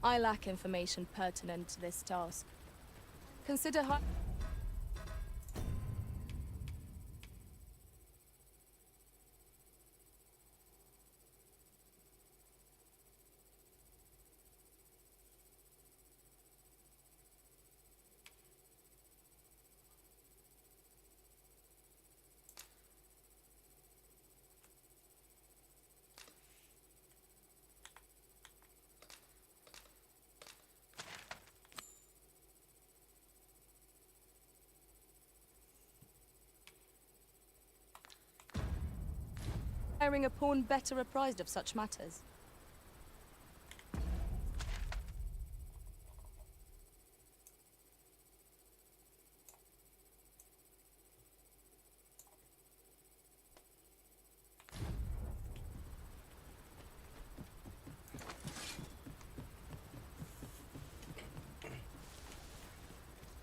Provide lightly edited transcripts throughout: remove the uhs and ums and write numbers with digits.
I lack information pertinent to this task. Consider how... hiring a pawn better apprised of such matters.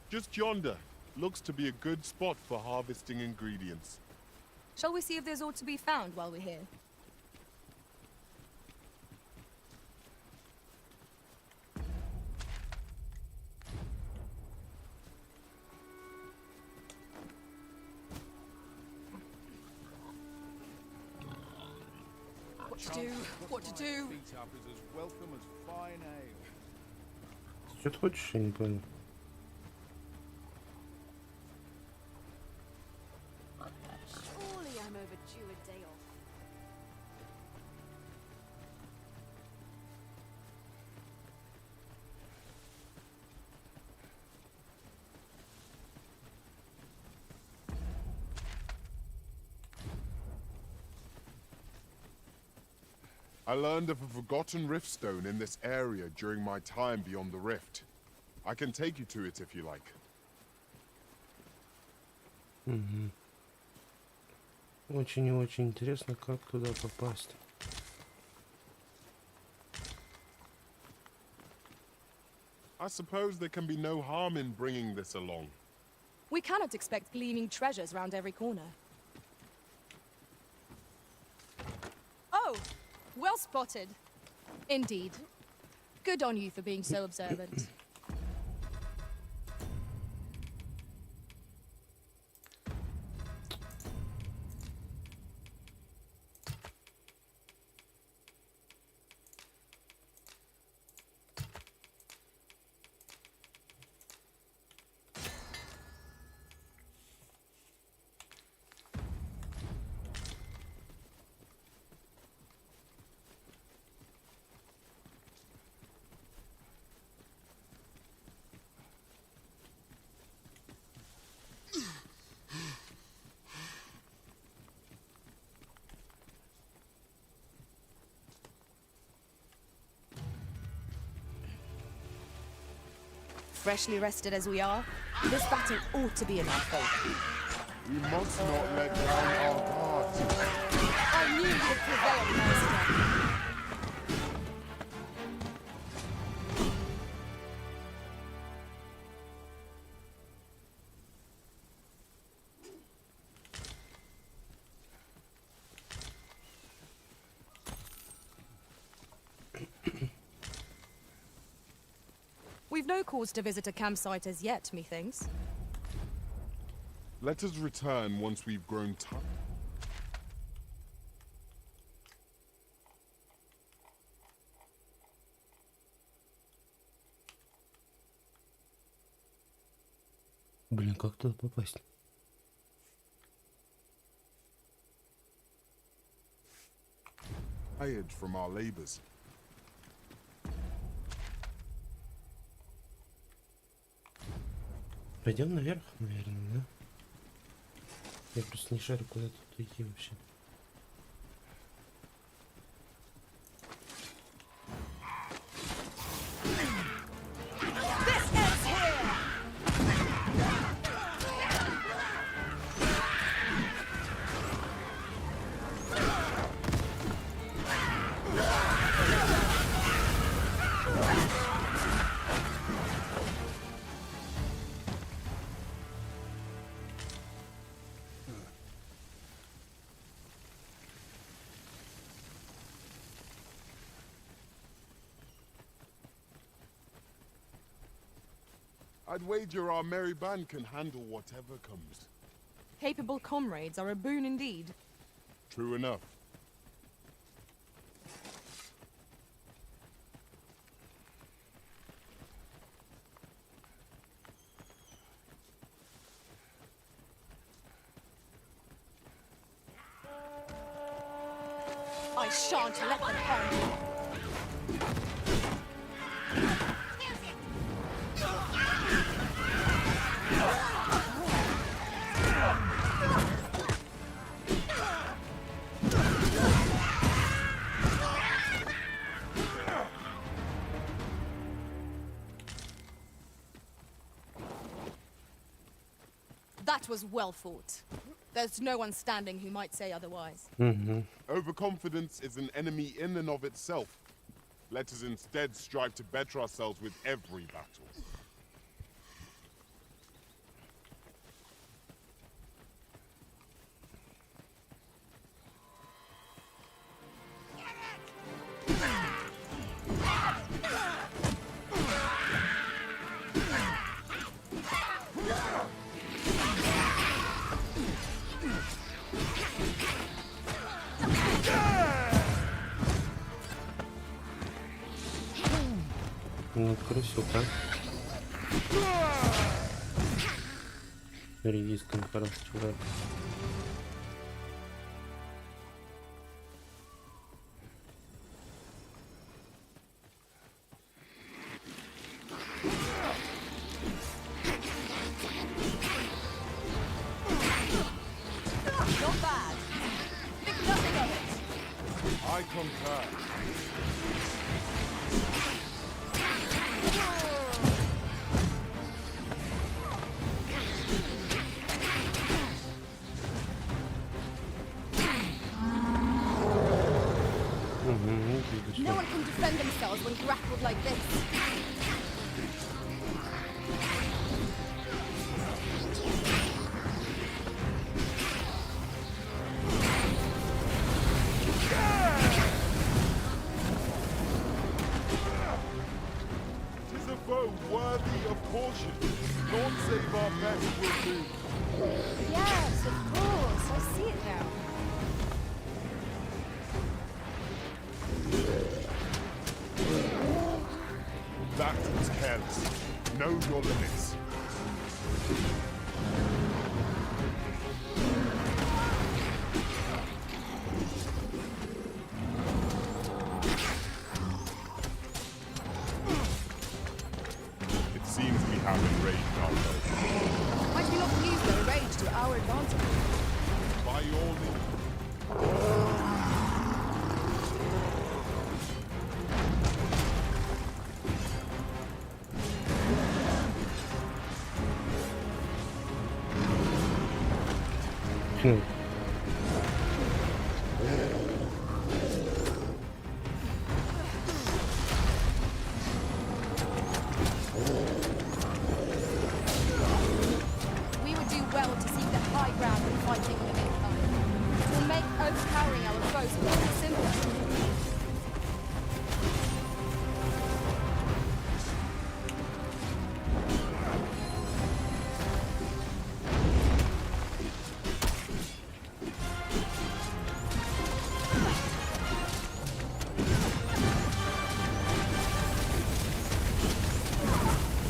Just yonder. Looks to be a good spot for harvesting ingredients. Shall we see if there's aught to be found while we're here? What to do? What to do? Feet up is as welcome as fine ale. Что ты хочешь, я не понял. Surely I'm overdue a day off. I learned of a forgotten riftstone in this area during my time beyond the rift. I can take you to it if you like. Угу. Очень и очень интересно, как туда попасть. I suppose there can be no harm in bringing this along. We cannot expect gleaming treasures round every corner. Oh! Well spotted. Indeed. Good on you for being so observant. Freshly rested as we are, this battle ought to be in our favour. We must not let down our guards. I knew you'd prevail, Master. We've no cause to visit a campsite as yet, methinks. Let us return once we've grown tired. Блин, как туда попасть? Tired from our labors. Пойдем наверх, наверное, да? Я просто не шарю, куда тут идти вообще. I'd wager our merry band can handle whatever comes. Capable comrades are a boon indeed. True enough. I shan't let them harm you. That was well fought. There's no one standing who might say otherwise. Overconfidence is an enemy in and of itself. Let us instead strive to better ourselves with every battle. Ну, красота. Редиском хороший чувак. Not bad. Think nothing of it. I concur. No one can defend themselves when grappled like this. Tis a foe worthy of caution. Not save our best will do. Yes, of course. I see it now. That is careless. Know your limits. It seems we have enraged our foes. Might we not use their rage to our advantage? By all means. We would do well to seek the high ground when fighting in the meantime. It will make overpowering our foes a little simpler.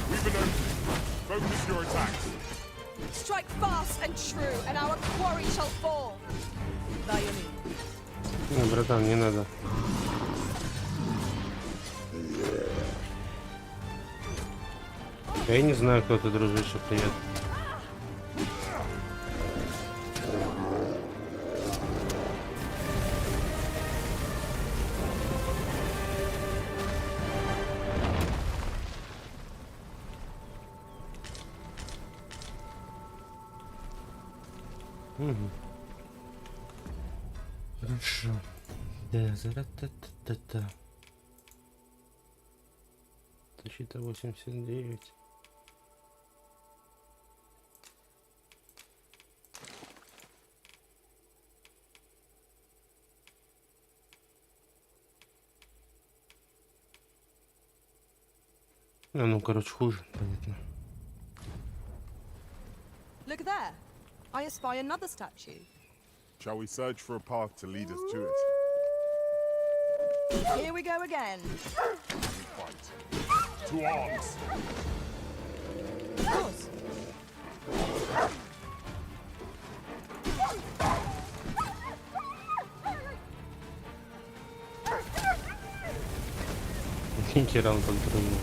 We've been open. Focus your attacks. Strike fast and true, and our quarry shall fall. By your means. Не, братан, не надо. Я не знаю, кто ты, дружище, привет. Хорошо. Да, зара-та-та-та-та. Защита 89. Ну, короче, хуже, понятно. Look there. I espy another statue. Shall we search for a path to lead us to it? Here we go again. Fight. To arms! Of course. Тиран контрольный.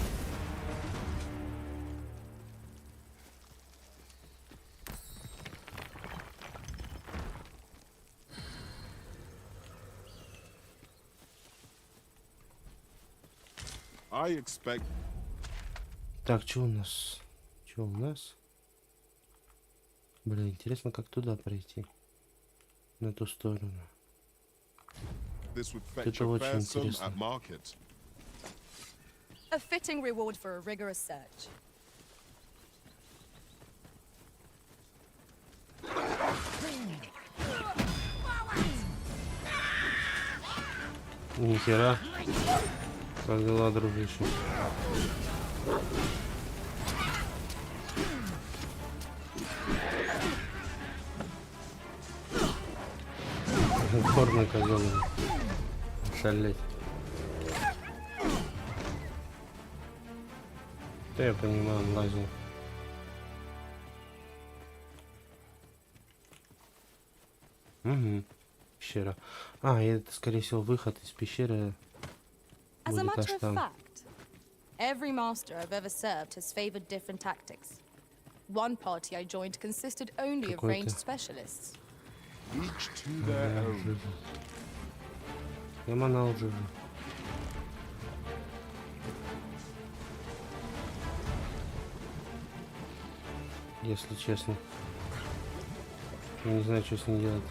I expect... Так, что у нас? Что у нас? Блин, интересно, как туда пройти. На ту сторону. This would fetch Это a очень fair sum интересно. at market. A fitting reward for a rigorous search. Нихера. Как дела, дружище? Горный козел. Шалеть. Да я понимаю, он лазил. Угу. Пещера. А, и это, скорее всего, выход из пещеры. As a Будет matter аж of там. fact, every master I've ever served has favored different tactics. One party I joined consisted only of Какой-то. ranged specialists. Each to their own. Я манал живу. Если честно. Я не знаю, что с ним делать.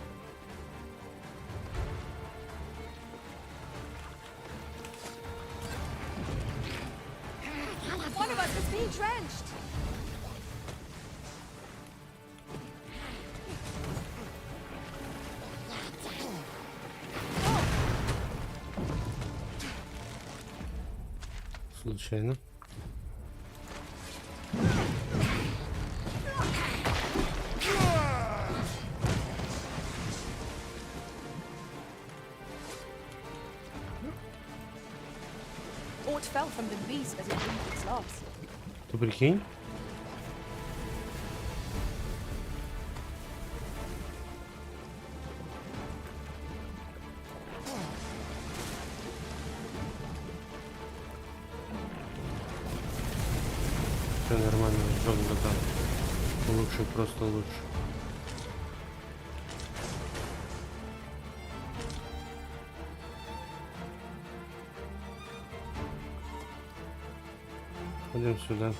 One of us is being drenched. Случайно. Ort fell from the beast as it breathed its last. Ты прикинь? Все нормально, ждем там. Лучше, просто лучше. Пойдем сюда.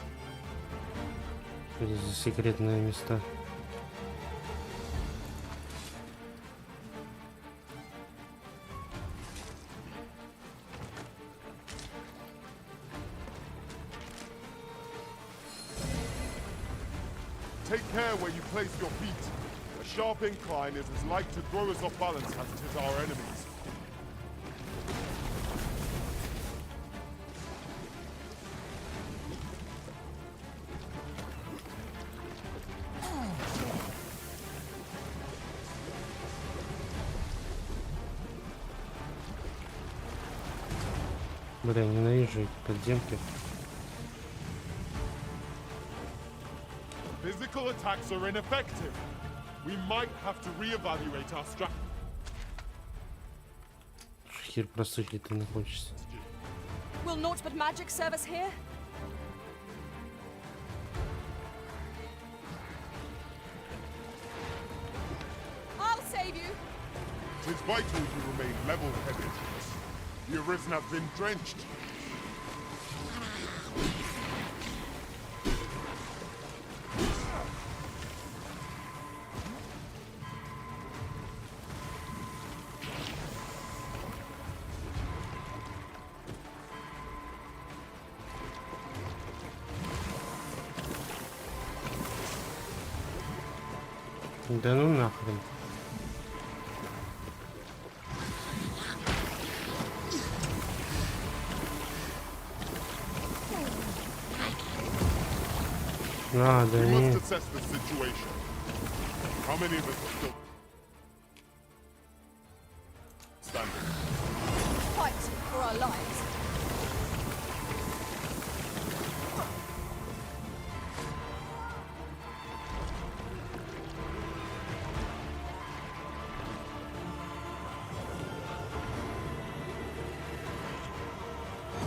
Здесь за секретные места. Take care where you place your feet. A sharp incline is as like to throw us off balance as it is our enemies. Бля, ненавижу эти подземки. Physical attacks are ineffective. We might have to reevaluate our strategy. Хер просыхли ты находишься. Will naught but magic serve us here? I'll save you. It is vital you remain level-headed. The Arisen have been drenched. Да ну нахрен. А, да We не. must assess the situation. How many of us are still standing? Fight for our lives.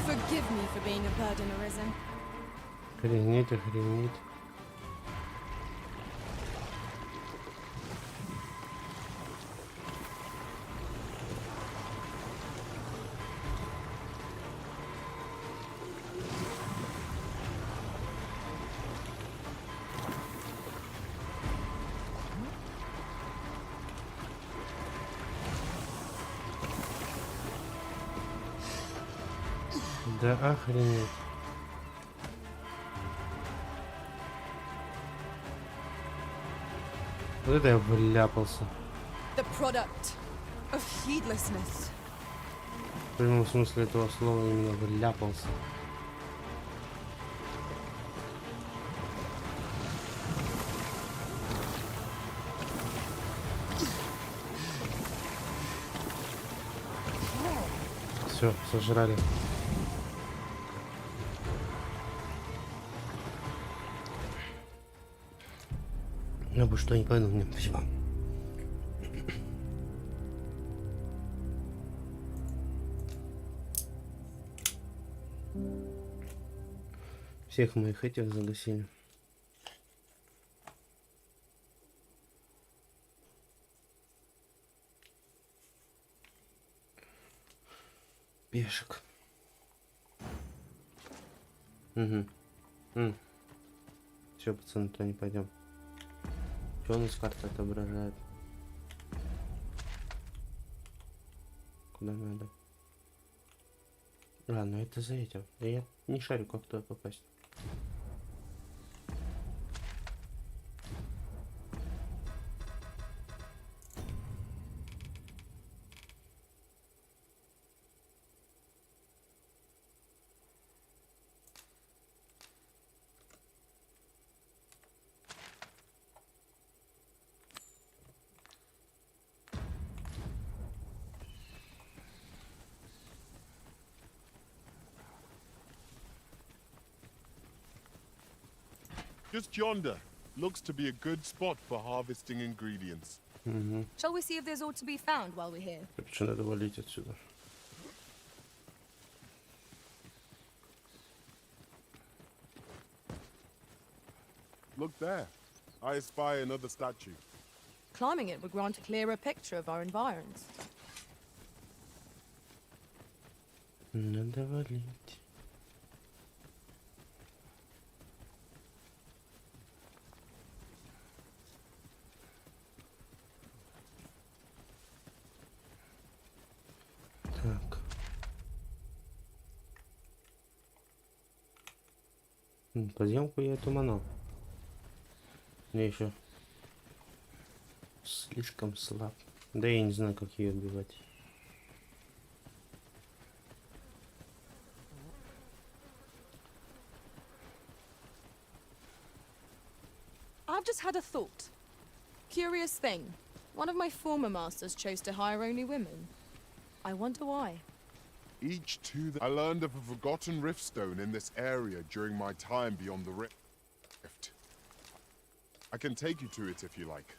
Forgive me for being a burden arisen. Охренеть, охренеть. Да охренеть. Вот это я вляпался. The product of heedlessness. В прямом смысле этого слова именно вляпался. Все, сожрали. Я бы что не понял, мне спасибо. Всех моих этих загасили. Пешек. Угу. Все, пацаны, то не пойдем. Что у нас карта отображает? Куда надо? А, ну это за этим. Да я не шарю, как туда попасть. Just yonder. Looks to be a good spot for harvesting ingredients. Угу. Shall we see if there's aught to be found while we're here? Почему надо валить отсюда? Look there. I espy another statue. Climbing it would grant a clearer picture of our environs. Надо валить. Так. Подъемку я эту манал. Мне еще слишком слаб. Да я не знаю, как ее убивать. I've just had a thought. Curious thing. One of my former masters chose to hire only women. I wonder why. Each to the... I learned of a forgotten riftstone in this area during my time beyond the rift. I can take you to it if you like.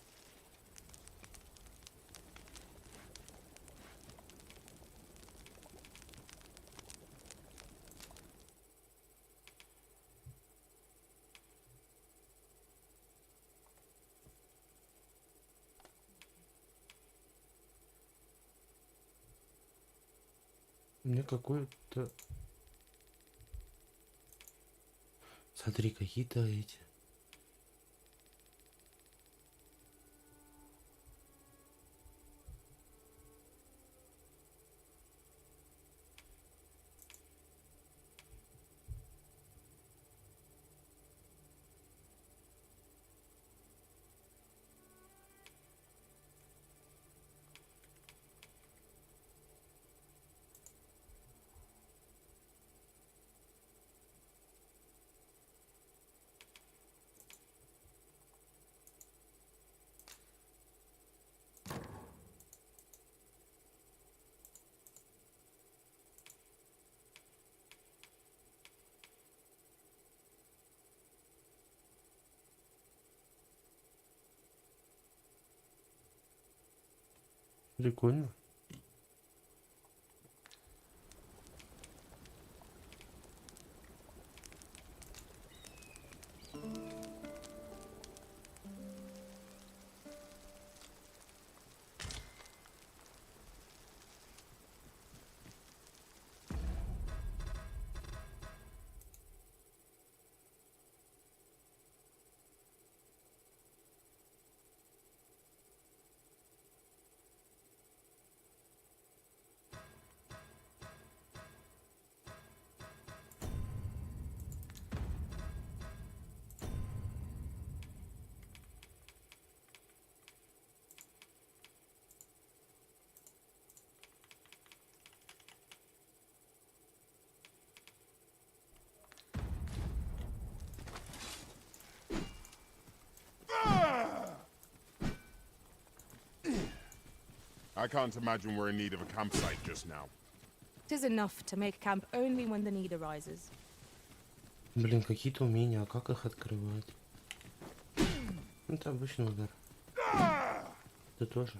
У меня какой-то... Смотри, какие-то эти... Прикольно. I can't imagine we're in need of a campsite just now. It is enough to make camp only when the need arises. Блин, какие-то умения, а как их открывать? Это обычный удар. Ты тоже.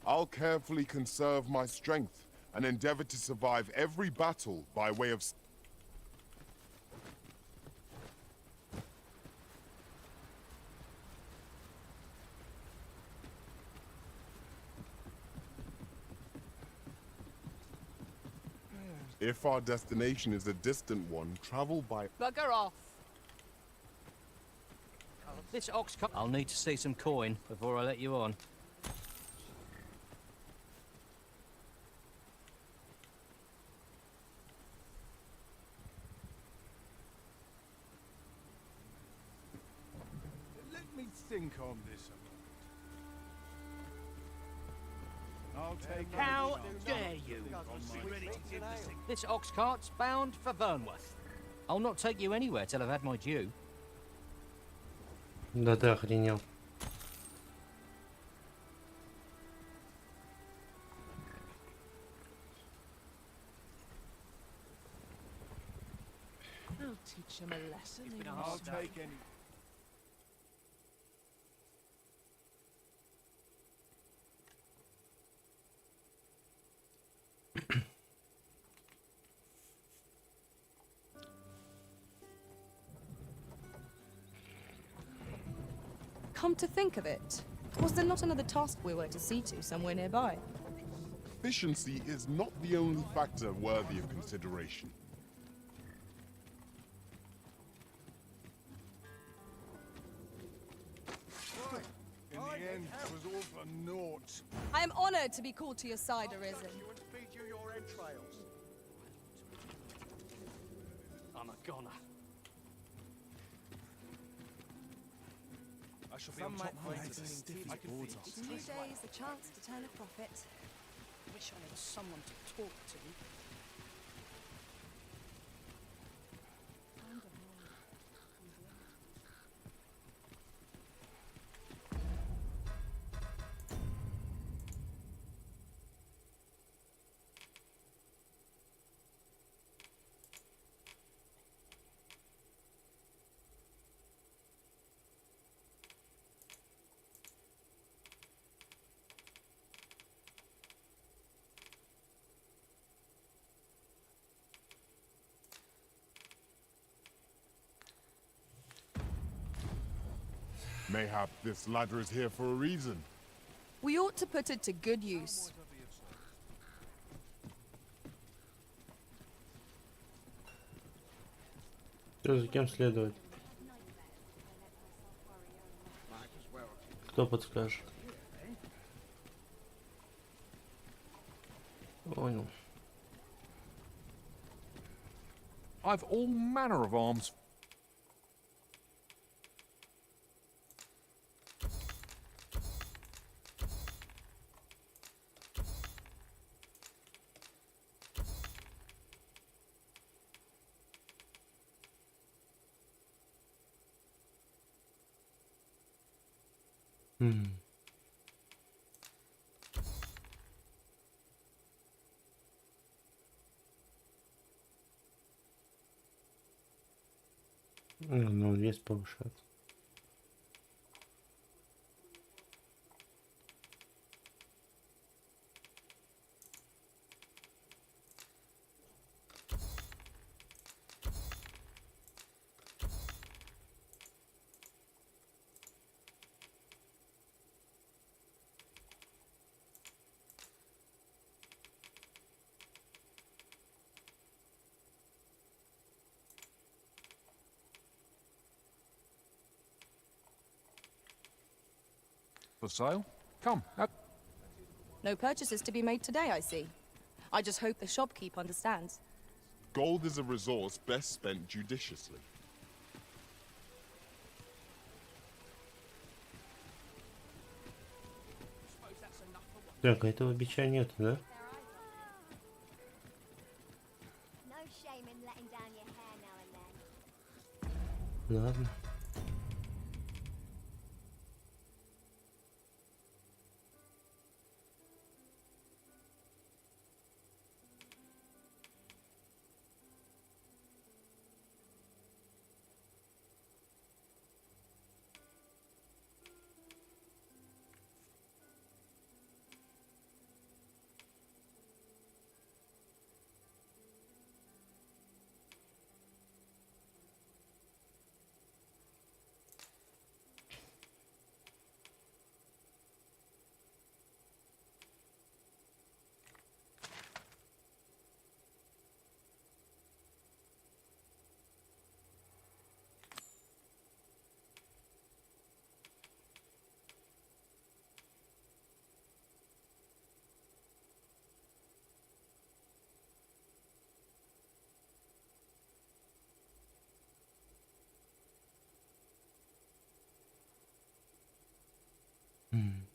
I'll carefully conserve my strength and endeavor to survive every battle by way of... If our destination is a distant one, travel by... Bugger off. This ox co- I'll need to see some coin before I let you on. Let me think on this a moment. I'll take How every dare chance you? on my This ox cart's bound for Vernworth. I'll not take you anywhere till I've had my due. Да ты охренел. I'll teach him a lesson. It's been a in- hard I'll day. take any. Come to think of it, was there not another task we were to see to somewhere nearby? Efficiency is not the only factor worthy of consideration. In the end, it was all for naught. I am honored to be called to your side, Arisen. Feed you your entrails. I'm a goner. I shall be Some on might top of my find head. it a stiffy I can boards feed off. New day is the chance to turn a profit. Wish I had someone to talk to. Mayhap this ladder is here for a reason. We ought to put it to good use. Что, за кем следовать? Кто подскажет? Понял. I've all manner of arms. М. Ну, вес повышать. For sale? Come, have No purchases to be made today, I see. I just hope the shopkeep understands. Gold is a resource best spent judiciously. Так, а этого бича нет, да? No shame in letting down your hair now and then. Ладно. М.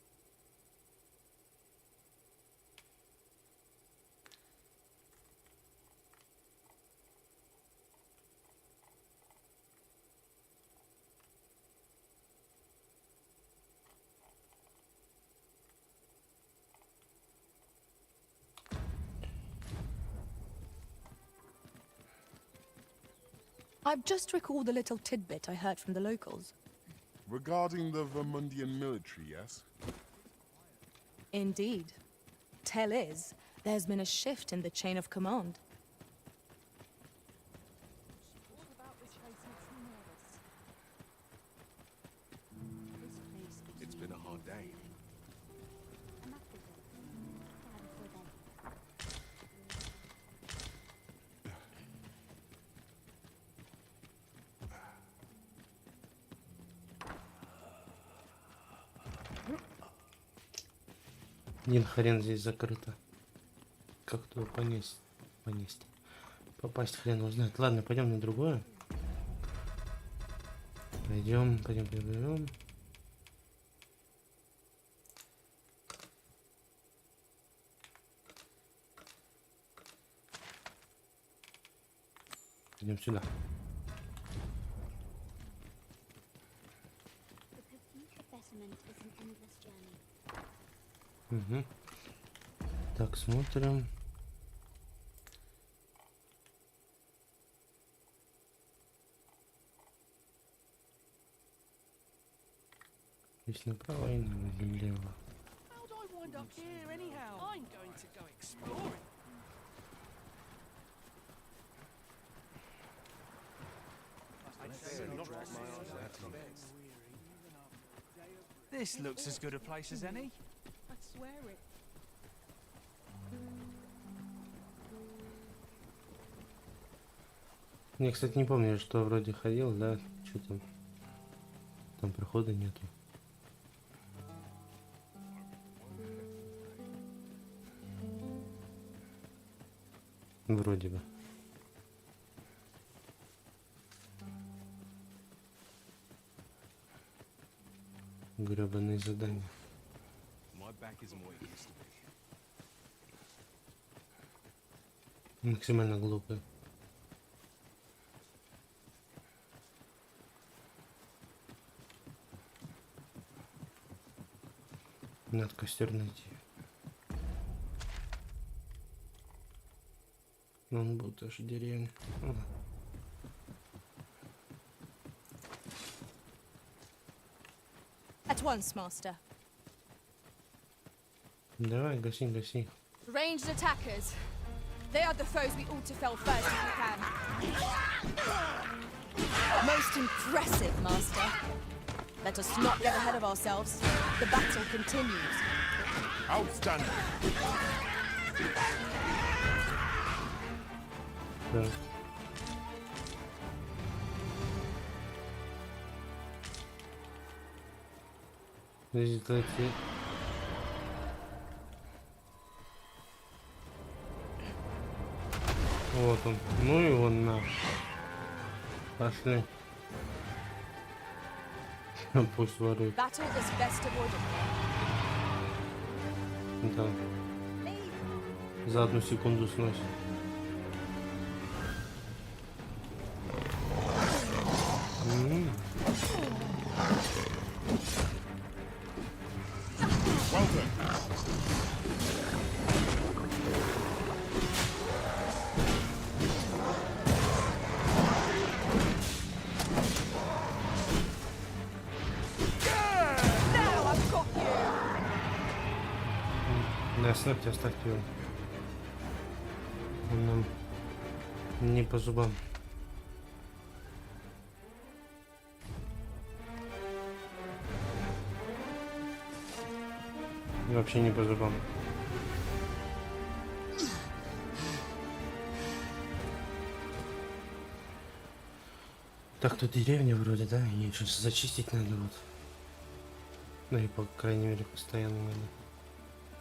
I've just recalled a little tidbit I heard from the locals. Regarding the Vermundian military, yes? Indeed. Tell is, there's been a shift in the chain of command. It's been a hard day. Enough with it. Before then. Один хрен здесь закрыто. Как то понести? Попасть хрен узнать. Ладно, пойдем на другое. Пойдем. Идем сюда. The pursuit of betterment is an endless journey. Угу. Так, смотрим. Здесь направо и налево. How'd I wind up here anyhow? I'm going to go exploring. This looks as good a place as any. I swear it. Я, кстати, не помню, что вроде ходил, да? Что там? Там прохода нету. Вроде бы. Гребаные задания. My back isn't what it used to be. Максимально глупые. Надо костер найти. Но он был тоже деревня. At once, master. Давай, гаси, гаси. Ranged attackers. They are the foes we ought to fell first if we can. Most impressive, master. Let us not get ahead of ourselves. The battle continues. Outstanding. Да. Здесь, кстати, вот он. Ну и вон на. Пошли. Пусть ворует. Battle is best avoided. Да. За 1 секунду сносит. Well done. Now I've got you. Да, оставьте, оставьте его. Он нам не по зубам. Вообще не по зубам. Так, тут деревня вроде, да? Ее сейчас зачистить надо вот. Ну и по крайней мере постоянно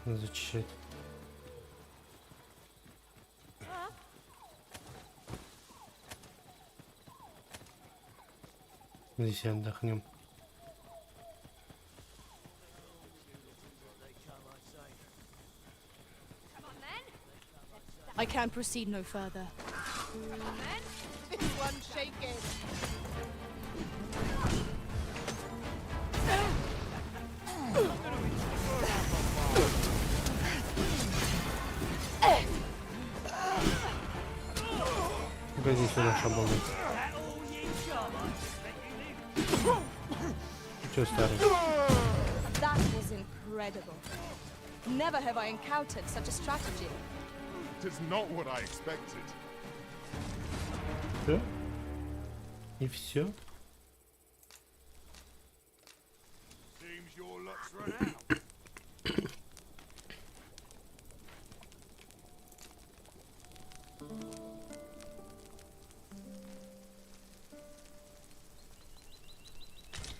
надо зачищать. Здесь и отдохнем. I can't proceed no further. This one's shaking. Погоди сюда, шаболда. Чё, старый? That was incredible. Never have I encountered such a strategy. It is not what I expected. Все? И все? Seems your luck's run out.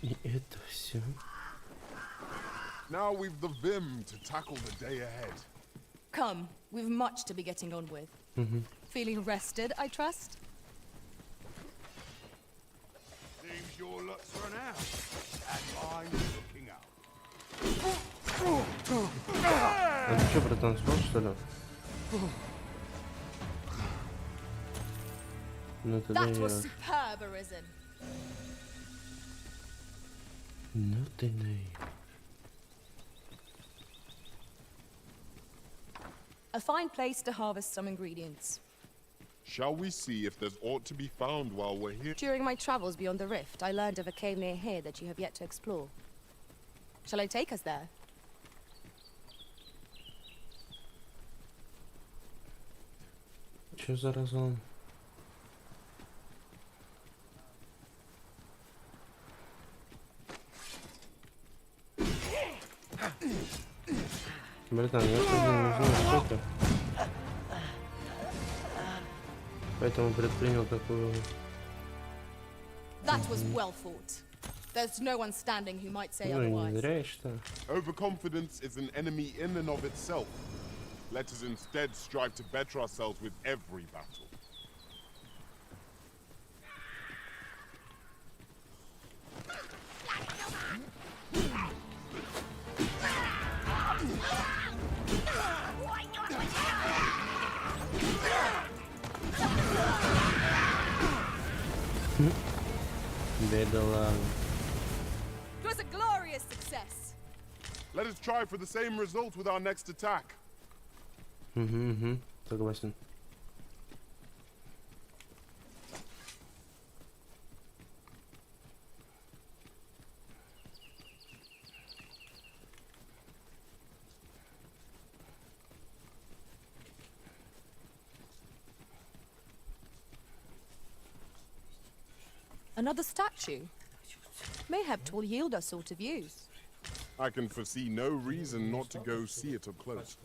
И это все. Now we've the vim to tackle the day ahead. Come, we've much to be getting on with. Feeling rested, I trust? Seems your luck's run out. And I'm looking out. А ты что, братан, спал, что ли? Ну ты That was даешь. superb, Arisen. Ну ты даешь. A fine place to harvest some ingredients. Shall we see if there's aught to be found while we're here? During my travels beyond the rift, I learned of a cave near here that you have yet to explore. Shall I take us there? Чё за разлом? Братан, я тоже не знаю, что это. Поэтому предпринял такую... That was well fought. There's no one standing who might say Ну и не otherwise. зря, я считаю. Overconfidence is an enemy in and of itself. Let us instead strive to better ourselves with every battle. Бедолага. It was a glorious success. Let us try for the same result with our next attack. Угу, согласен. Another statue? Mayhap 'twill yield us sort of use. I can foresee no reason not to go see it up close.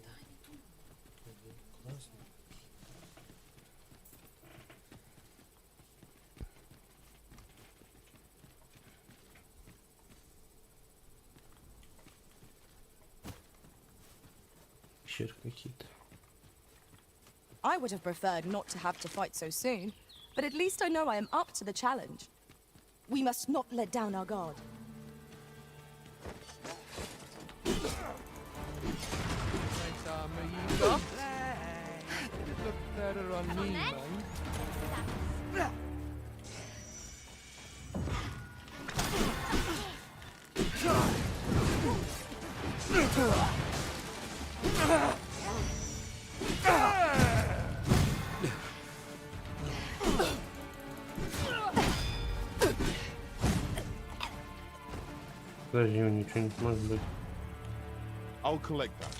Пещеры какие-то. I would have preferred not to have to fight so soon, but at least I know I am up to the challenge. We must not let down our guard. Thanks, you got. It'd look better on me, man. Подожди, ничего не может быть. I'll collect that.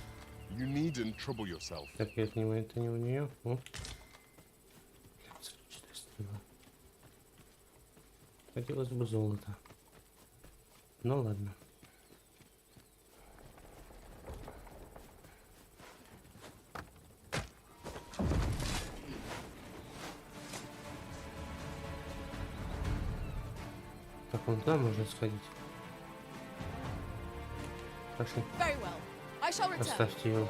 You needn't trouble yourself. Так, я от него, это не у нее. О. Хотелось бы золото. Ну ладно. Так, вон туда можно сходить. Прошу, Very well. I shall return. оставьте его.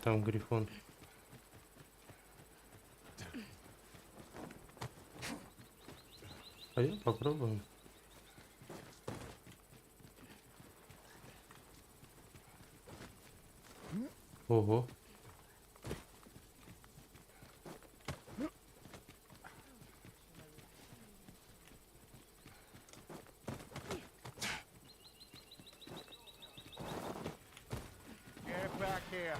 Там грифон. Пойдем попробуем. Ого. Get back here.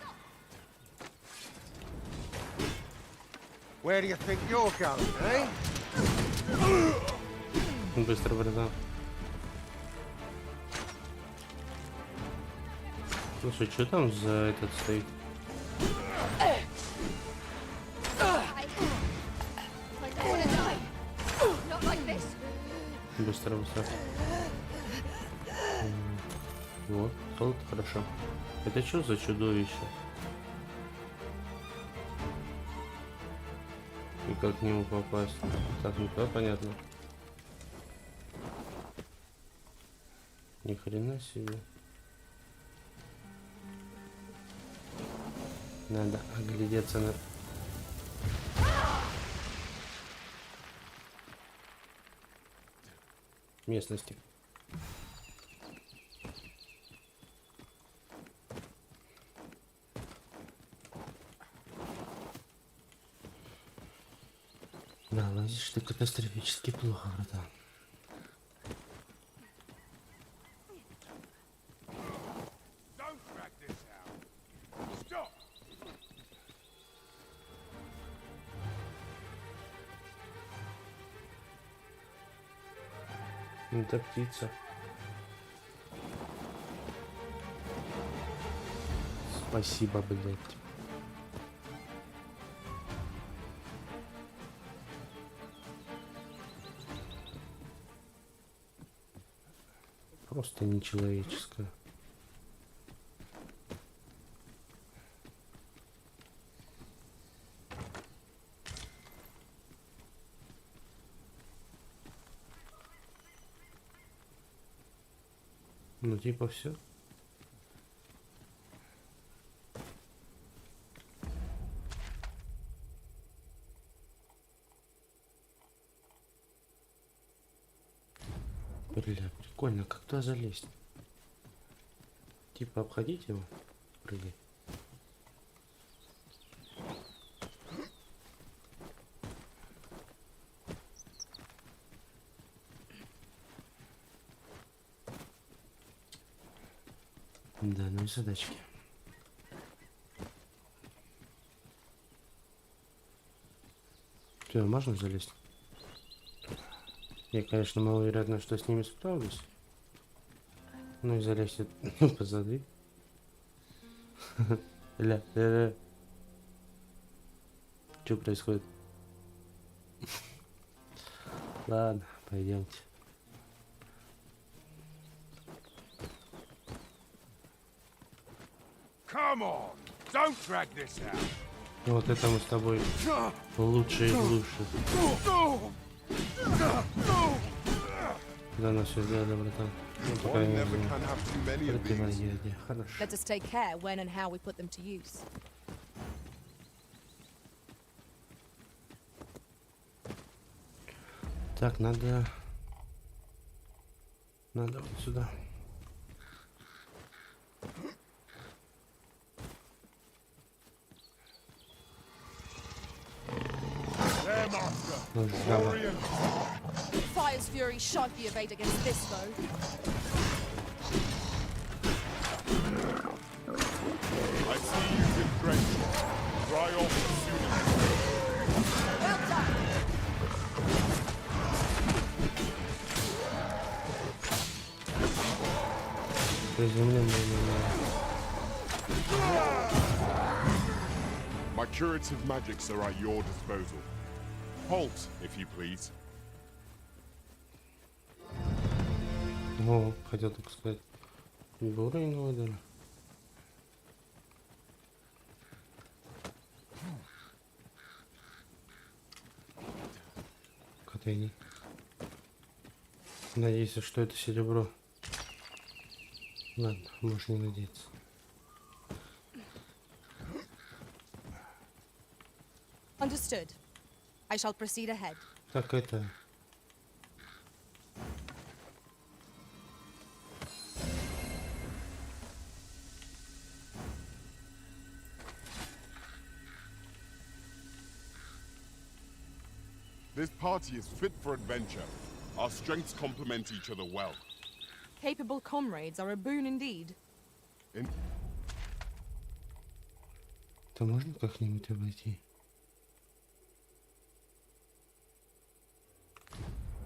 Where do you think you're going, eh? Быстро, братан. Слушай, что там за этот стоит? I don't want to die. Not like this. Быстро, быстро. Вот, золото хорошо. Это что за чудовище? И как к нему попасть? Так, ну то понятно. Ни хрена себе. Надо оглядеться на... местности. Да, лазишь ты катастрофически плохо, братан. Don't drag this out. Stop. Это птица. Спасибо, блядь. Просто нечеловеческое. Ну типа все. Бля, прикольно, как туда залезть? Типа обходить его? Прыгай. новые задачки. Все, можно залезть? Я, конечно, маловероятно, что с ними справлюсь. Ну и залезть позади. Ля. Что происходит? Ладно, пойдемте. Come on! Don't drag this out! Вот это мы с тобой лучше и лучше. Да, нас все сделали, братан. Ну, пока One не never can have too many of these. противоядие. Хорошо. Let us take care when and how we put them to use. Так, надо вот сюда. There, master! Ну, здраво. Orient! Fire's fury shan't be arrayed against this foe. I see you've been drenched. Dry off as soon as Well done! Приземление. My curative magics are at your disposal. Halt, if you please. О, хотел только сказать. Уровень выдали. Котейни. Надеюсь, что это серебро. Ладно, можешь не надеяться. Understood. I shall proceed ahead. Так это... This party is fit for adventure. Our strengths complement each other well. Capable comrades are a boon indeed. Это можно как-нибудь обойти?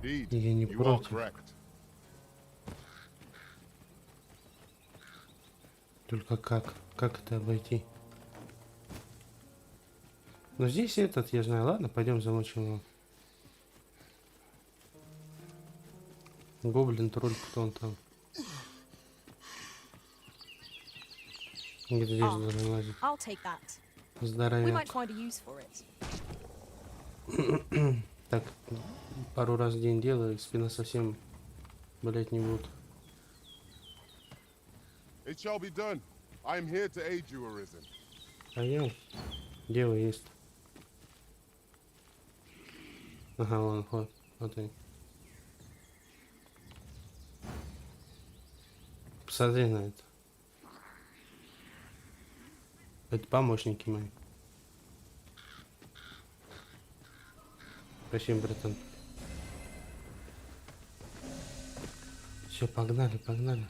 Indeed, Я не you are против. correct. Только как? Как это обойти? Но здесь этот, я знаю. Ладно, пойдем замочим его. Гоблин, тролль, кто он там? Где-то здесь должен лазить. I'll take that. We Здоровяк. might find a use for it. Так, пару раз в день делаю, спина совсем болеть не будет. It shall be done. I am here to aid you, Arisen. Пойдем. Дело есть. Ага, вон, вот они. Посмотри на это. Это помощники мои. Спасибо, братан. Все, погнали, погнали.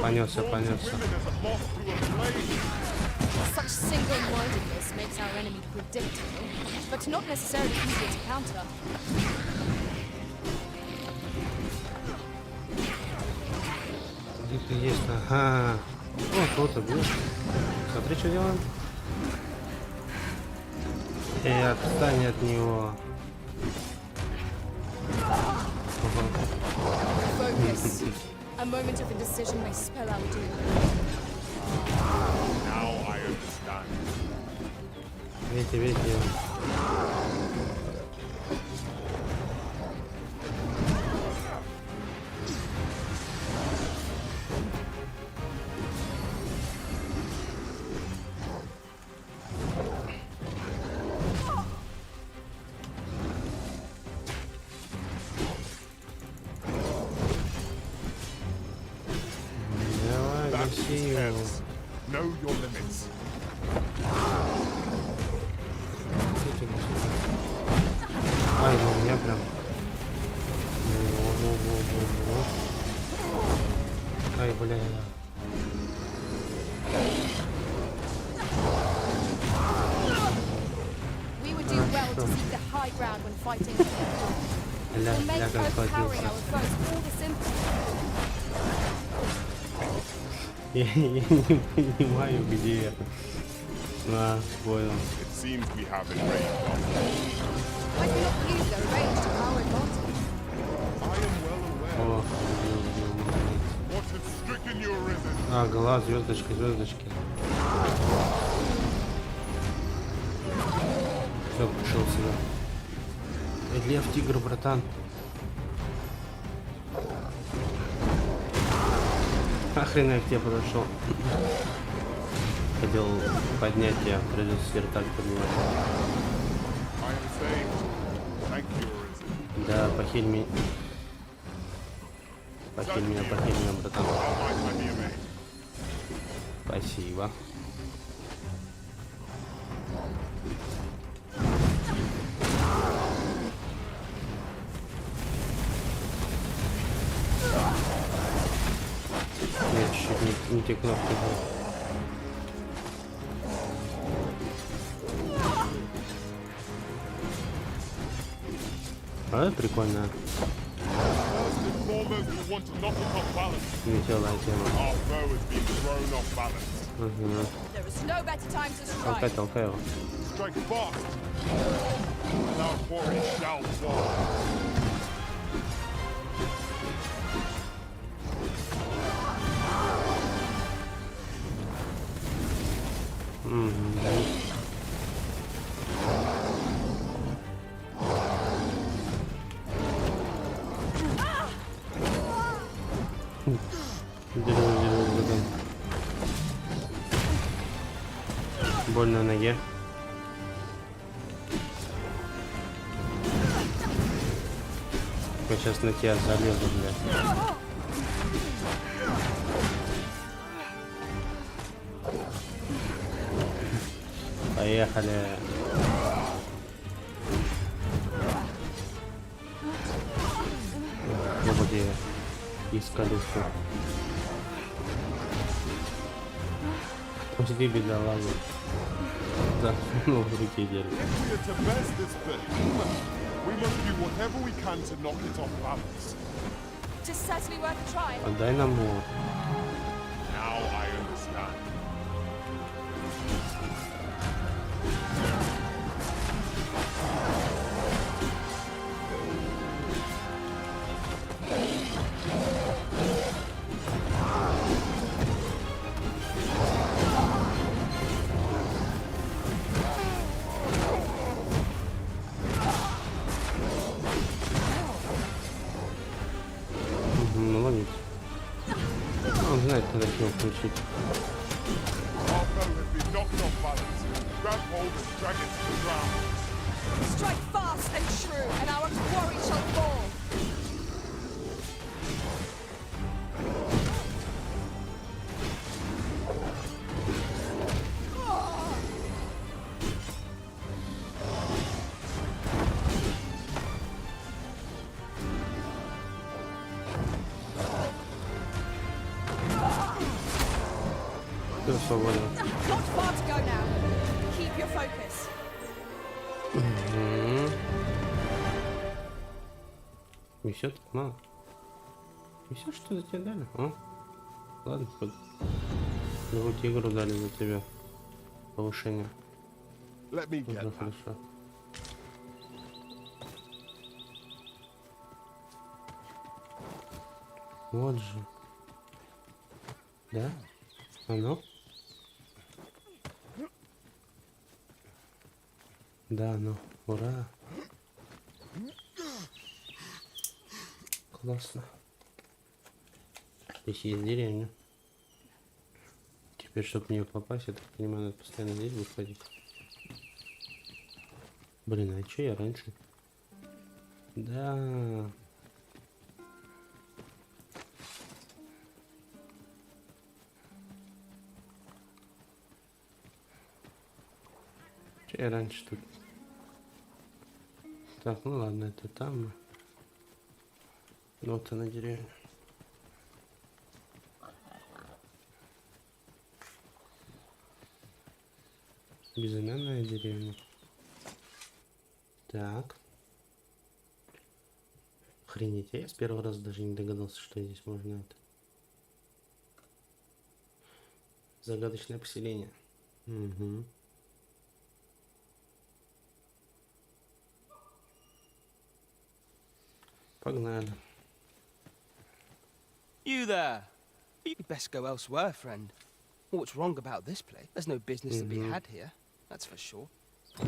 Понесся, понесся. Such single-mindedness makes our enemy predictable, but not necessarily easy to counter. Где-то есть, ага. О, кто-то бьет. Смотри, что делаем. Отстань от него. Focus. A moment of indecision may spell our doom. Now I understand. Видите, видите. Давай, That гаси is его. careless. Know your limits. Ай, ну у меня прям. Ай, бля. We would do well to seek the high ground when fighting. Ля, Will make ля, как overpowering схватился. our foes all the simpler. Я не понимаю, где я. А, понял. It seems we have enraged our foes. I do not use their range to our advantage. I am well aware. О, What has stricken your risen? а, глаз, звездочки, звездочки. Все, пришел сюда. Лев, тигр, братан. Охрена я к тебе подошел. Хотел поднять тебя, придется вертак поднимать. I am saved. Thank you, risen. Да, похиль меня. Похиль меня, братан. How might I be amazed? Спасибо. Я чуть-чуть не те кнопки был. А, прикольно. First and foremost, we want to knock it off balance. Веселая тема. Our foe has been thrown off balance. Угу. There is no better time to Толкай, strike. толкай его. Strike fast. And our quarry shall fall. Дерево, братан. Больно в ноге. Я сейчас на тебя залезу, бля. Поехали. Ну где из колеса. Пусти, бедолагу. Да, ну в руке держит. If we are to best this thing, we must do whatever we can to knock it off balance. Just certainly worth a try. Отдай нам его. Now I understand. Ну ловить. Он знает, когда его включить. Our foe has been knocked off balance. Grab hold and drag it to the ground. Strike fast and true, and our quarry shall fall. Все свободно. Not far to go now. Keep your focus. И все так мало. И все, что за тебя дали? А? Ладно, хоть другую тигру дали за тебя. Повышение. Let me get Уже that. хорошо. Вот же. Да? А ну? Да, ну, ура. Классно. Здесь есть деревня. Теперь, чтобы в нее попасть, я так понимаю, надо постоянно здесь будет ходить. Блин, а что я раньше? Да. Че я раньше тут? Так, ну ладно, это там. Ну вот она деревня. Безымянная деревня. Так. Охренеть, я с первого раза даже не догадался, что здесь можно это. Загадочное поселение. Угу. Погнали. You there! You'd best go elsewhere, friend. What's wrong about this place? There's no business to be had here, that's for sure.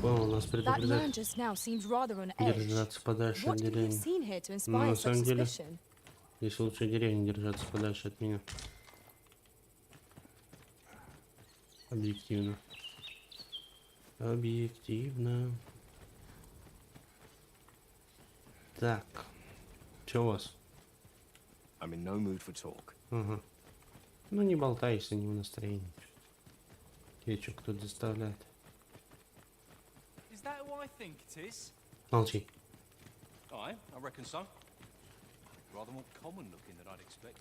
О, нас That man предупреждает just now seems rather on edge. держаться подальше What от have you деревни. seen here to Ну, inspire на such самом деле, suspicion? здесь лучше деревни держаться подальше от меня. Объективно. Объективно. Так. Что у вас? I'm in no mood for talk. Ага. Ну не болтай, если не в настроении. Тебе что, кто-то заставляет? Is that who I think it is? Молчи. I reckon so. Rather more common looking than I'd expect.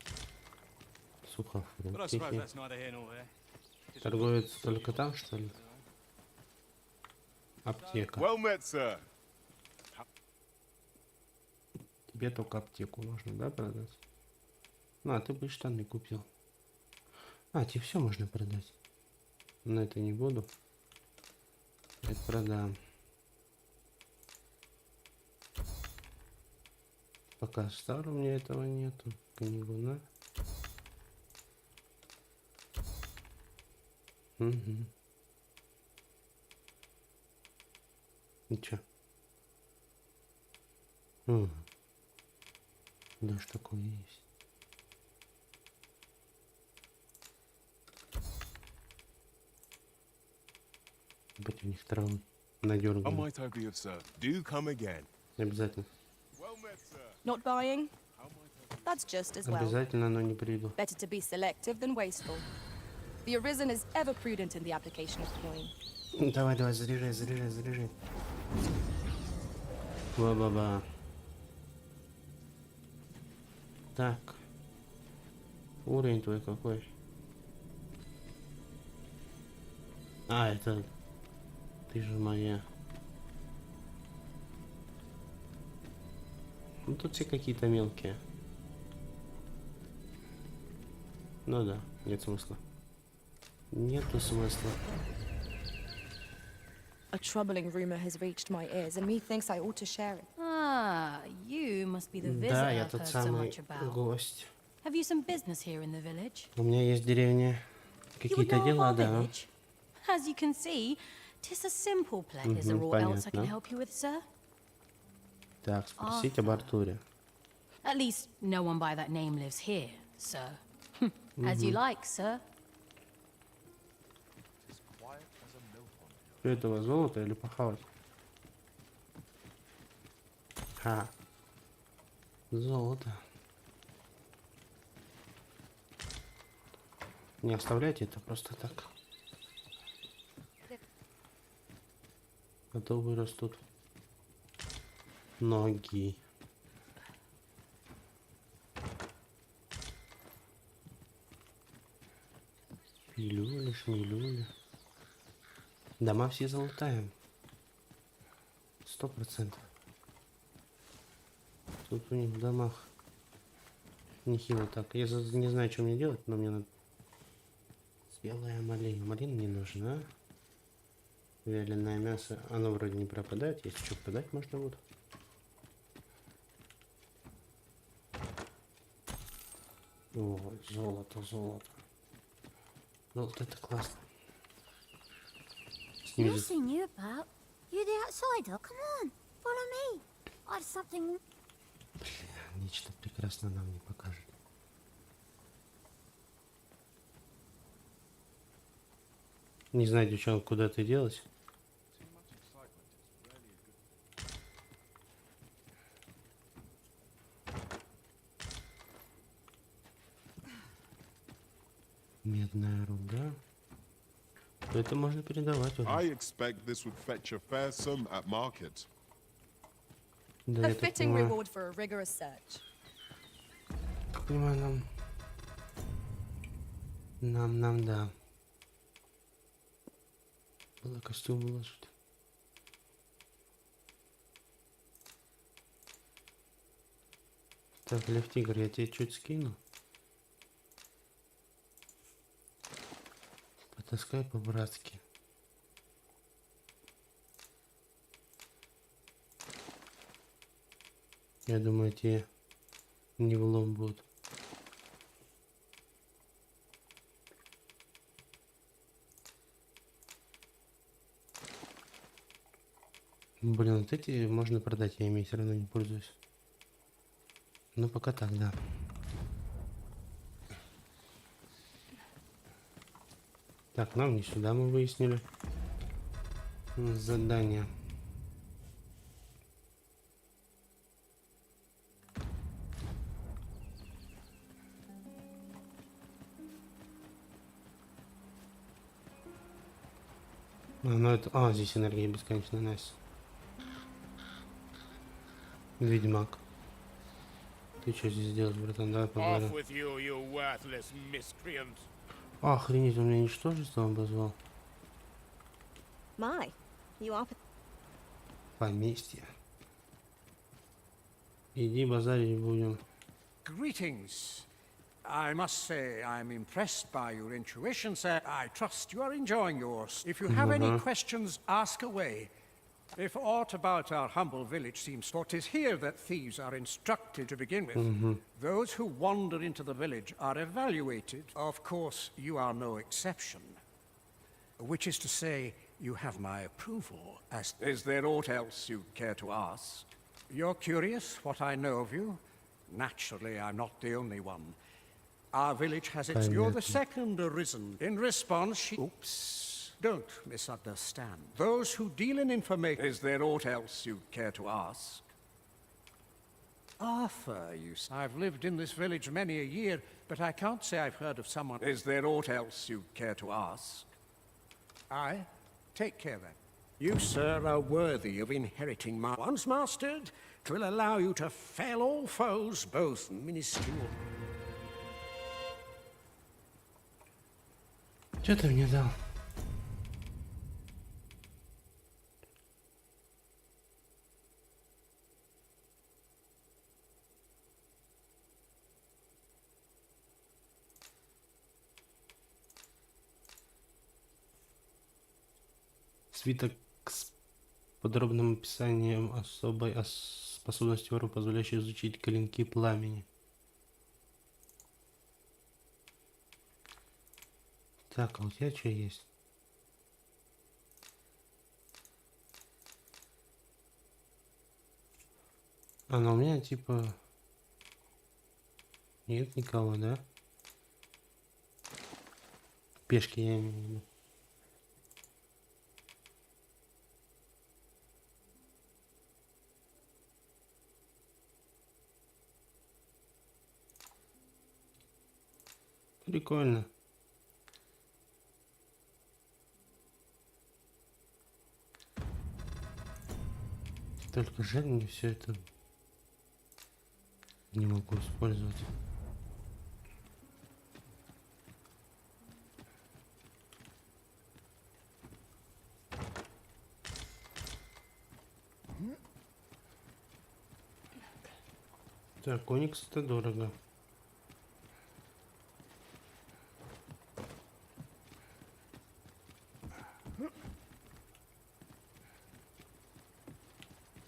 Сухо. But I suppose that's neither here nor there. Торговец только там, что ли? Аптека. Well met, sir. Тебе только аптеку можно, да, продать? Ну, а ты бы штаны купил. А, тебе все можно продать. Но это не буду. Это продам. Пока стару у меня этого нету. Книгу, на. Угу. И чё? Даже такое есть. Быть у них травы I надерганы. might overview, sir. Do come again. Обязательно. Well met, sir. Not buying? That's just as well. Обязательно, но не приду. Better to be selective than wasteful. The Arisen is ever prudent in the application of coin. Давай, давай, заряжай, заряжай, заряжай. Ба-ба-ба. Так. Уровень твой какой? А, это... Ты же моя. Ну тут все какие-то мелкие. Ну да, нет смысла. Нету смысла. A troubling rumor has reached my ears, and methinks I ought to share it. Ah, you must be the Да, visitor я I've тот heard so самый much about. гость. Have you some business here in the village? У меня есть в деревне You would какие-то know of дела, our да. village? As you can see, 'tis a simple place. Is there all else I can понятно. help you with, sir? Так, спросить об Артуре. At least no one by that name lives here, sir. As you like, sir. Что этого, золото или похавать? Ха. Золото. Не оставляйте это просто так. А то вырастут ноги. Шмелюля, шмелюля. Дома все залутаем. 100%. Тут у них в домах нехило так. Я не знаю, что мне делать, но мне надо... Спелая малина. Малина не нужна. Вяленое мясо. Оно вроде не пропадает. Если что, продать можно будет. О, золото, золото. Золото это классно. Снизить. Nothing you about. You the outsider? Come on, follow me. I've something. Нечто прекрасно нам не покажет. Не знаю, девчонка, куда ты делась. Медная руда. Это можно передавать уже. I expect this would fetch a fair sum at market. Да, A я так fitting понимаю. reward for a rigorous search. Понимаю, нам, да. было костюм выложить. Так, Лев-тигр, я тебе чуть скину. Потаскай по-братски. Я думаю, тебе не влом будет. Блин, вот эти можно продать, я ими все равно не пользуюсь. Ну, пока так, да. Так, нам не сюда, мы выяснили. Задание. Ну это... А, здесь энергия бесконечная, найс. Ведьмак. Ты что здесь делаешь, братан? Давай поговорим. Охренеть, он меня ничтожество обозвал. My, you are... Поместье. Иди базарить будем. Greetings. I must say I'm impressed by your intuition, sir. I trust you are enjoying yours. If you have any questions, ask away. If aught about our humble village seems, for 'tis here that thieves are instructed to begin with. Those who wander into the village are evaluated. Of course, you are no exception. Which is to say, you have my approval. As is there aught else you care to ask? You're curious what I know of you? Naturally, I'm not the only one. Our village has its... You're the second arisen. In response, she... Oops. Don't misunderstand. Those who deal in information... Is there aught else you care to ask? Arthur, you... I've lived in this village many a year, but I can't say I've heard of someone... Is there aught else you care to ask? Aye. Take care then. You, sir, are worthy of inheriting my... Once mastered, 'twill allow you to fell all foes, both minuscule... Что ты мне дал? Свиток с подробным описанием особой способности вору, позволяющей изучить клинки пламени. Так, а у тебя что есть? А, ну у меня типа... Нет никого, да? Пешки я имею в виду. Прикольно. Только жаль, мне все это не могу использовать. Так, оникс это дорого.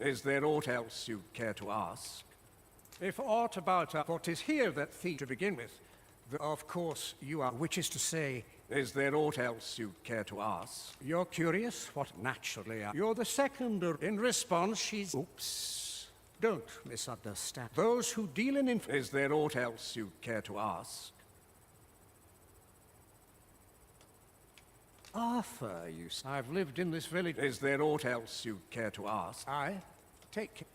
Is there aught else you care to ask? If aught about... for 'tis here that thieves to begin with. Of course, you are... Which is to say... Is there aught else you care to ask? You're curious? What naturally... You're the second... In response, she's... Oops. Don't misunderstand. Those who deal in... Is there aught else you care to ask? Arthur, you... I've lived in this village. Is there aught else you care to ask? Aye. Take care.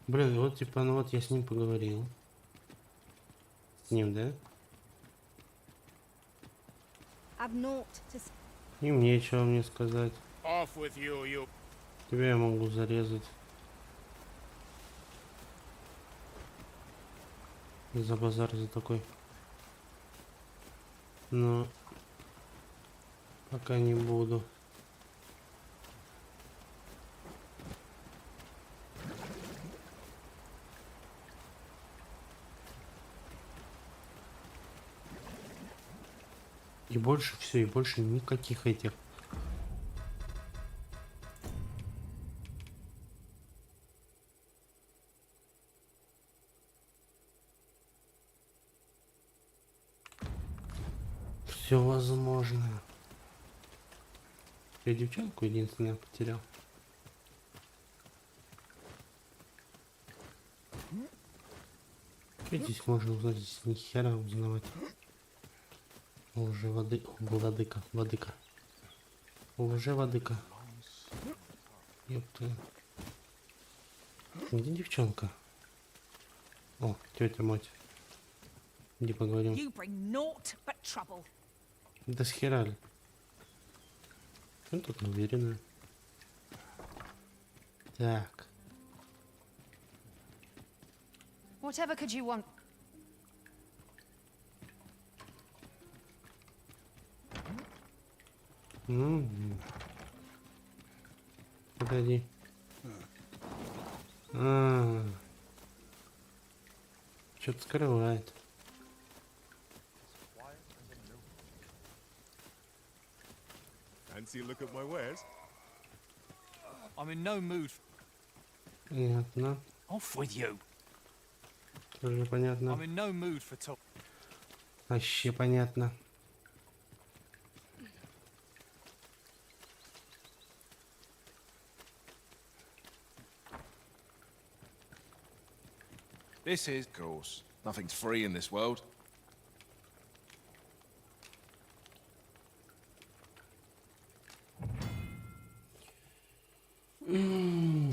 Блин, вот типа, ну вот я с ним поговорил. С ним, да? И мне что мне сказать? Тебя я могу зарезать. За базар за такой. Но пока не буду. И больше все, и больше никаких этих. Все возможно. Я девчонку единственное потерял. И здесь можно узнать, здесь ни хера узнавать. Уже владыка. Уже владыка. Ёпта. Где девчонка? О, тетя мать. Иди поговорим. Да схера ли? Он тут уверенная. Так. Whatever could you want? Погоди. Что-то скрывает. Fancy a look at my wares? I'm in no mood. Понятно. Off with you. Тоже понятно. I'm in no mood for talk. Вообще понятно. This is... Of course. Nothing's free in this world.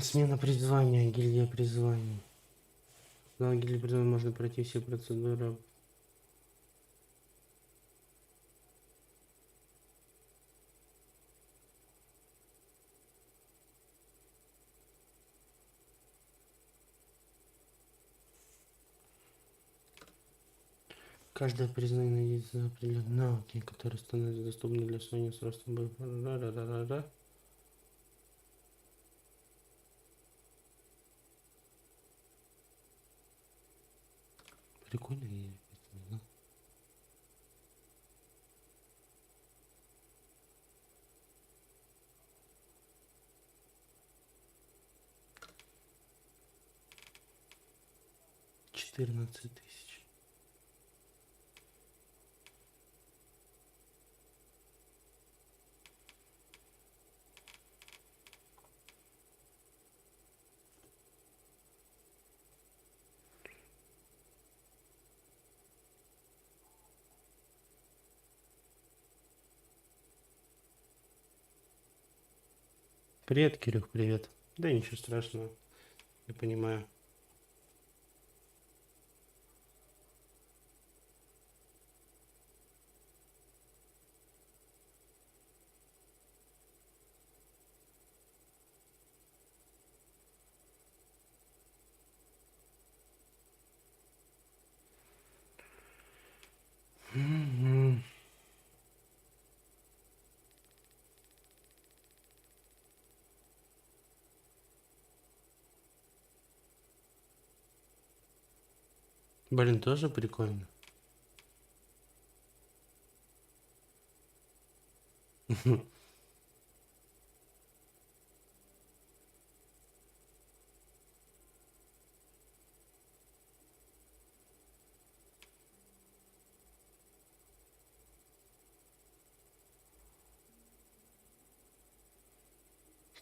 Смена призвания, гильдия призваний. На гильдии призваний можно пройти все процедуры. Каждое признание найдется за определенные навыки, которые становятся доступны для освоения с ростом боя. Прикольно, я не знаю. $14 000. Привет, Кирюх, привет. Да ничего страшного, я понимаю. Блин, тоже прикольно.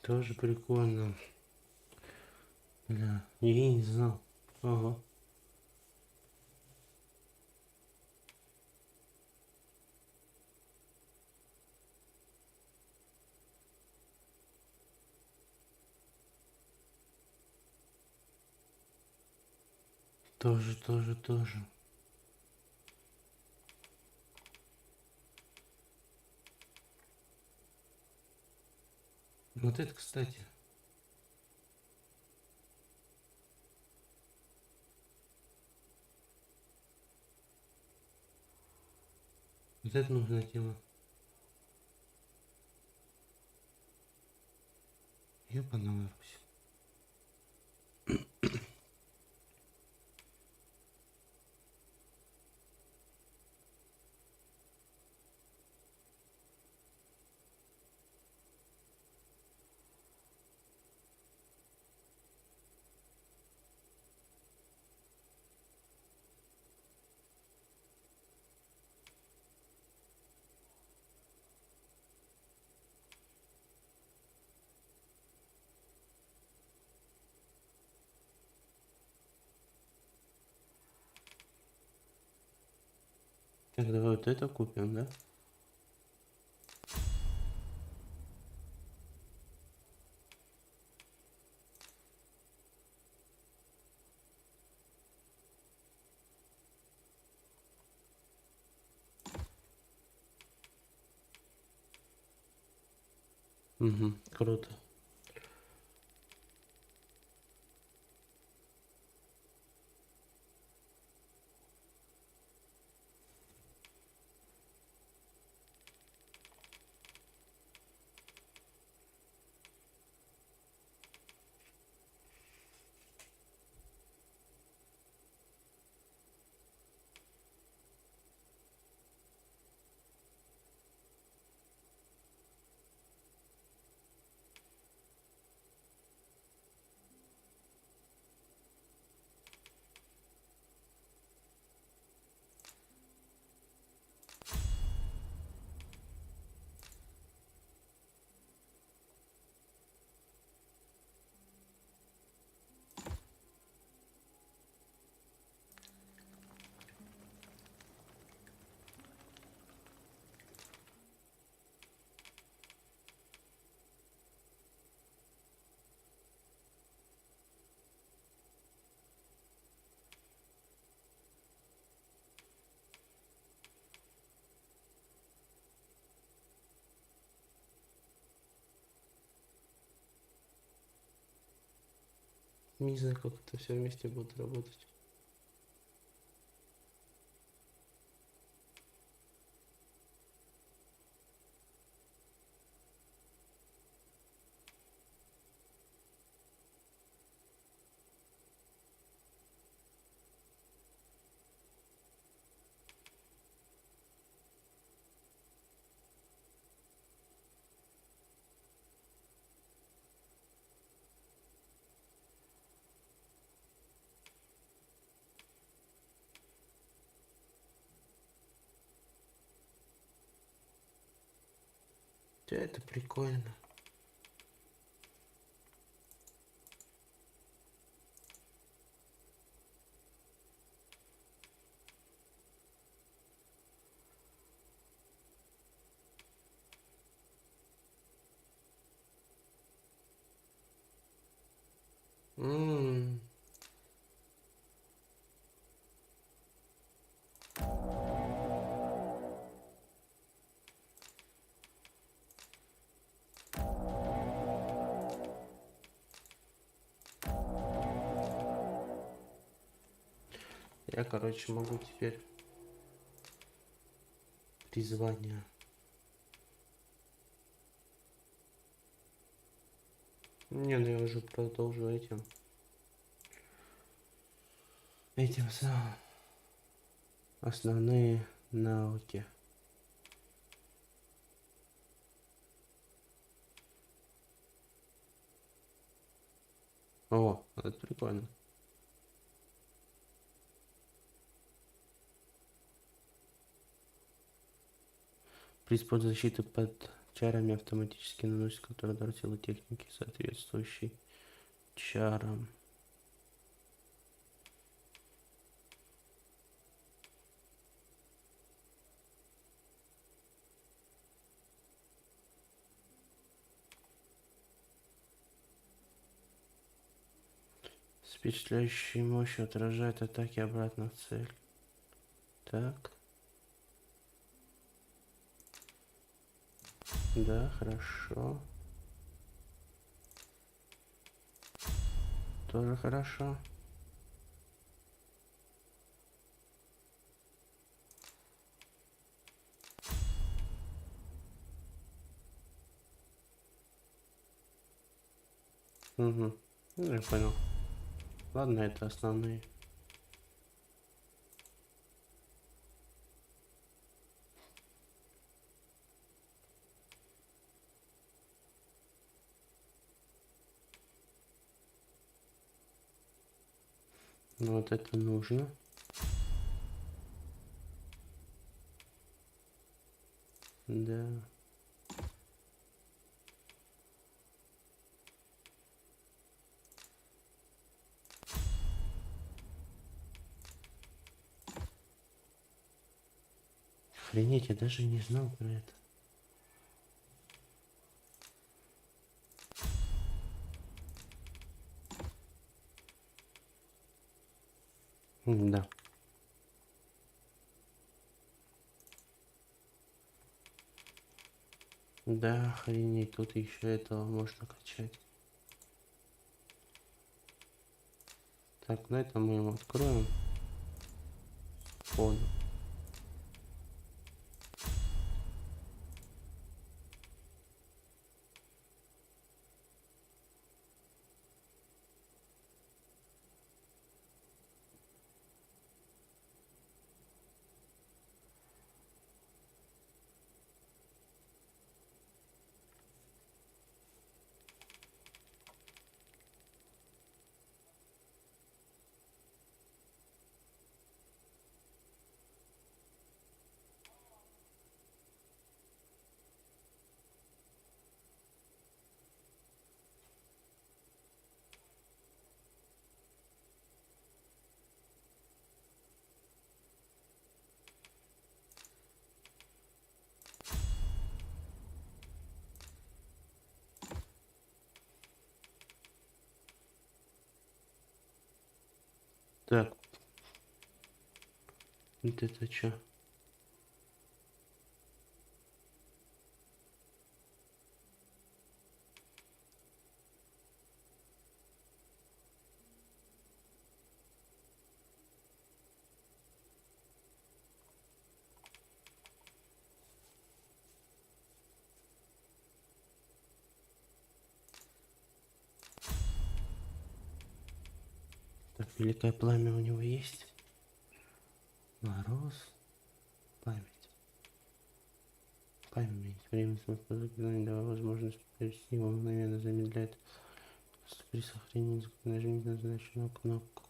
Тоже прикольно. Бля, я и не знал. Ага. Тоже. Вот это, кстати. Вот это нужная тема. Ёпана Русь. Так, давай вот это купим, да? Угу, круто. Не знаю, как это все вместе будет работать. Да, это прикольно. М. Я, короче, могу теперь призвание. Не, ну я уже продолжу этим самым основные навыки. О, это прикольно. При использовании защиты под чарами автоматически наносит контроль силы техники, соответствующей чарам. С впечатляющей мощью отражает атаки обратно в цель. Так. Да, хорошо. Тоже хорошо. Угу. Ну, я понял. Ладно, это основные. Вот это нужно. Да. Охренеть, я даже не знал про это. Да. Да, охренеть, тут еще этого можно качать. Так, на это мы его откроем. Вход. Так. Вот это что? Так, великое пламя у него есть. Мороз. Память. Память. Время самопознания давая возможность провести его мгновенно замедляет. При сохранении нажмите на назначенную кнопку.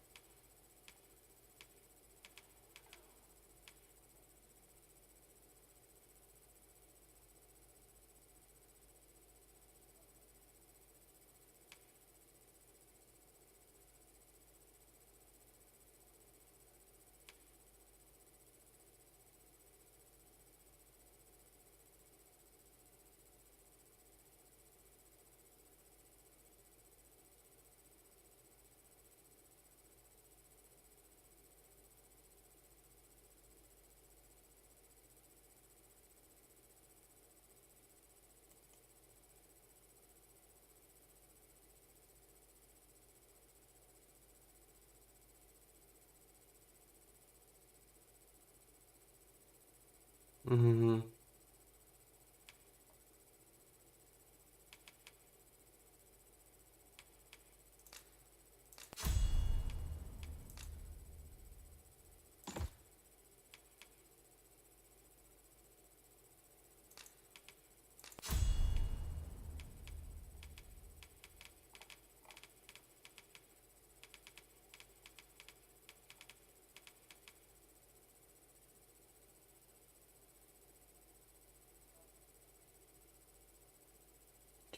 Угу.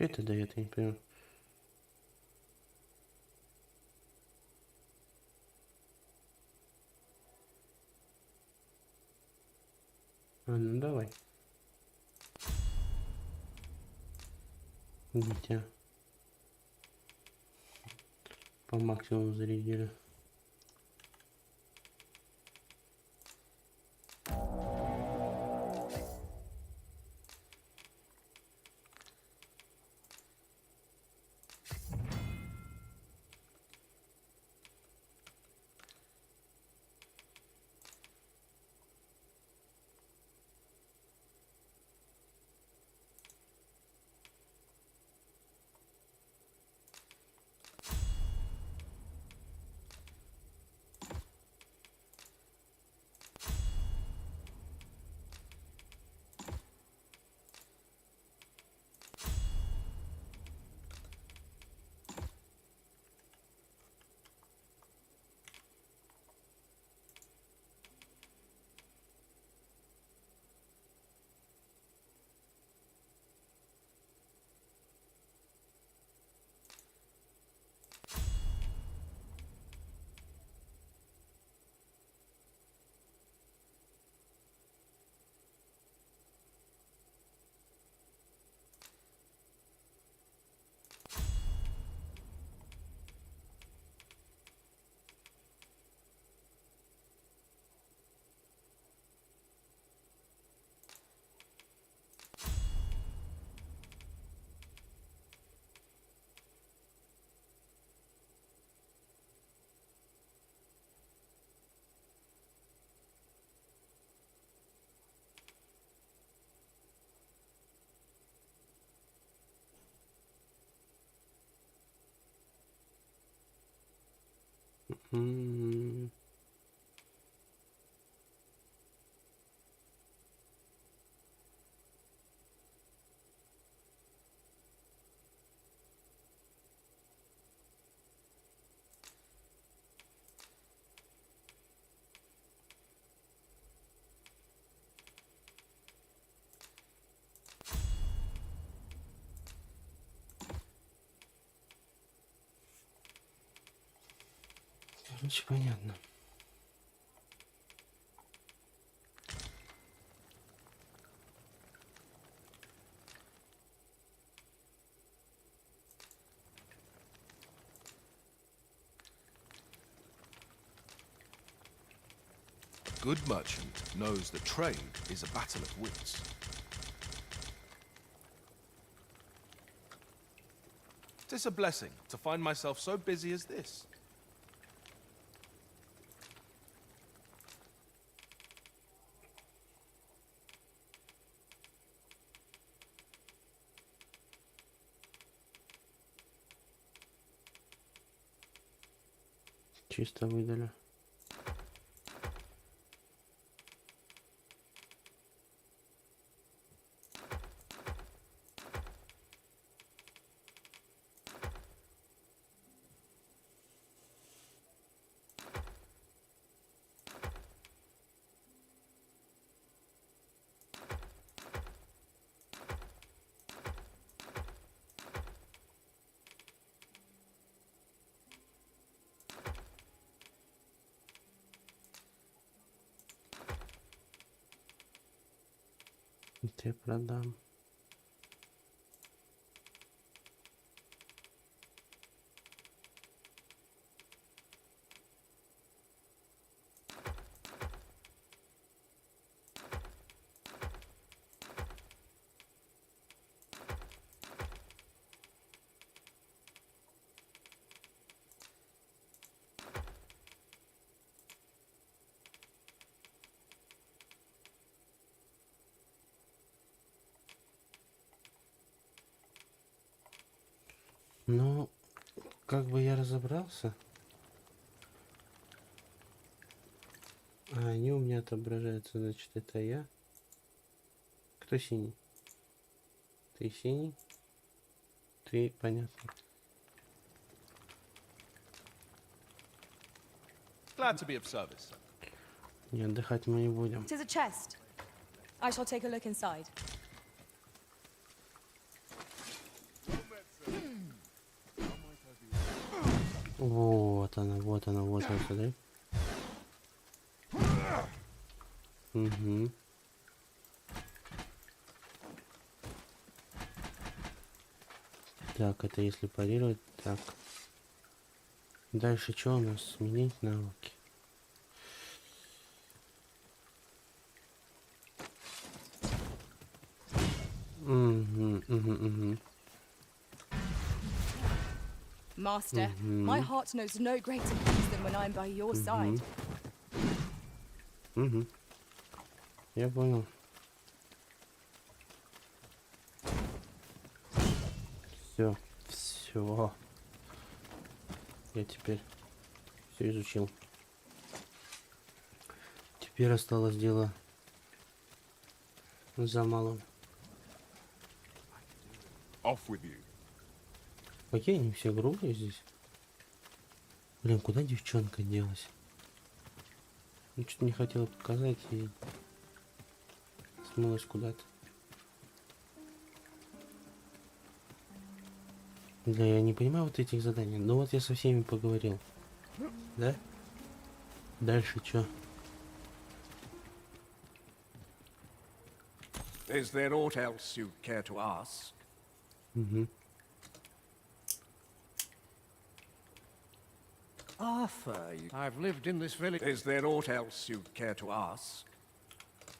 Что это дает, я не понимаю. А, ну давай. Дитя. По максимуму зарядили. Короче, понятно. A good merchant knows that trade is a battle of wits. It is a blessing to find myself so busy as this. Чисто выдали. Это я продам. Ну, как бы я разобрался. А они у меня отображаются, значит, это я. Кто синий? Ты синий? Ты, понятно. Glad to be of service. Не, отдыхать мы не будем. It is a chest. I shall take a look inside. Вот она, вот она, вот она, смотри. Угу. Так, это если парировать. Так. Дальше что у нас? Сменить навыки. Угу. Master, my heart knows no greater peace than when I'm by your side. Угу. Я понял. Все. Я теперь все изучил. Теперь осталось дело за малым. Off with you. Какие они все грубые здесь? Блин, куда девчонка делась? Ну, что-то не хотела показать и смылась куда-то. Да, я не понимаю вот этих заданий. Ну вот я со всеми поговорил. Да? Дальше что? Is there aught else you care to ask? Угу. Arthur, I've lived in this village. Is there aught else you care to ask?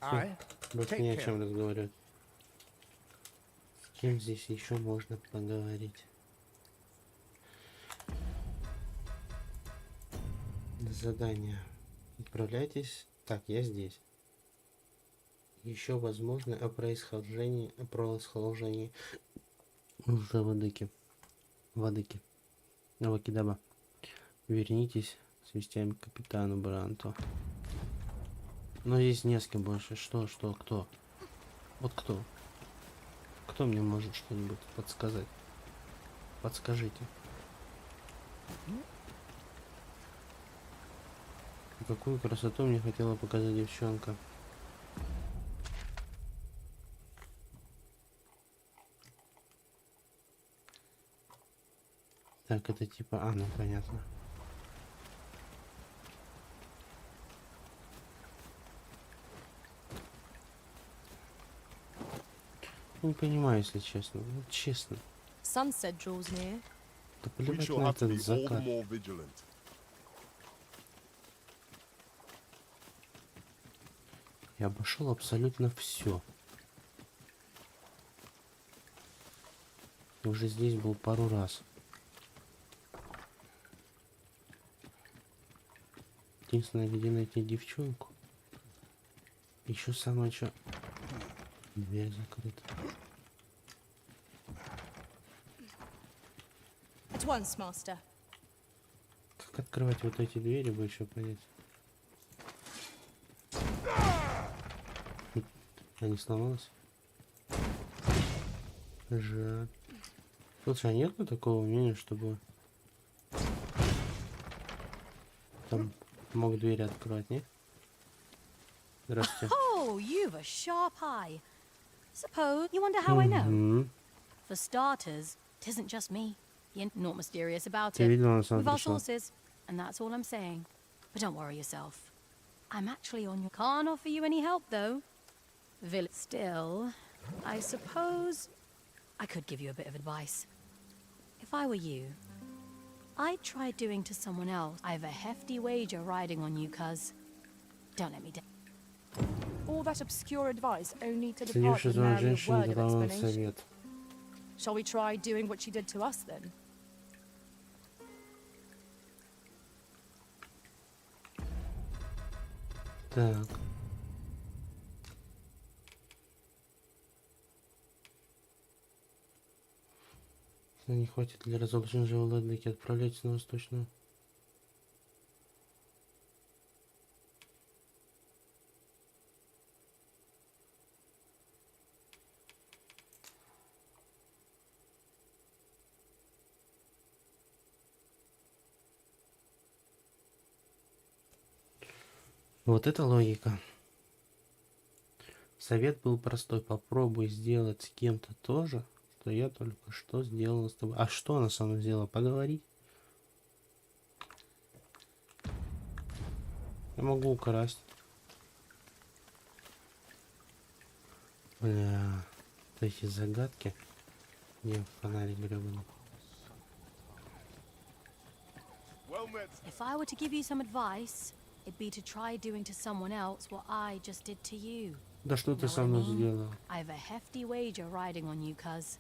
I Больше take ни о care. чем разговаривать. С кем здесь еще можно поговорить? Задание. Отправляйтесь. Так, я здесь. Еще возможно о происхождении Владыки. Авакидаба. Вернитесь с вестями капитану Бранту. Но здесь не с кем больше. Что, кто? Вот кто? Кто мне может что-нибудь подсказать? Подскажите. Какую красоту мне хотела показать девчонка. Так, это типа... А, ну понятно. Не понимаю, если честно. Ну, честно. Sunset draws near. Да We плевать shall на have to be этот all the закат. more vigilant. Я обошел абсолютно все. Уже здесь был пару раз. Единственное, где найти девчонку. Еще самое что... Дверь закрыта. At once, master. Как открывать вот эти двери, бы еще понять. А не сломалась? Жаль. Слушай, а нету такого мнения, чтобы там мог двери открывать, нет? Здравствуйте. Oh, you've a sharp eye. Suppose you wonder how I know? For starters, it isn't just me. You're not mysterious about Ты it. видела, она сама We've our пришла. sources, and that's all I'm saying. But don't worry yourself. I'm actually on your... Can't offer you any help, though. Still, I suppose I could give you a bit of advice. If I were you, I'd try doing to someone else. I have a hefty wager riding on you, cuz. Don't let me down. All that obscure advice only to depart Следивший with за nary a женщиной word of дала вам explanation. совет. Shall we try doing what she did to us then? Так. Не хватит для разоблачения живого Лэдбеки, отправляйтесь на восточную. Вот это логика. Совет был простой. Попробуй сделать с кем-то то же, что я только что сделала с тобой. А что она со мной сделала? Поговорить? Я могу украсть. Бля, вот эти загадки. Не, фонарик гребаный. If I were to give you some advice, it'd be to try doing to someone else what I just did to you. Да что ты Know со what I мной mean? сделала? I have a hefty wager riding on you, cuz.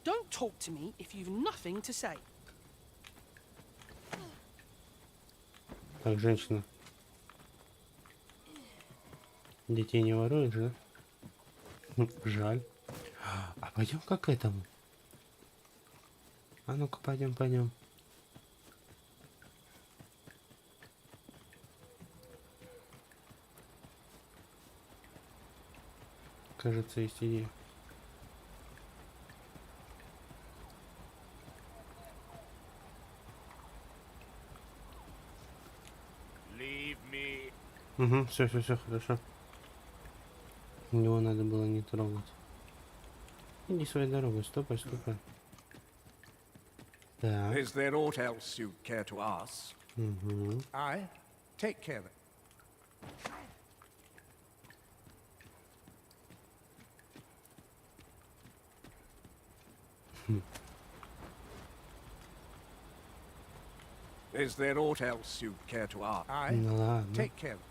Don't talk to me if you've nothing to say. Так, женщина. Детей не воруешь, да? Жаль. А пойдем как к этому? А ну-ка, пойдем. Кажется, есть идея. Угу, все, хорошо. Его надо было не трогать. Иди своей дорогой, стопай. Так. Is there aught else you care to ask? Угу. I take care of it. Is there aught else you care to ask? I Ну ладно. take care of it.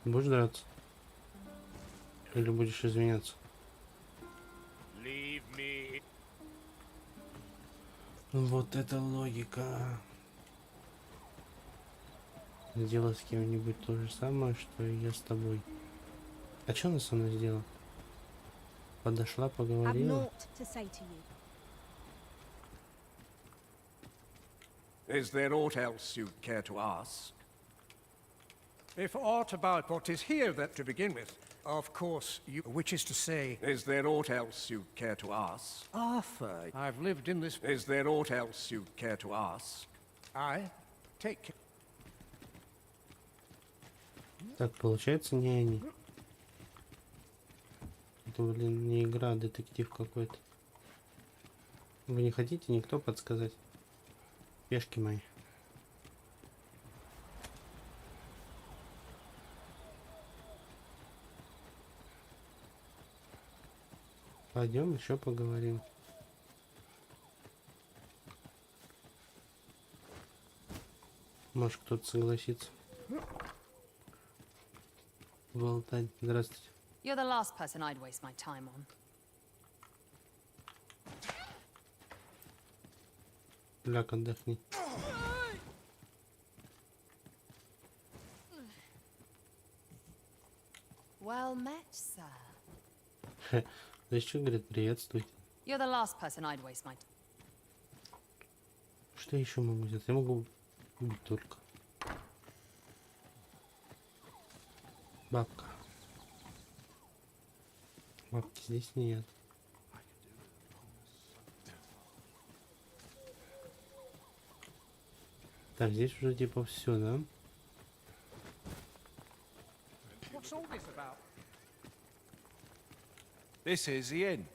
Будешь драться? Или будешь извиняться? Вот это логика. Сделать с кем-нибудь то же самое, что и я с тобой. А что она со мной сделала? Подошла, I've поговорила. naught to say to you. Is there aught else you care to ask? If aught about what is here that to begin with, of course you... Which is to say... Is there aught else you care to ask? Arthur, I've lived in this... Is there aught else you care to ask? I take care. Так, получается, не они. Это, блин, не игра, а детектив какой-то. Вы не хотите никто подсказать? Пешки мои. Пойдем еще поговорим. Может, кто-то согласится. Болтать. Здравствуйте. You're the last person I'd waste my time on. Ляг, отдохни. Well met, sir. Да еще говорит, приветствуйте. You're the last person I'd waste my time. Что я еще могу сделать? Я могу убить только. Бабка. Бабки здесь нет. Так, здесь уже типа все, да? What's all this about? This is the inn.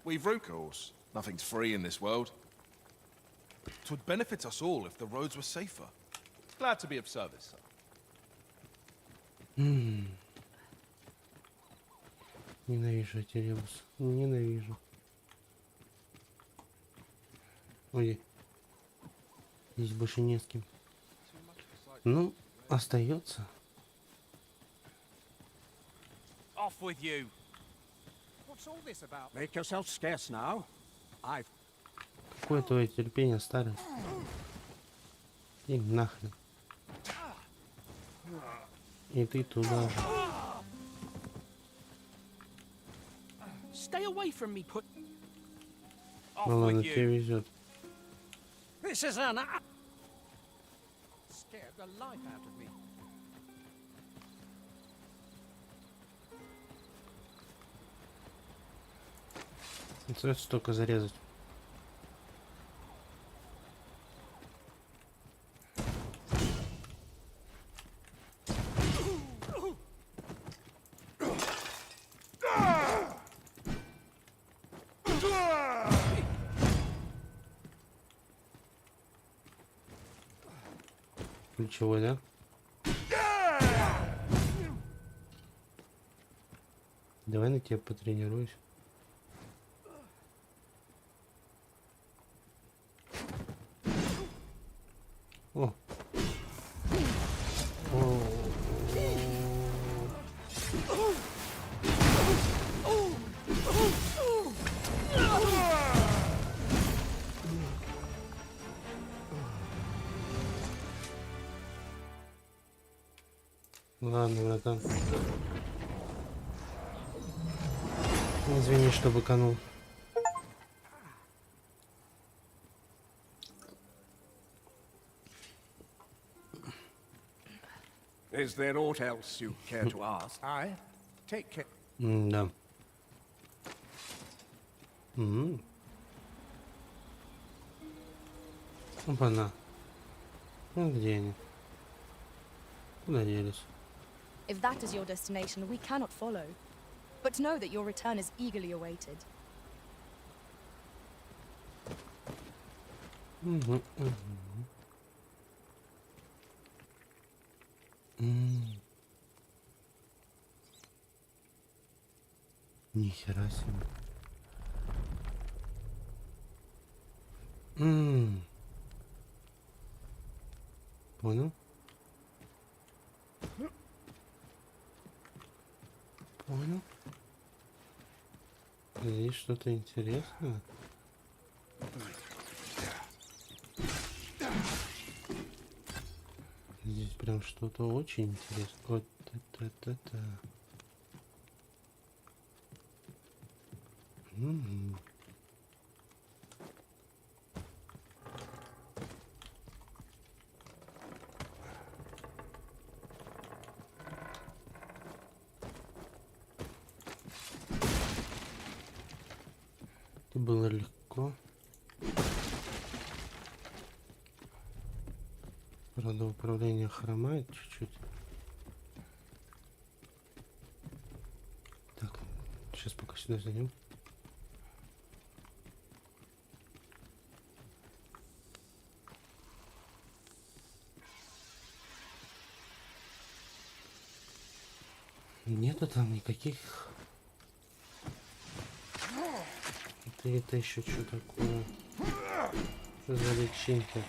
We've route course. Nothing's free in this world. It would benefit us all if the roads were safer. Glad to be of service, sir. Ненавижу эти ребусы. Ненавижу. Ой. Здесь больше не с кем. Ну, остается. Off with you. What's all this about? Make yourself scarce now. I've... Какое твое терпение, старый? И нахрен. И ты туда же. Stay away from me, put. Ну ладно, тебе везет. This is an... Scared the life out of me. Остается только зарезать. Ключевой, да? Давай на тебе потренируюсь. О. Ладно, братан. Извини, что быканул. Is there aught else you care to ask? I take care. Да. Опа-на. Ну где они? Куда делись? If that is your destination, we cannot follow. But know that your return is eagerly awaited. Нихера себе. Понял? Понял. Здесь что-то интересное. Здесь прям что-то очень интересное. Вот это. Это было легко. Правда, управление хромает чуть-чуть. Так, сейчас пока сюда зайдем. Нету там никаких. Это еще что такое? Что за личинка?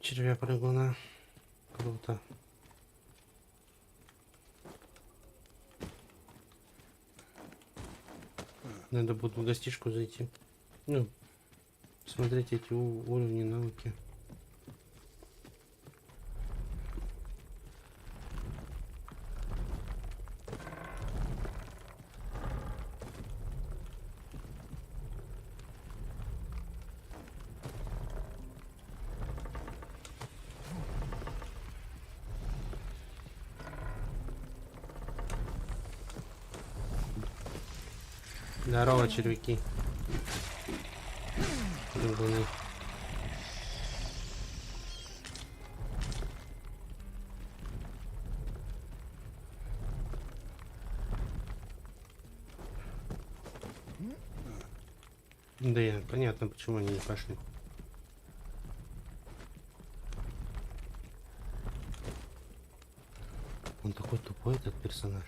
Червя прыгуна. Круто. Надо будет в гостишку зайти. Ну, смотреть эти уровни навыки. Здорово, червяки. Прыгуны. Да, понятно, почему они не пошли. Он такой тупой, этот персонаж.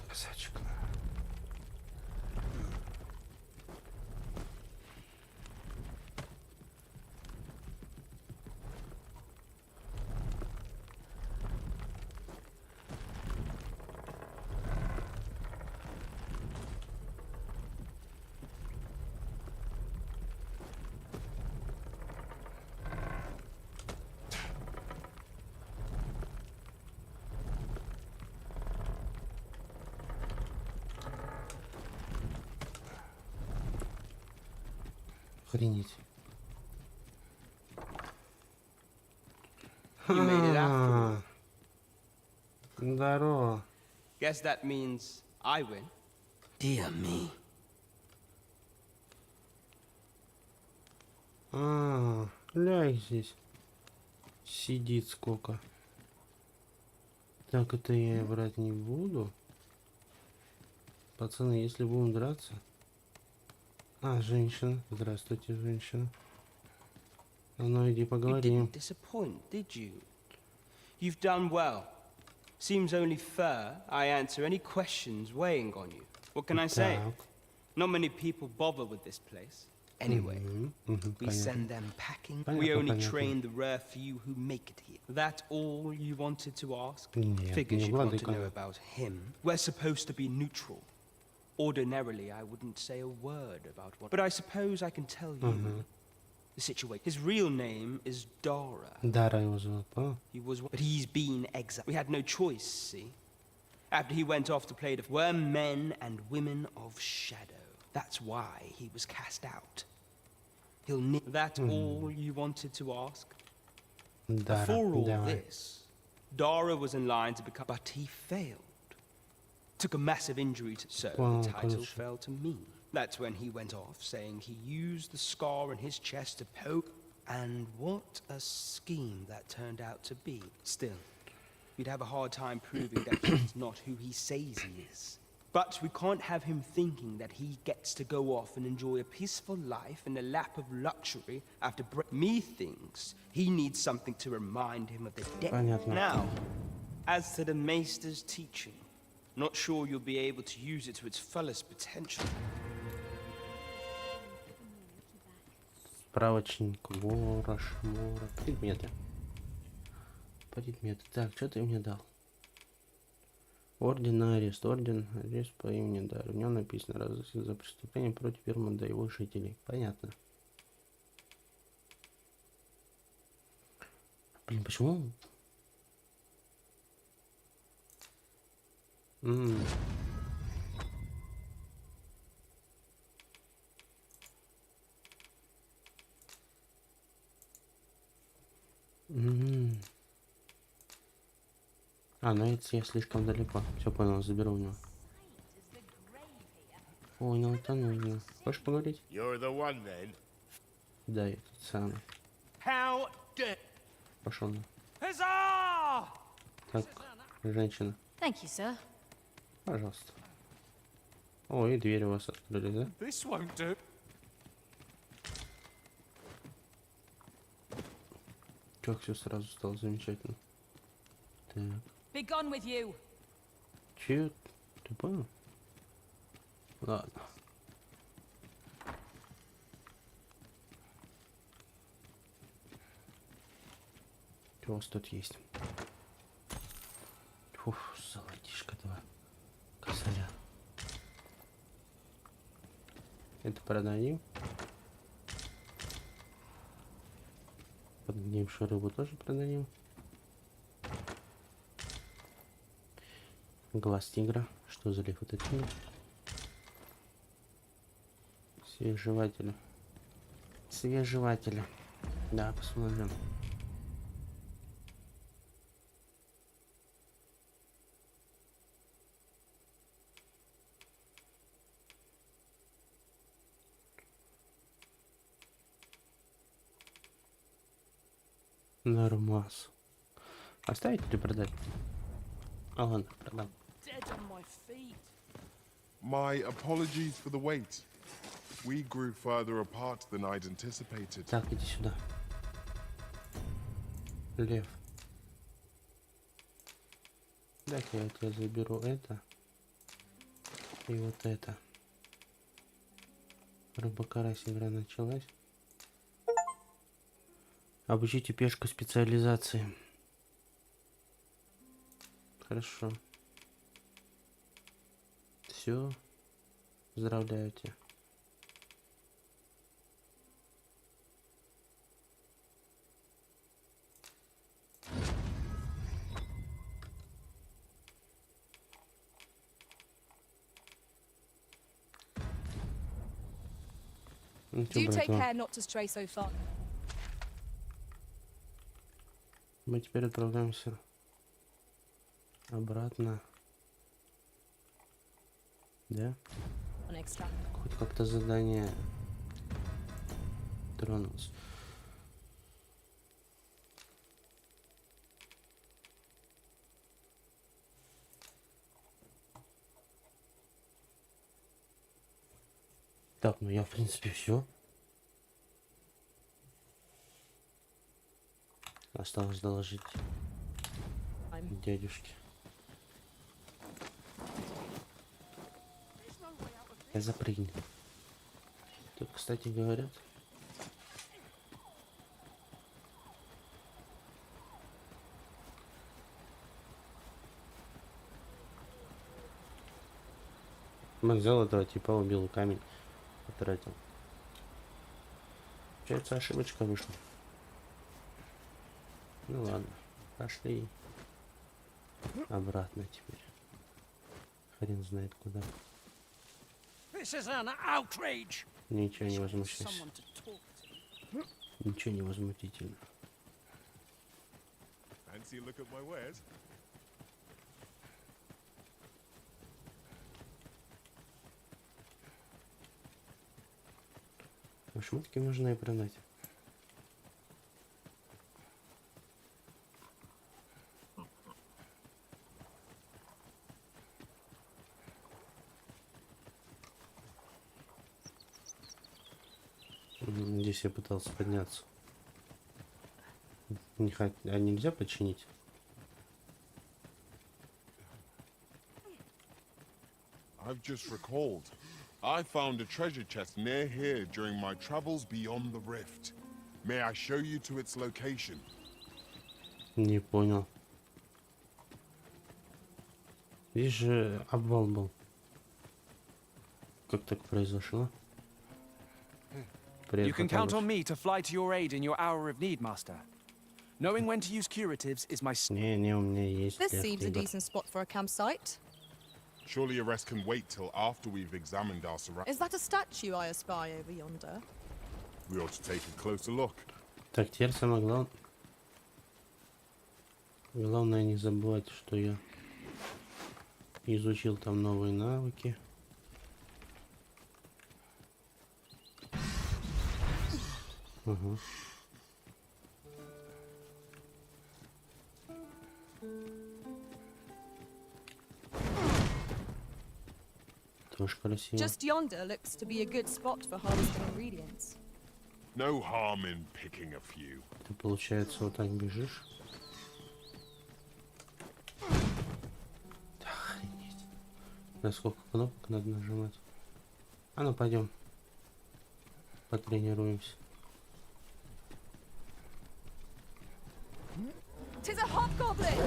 Красавчик. Охренеть. You made it after all. Здорово. Guess that means I win. Dear me. Ляг здесь. Сидит сколько. Так, это я брать не буду. Пацаны, если будем драться. Женщина. Здравствуйте, женщина. Ну, иди поговорим. You didn't disappoint, did you? You've done well. Seems only fair I answer any questions weighing on you. What can I say? Not many people bother with this place. Anyway, we send them packing. We only train the rare few who make it here. That all you wanted to ask? Figures you'd want to know about him. We're supposed to be neutral. Ordinarily, I wouldn't say a word about what... But I suppose I can tell you the situation. His real name is Dara. Dara его зовут, а? But he's been exiled. We had no choice, see? After he went off to play the... We're men and women of shadow. That's why he was cast out. He'll need... That all you wanted to ask? Dara, Before all this, Dara was in line to become... But he failed. Took a massive injury to... So the title fell to me. That's when he went off, saying he used the scar in his chest to poke... And what a scheme that turned out to be. Still, we'd have a hard time proving that he's not who he says he is. But we can't have him thinking that he gets to go off and enjoy a peaceful life in a lap of luxury after me thinks he needs something to remind him of the debt. Now, as to the Maester's teaching, not sure you'll be able to use it to its fullest potential. Справочник, ворож, предметы. Предметы. Так, что ты мне дал? Орден на арест. Орден арест по имени Дар. В нем написано разыскивать за преступление против Вермонда и его жителей. Понятно. Блин, почему? А, ну это я слишком далеко. Все понял, заберу у него. Понял, понял. Хочешь поговорить? Да, я тот самый. Пошел на. Так, женщина. Thank you, sir. Пожалуйста. О, и двери у вас открыли, да? This won't do. Как все сразу стало замечательно. Так. Be gone with you. Че? Ты понял? Ладно. Что у вас тут есть? Фух, золотишко 2 косаря. Это продадим. Подгнившую рыбу тоже продадим. Глаз тигра. Что за лифототин? Свежеватели. Свежеватели. Да, посмотрим. Нормас. Оставить или продать? А ладно, продам. My apologies for the wait. We grew further apart than I'd anticipated. Так, иди сюда. Лев. Так, я у тебя заберу это. И вот это. Рыба-карась, игра началась. Обучите пешку специализации. Хорошо. Все. Поздравляю тебя. Ну, Do you take care not to stray so far? Мы теперь отправляемся обратно. Да? Хоть как-то задание тронулось. Так, ну я в принципе все. Осталось доложить дядюшке. Я запрыгну. Тут, кстати, говорят. Он взял этого типа, убил камень, потратил. Получается, ошибочка вышла. Ну ладно, пошли обратно теперь. Хрен знает куда. Ничего не возмущайся. Ничего не возмутительно. Шмотки можно и продать. Здесь я пытался подняться. А нельзя починить? I've just recalled. I found a treasure chest near here during my travels beyond the rift. May I show you to its location? Не понял. Здесь же обвал был. Как так произошло? You Привет, can count Потапыч. on me to fly to your aid in your hour of need, Master. Knowing when to use curatives is my... Не, у меня есть. This для seems a игр. decent spot for a campsite. Surely a rest can wait till after we've examined our surroundings. Is that a statue I espy over yonder? We ought to take a closer look. Так, теперь самое главное. Главное не забывать, что я изучил там новые навыки. Ага. Тоже красиво. Just yonder looks to be a good spot for harvesting ingredients. No harm in picking a few. Ты, получается, вот так бежишь. Охренеть. На сколько кнопок надо нажимать? А ну пойдем. Потренируемся. Tis a hobgoblin!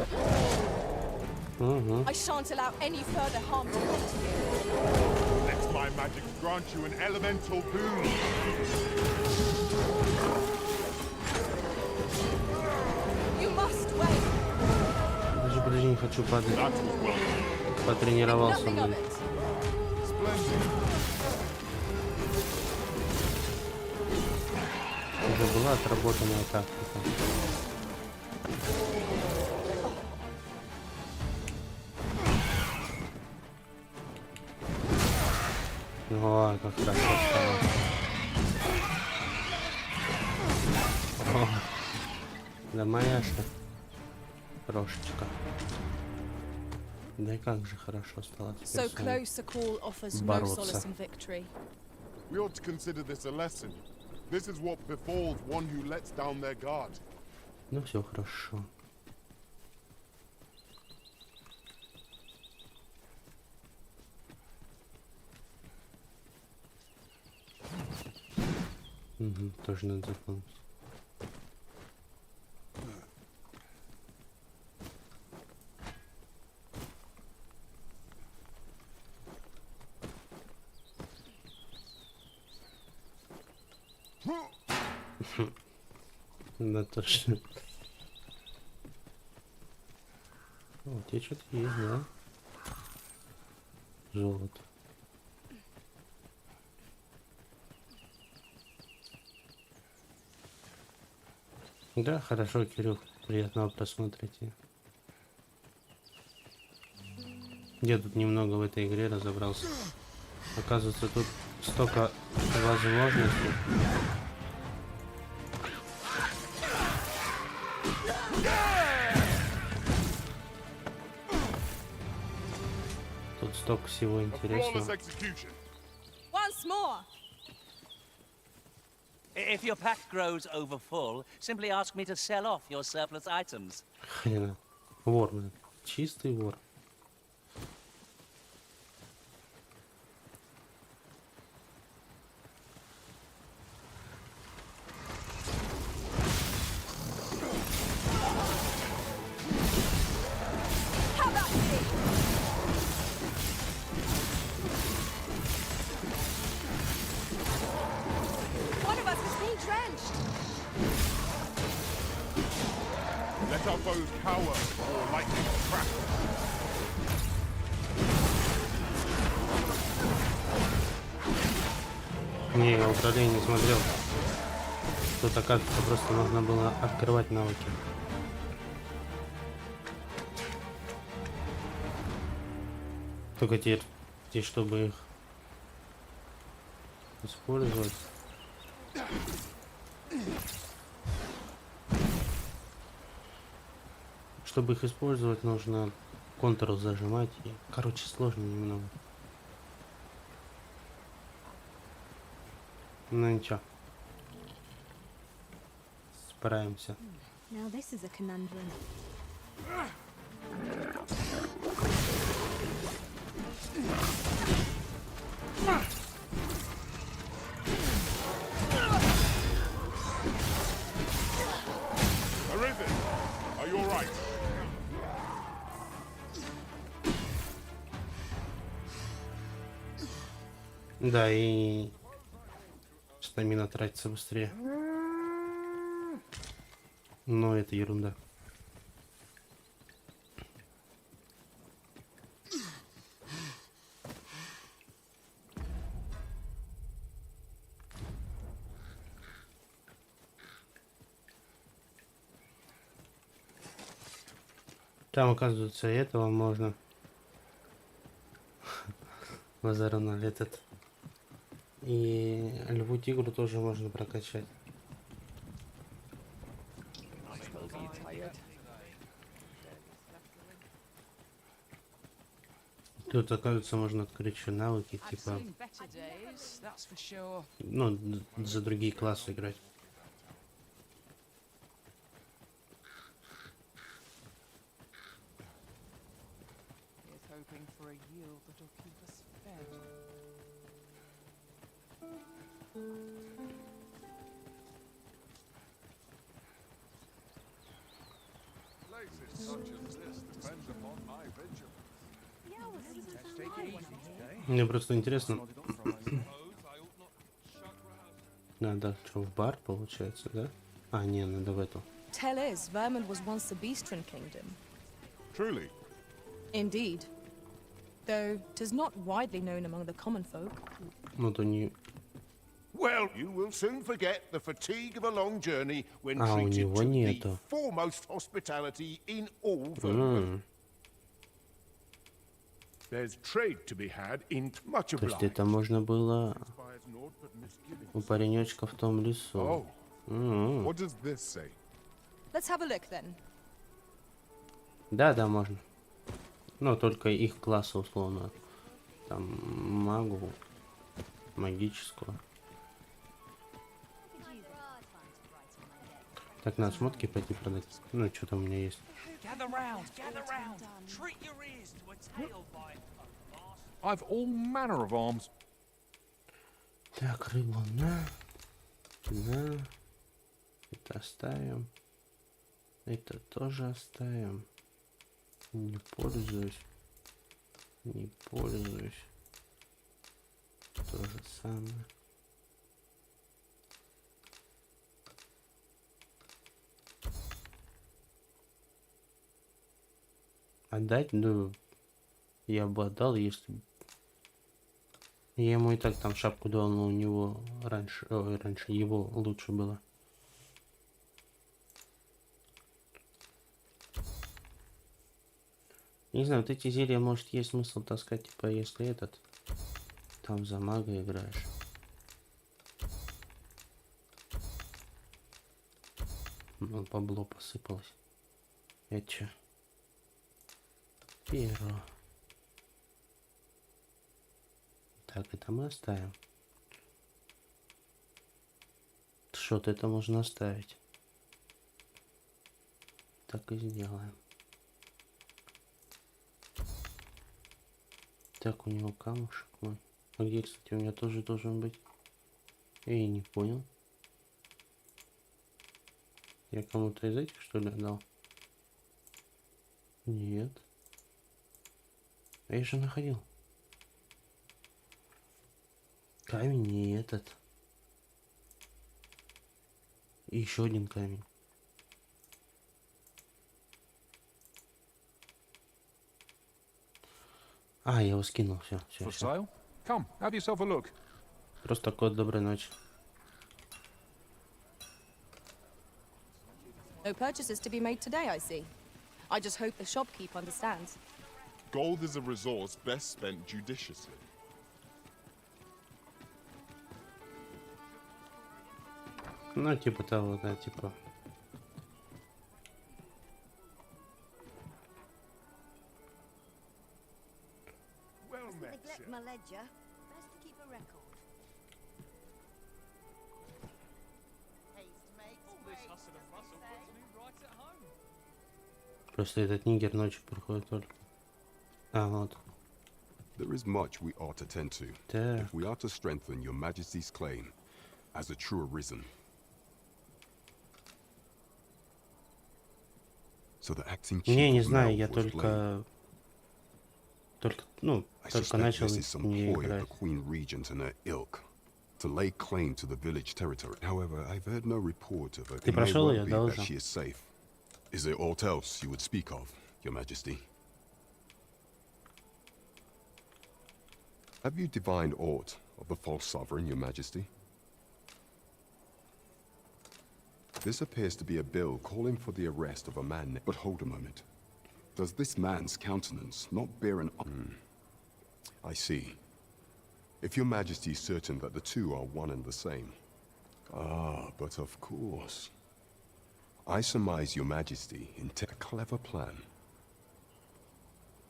I shan't allow any further harm to come to you. Let my magic grant you an elemental boon. You must wait. Подожди, не хочу падать. That was well. Потренировался, Nothing of блин. it. Splendid. Уже была отработанная тактика. О, как хорошо стало. О, да моя что? Крошечка. Да и как же хорошо стало So теперь с вами close a call offers no бороться. solace in victory. We ought to consider this a lesson. This is what befalls one who lets down their guard. Ну все хорошо. Угу, тоже надо запомнить. Да точно. Вот, тебе что-то есть, да? Золото. Да, хорошо, Кирюх. Приятного просмотра тебе. Я тут немного в этой игре разобрался. Оказывается, тут столько возможностей. Тут столько всего интересного. Once more! If your pack grows over full, simply ask me to sell off your surplus items. Хрена. Вор, блин. Чистый вор. How about me? One of us is being drenched. Let our foes cower before lightning crack. Не, я управление не смотрел. Тут, оказывается, просто нужно было открывать навыки. Только теперь, чтобы их использовать. Чтобы их использовать, нужно Ctrl зажимать. И, короче, сложно немного. Ну ничего. Справимся. Now this is a conundrum. Arisen, are your right. Да, и стамина тратится быстрее. Но это ерунда. Там, оказывается, этого можно. Базарунал этот. И льву-тигру тоже можно прокачать. Тут, оказывается, можно открыть еще навыки, типа... Ну, за другие классы играть. Мне просто интересно. Надо что, в бар, получается, да? А, не, надо в эту. Tell is, Vermund was once the Beastren kingdom. Truly? Indeed. Though 'tis not widely known among the common folk. Ну, то не... Well, you will soon forget the fatigue of a long journey when А, у treated него to the нету. foremost hospitality in all Vermund. There's trade to be had in much of То есть life. это можно было у паренечка в том лесу. What does this say? Let's have a look then. Да, да, можно. Но только их класса условно. Там магу, магического. Так, надо шмотки пойти продать. Ну, что там у меня есть. I've all manner of arms. Так, рыбу на. Это оставим. Это тоже оставим. Не пользуюсь. Не пользуюсь. То же самое. Отдать? Ну, я бы отдал, если... Я ему и так там шапку дал, но у него раньше его лучше было. Не знаю, вот эти зелья, может, есть смысл таскать, типа, если этот... Там за мага играешь. Ну, бабло посыпалось. Это чё? Перо. Так, это мы оставим. Что-то это можно оставить. Так и сделаем. Так, у него камушек мой. А где, кстати, у меня тоже должен быть? Я не понял. Я кому-то из этих, что ли, отдал? Нет. А я же находил. Камень не этот. И еще один камень. А, я его скинул, все. For sale? Come, have yourself a look. Просто код, доброй ночи. No purchases to be made today, I see. I just hope the shopkeep understands. Gold is a resource best spent judiciously. Ну, типа того, да, типа. Neglect my ledger. Best to keep a record. Просто этот нигер ночью приходит только. А, вот. There is much we ought to tend to, if we are to strengthen your Majesty's claim as a true arisen. So the acting Не, chief не of знаю, Mel я was blamed. I только suspect начал this is some не ploy of играть. the Queen Regent and her ilk to lay claim to the village territory. However, I've heard no report of her. Ты It may прошел well ее, be да, that уже? she is safe. Is there aught else you would speak of, Your Majesty? Have you divined aught of the false sovereign, Your Majesty? This appears to be a bill calling for the arrest of a man. But hold a moment. Does this man's countenance not bear an... I see. If Your Majesty is certain that the two are one and the same. Ah, but of course. I surmise Your Majesty intend a clever plan.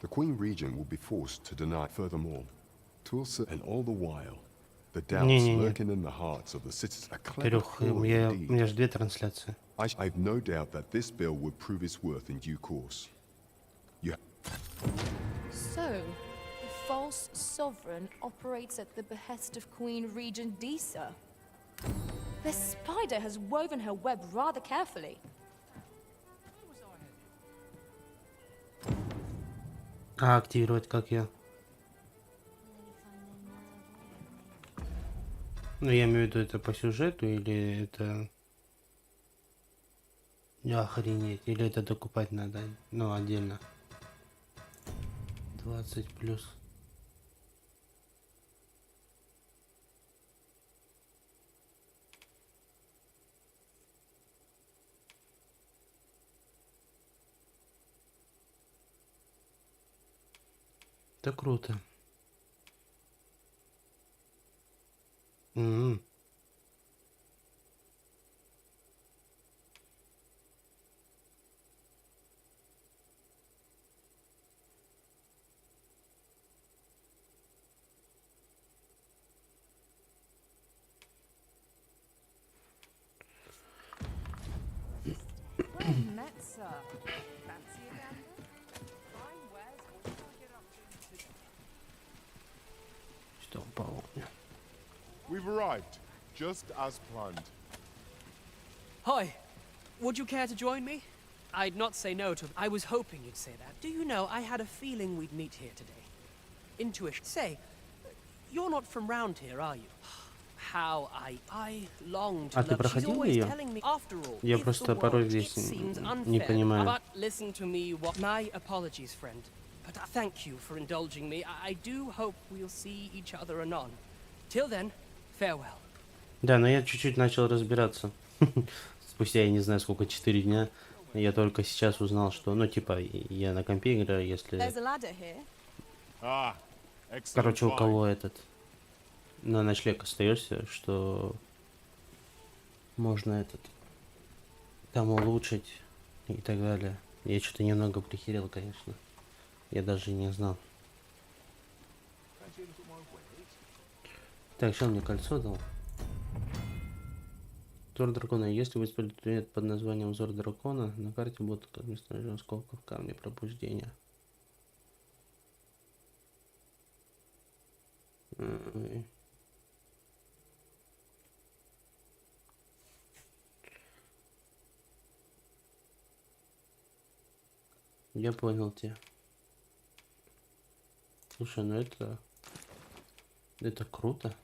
The Queen Regent will be forced to deny furthermore. And all the while, the doubts lurking in the hearts of the citizens. A clever ploy indeed. У меня же две трансляции. I've no doubt that this bill would prove its worth in due course. So, the false sovereign operates at the behest of Queen Regent Disa. The spider has woven her web rather carefully. А активировать как я? Ну, я имею в виду, это по сюжету или это... Охренеть. Или это докупать надо? Ну, отдельно. 20 плюс. Это круто. Что упало? We've arrived, just as planned. Hi. Would you care to join me? I'd not say no to... I was hoping you'd say that. Do you know, I had a feeling we'd meet here today. Intuition. Say, you're not from round here, are you? How I long to А ты проходил ее? Я просто порой здесь не понимаю. But listen to me. My apologies, friend. But thank you for indulging me. I do hope we'll see each other anon. Till then, farewell. Да, но я чуть-чуть начал разбираться. Спустя, я не знаю сколько, 4 дня. Я только сейчас узнал, что, ну, типа, я на компе играю, если... Короче, у кого этот... На ночлег остаешься, что... Можно этот... Там улучшить и так далее. Я что-то немного прихерел, конечно. Я даже не знал. Так, сейчас мне кольцо дал. Взор дракона. Если вы используете предмет под названием взор дракона, на карте будут месторождения осколков камня пробуждения. Я понял тебя. Слушай, ну это круто.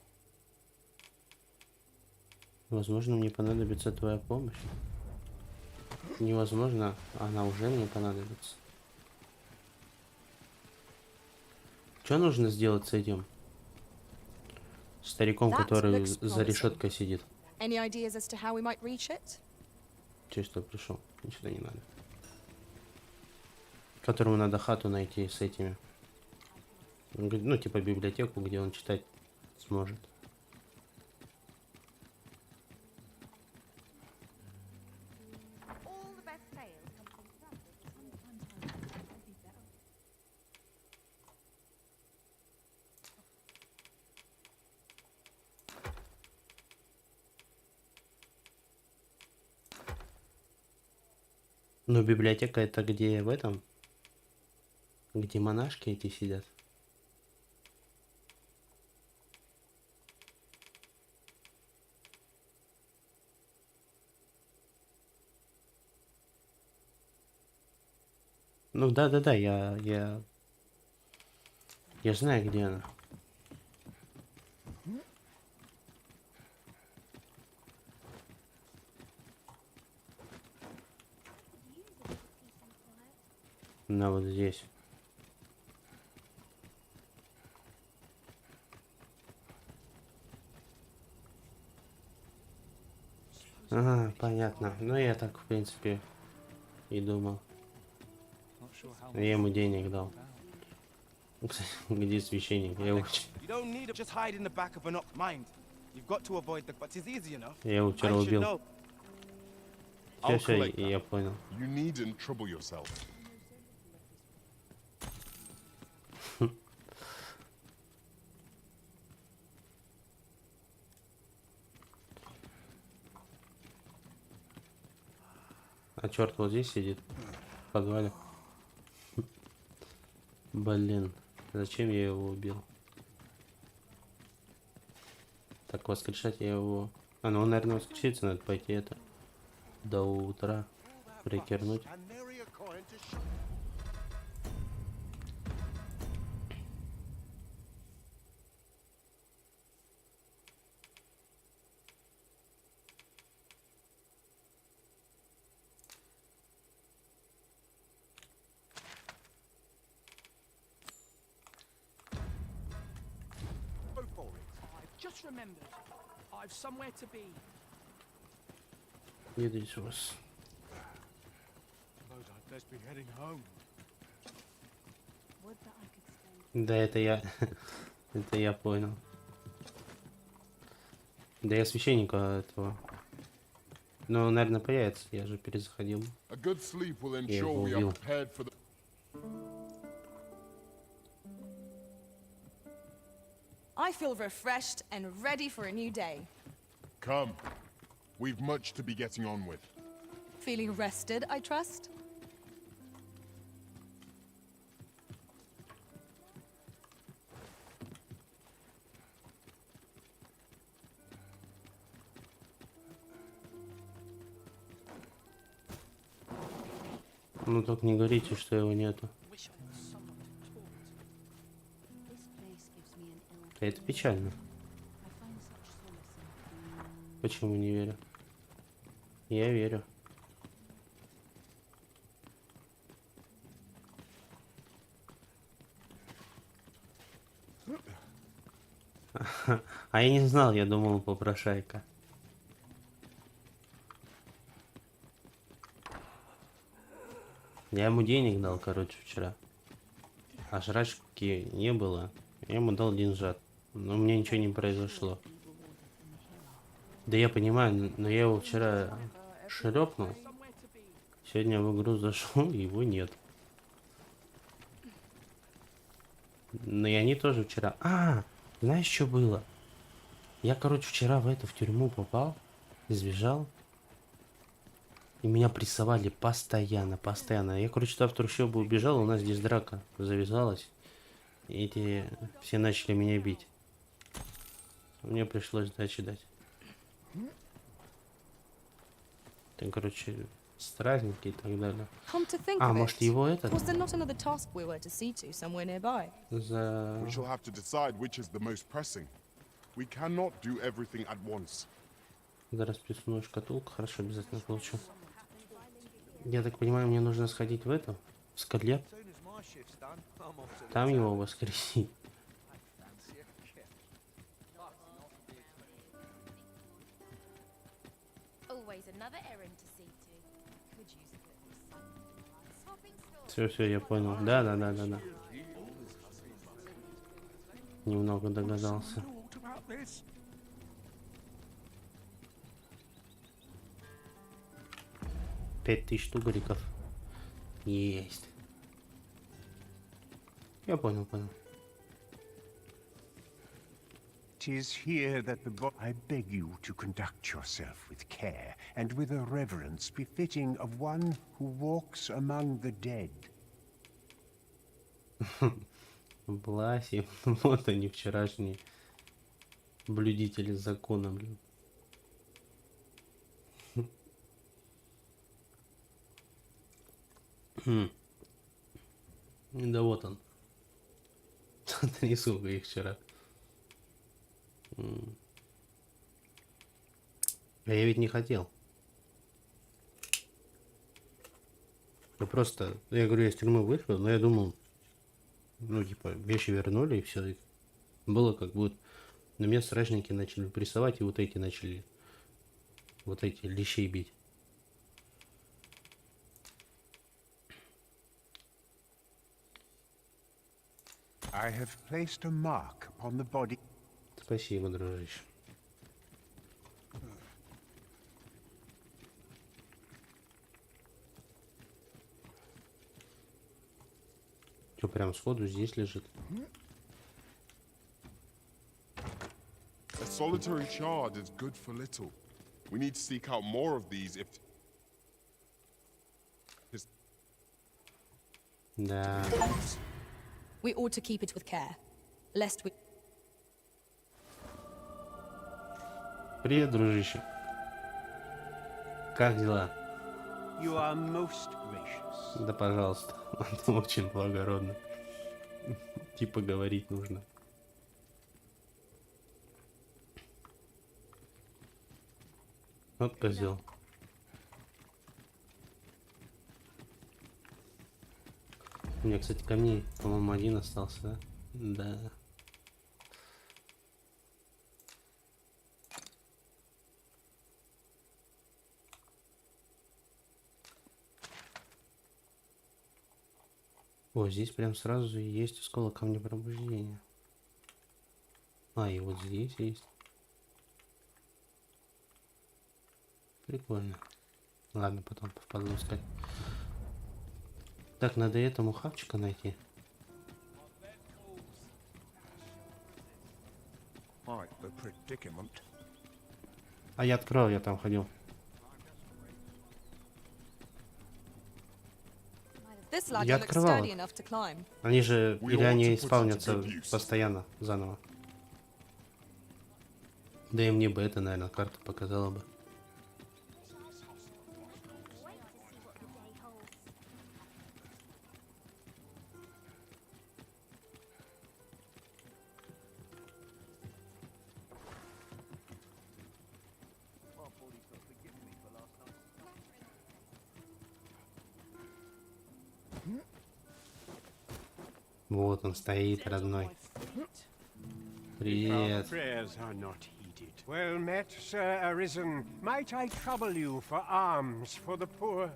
Возможно, мне понадобится твоя помощь. Невозможно, она уже мне понадобится. Что нужно сделать с этим стариком, который за решеткой сидит? Чисто пришел, ничего не надо. Которому надо хату найти с этими. Ну, типа библиотеку, где он читать сможет. Но библиотека это где в этом? Где монашки эти сидят? Ну да, я знаю, где она. На вот здесь. Ага, понятно. Ну я так, в принципе, и думал. Я ему денег дал. Где священник? Я его вчера убил. Все, я понял. You needn't trouble yourself. А черт вот здесь сидит, в подвале. Блин, зачем я его убил? Так, воскрешать я его... А, ну он, наверное, воскрешится, надо пойти это... До утра прикернуть. Just remembered, I've somewhere to be. Видите вас. Да, это я. Это я понял. Да я священника этого. Ну, наверное, появится. Я же перезаходил. Я его убил. I feel refreshed and ready for a new day. Come. We've much to be getting on with. Feeling rested, I trust? Ну только не говорите, что его нету. Это печально. Почему не верю? Я верю. А я не знал, я думал, попрошайка. Я ему денег дал, короче, вчера. А жрачки не было. Я ему дал деньжат. Но мне ничего не произошло. Да я понимаю, но я его вчера шлепнул. Сегодня в игру зашел, его нет. Но и они тоже вчера... знаешь, что было? Я, короче, вчера в тюрьму попал, сбежал. И меня прессовали постоянно. Я, короче, туда в трущобу убежал, у нас здесь драка завязалась. И эти все начали меня бить. Мне пришлось сдачи дать. Там, короче, стражники и так далее. Может его это? Was there not another task we were to see to somewhere nearby? We shall have to decide which is the most pressing. We cannot do everything at once. За расписную шкатулку, хорошо, обязательно получу. Я так понимаю, мне нужно сходить в склеп. Там его воскресить. Все, я понял. Да. Немного догадался. 5000 тугриков. Есть. Я понял. "'Tis here that I beg you to conduct yourself with care and with a reverence befitting of one who walks among the dead." Бласи, вот они, вчерашние блюдители закона, блин. Да вот он. Три сука их вчера. А я ведь не хотел. Я просто, я говорю, я с тюрьмы вышел, но я думал, ну типа вещи вернули и все. И было как будто на меня стражники начали прессовать и вот эти начали, вот эти лещей бить. I have placed a mark upon the body. Спасибо, дружище. Что, прям сходу здесь лежит? A solitary shard is good for little. We need to seek out more of these if... Да. We ought to keep it with care, lest we... Привет, дружище. Как дела? You are most gracious. Да, пожалуйста. Это очень благородно. Типа говорить нужно. Вот козел. У меня, кстати, камней, по-моему, один остался, да? Да. О, здесь прям сразу есть осколок камня пробуждения. А, и вот здесь есть. Прикольно. Ладно, потом попаду искать. Так, надо этому хавчика найти. А я открыл, я там ходил. Я открывал. Они же, или они спавнятся постоянно, заново. Да и мне бы это, наверное, карта показала бы. Вот он стоит, родной. Привет. Well met, Sir Arisen. Might I trouble you for alms for the poor?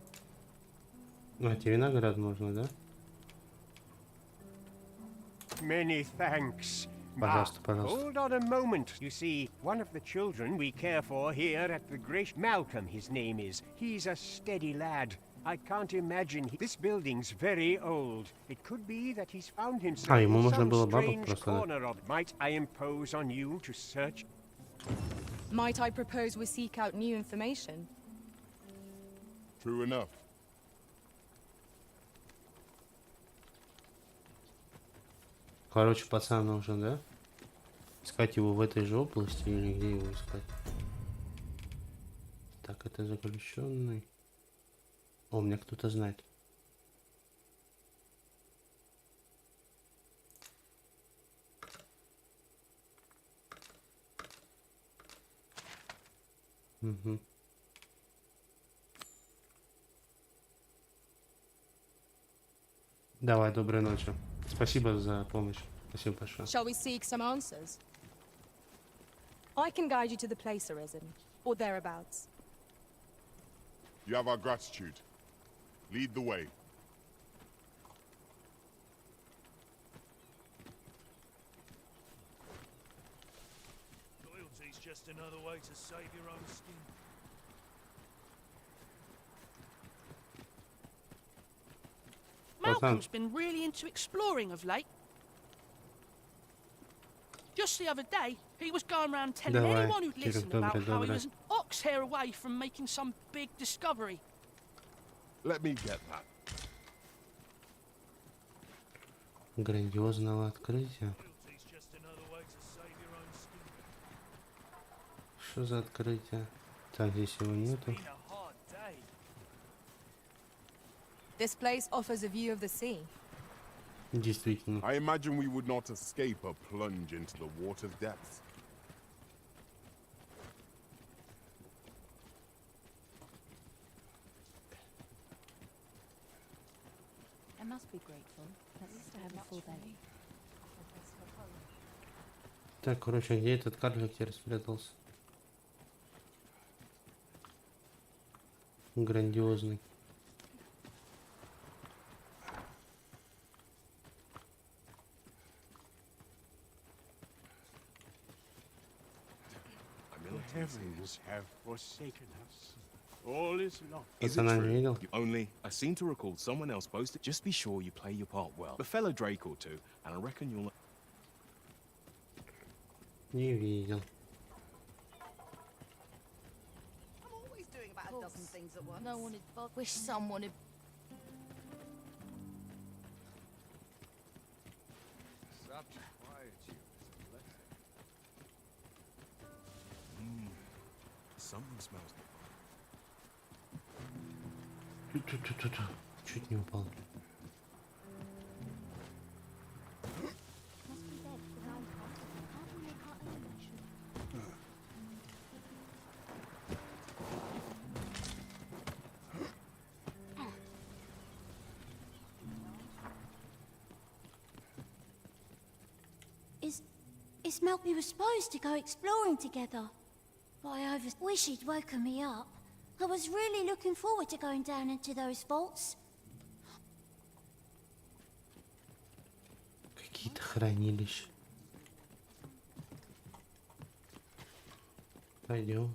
А, тебе виноград можно, да? Many thanks. Пожалуйста, пожалуйста. Hold on a moment. You see, one of the children we care for here at the Great Malcolm, his name is. He's a steady lad. I can't imagine this building's very old. It could be that he's found himself in some strange corner of. Might I impose on you to search? Might I propose we seek out new information? True enough. Короче, пацан нужен, да? Искать его в этой же области или где его искать? Так, это заключенный. О, меня кто-то знает. Угу. Давай, доброй ночи. Спасибо за помощь. Спасибо большое. Shall we seek some answers? I can guide you to the place, Arisen, or thereabouts. You have our gratitude. Lead the way. Loyalty's just another way to save your own skin. Malcolm's been really into exploring of late. Just the other day, he was going around telling anyone who'd listen about how he was an ox hair away from making some big discovery. Let me get that. Грандиозного открытия. Что за открытие? Так, здесь его нету. This place offers a view of the sea. Действительно. I imagine we would not escape a plunge into the water's depths. I must be grateful. At least I have a full belly. Так, короче, где этот карлик теперь спрятался? Грандиозный. The heavens have forsaken us. All is lost. Is it true? Only, I seem to recall someone else posted. Just be sure you play your part well. A fellow Drake or two, and I reckon you'll. Не видел. I'm always doing about a dozen things at once. No one would wish someone had. Such quietude is a blessing. Someone smells. Ту-ту-ту-ту-ту. Чуть не упал. It's Mel. We were supposed to go exploring together. But I wish he'd woken me up. I was really looking forward to going down into those vaults. Какие-то хранилища. Пойдем.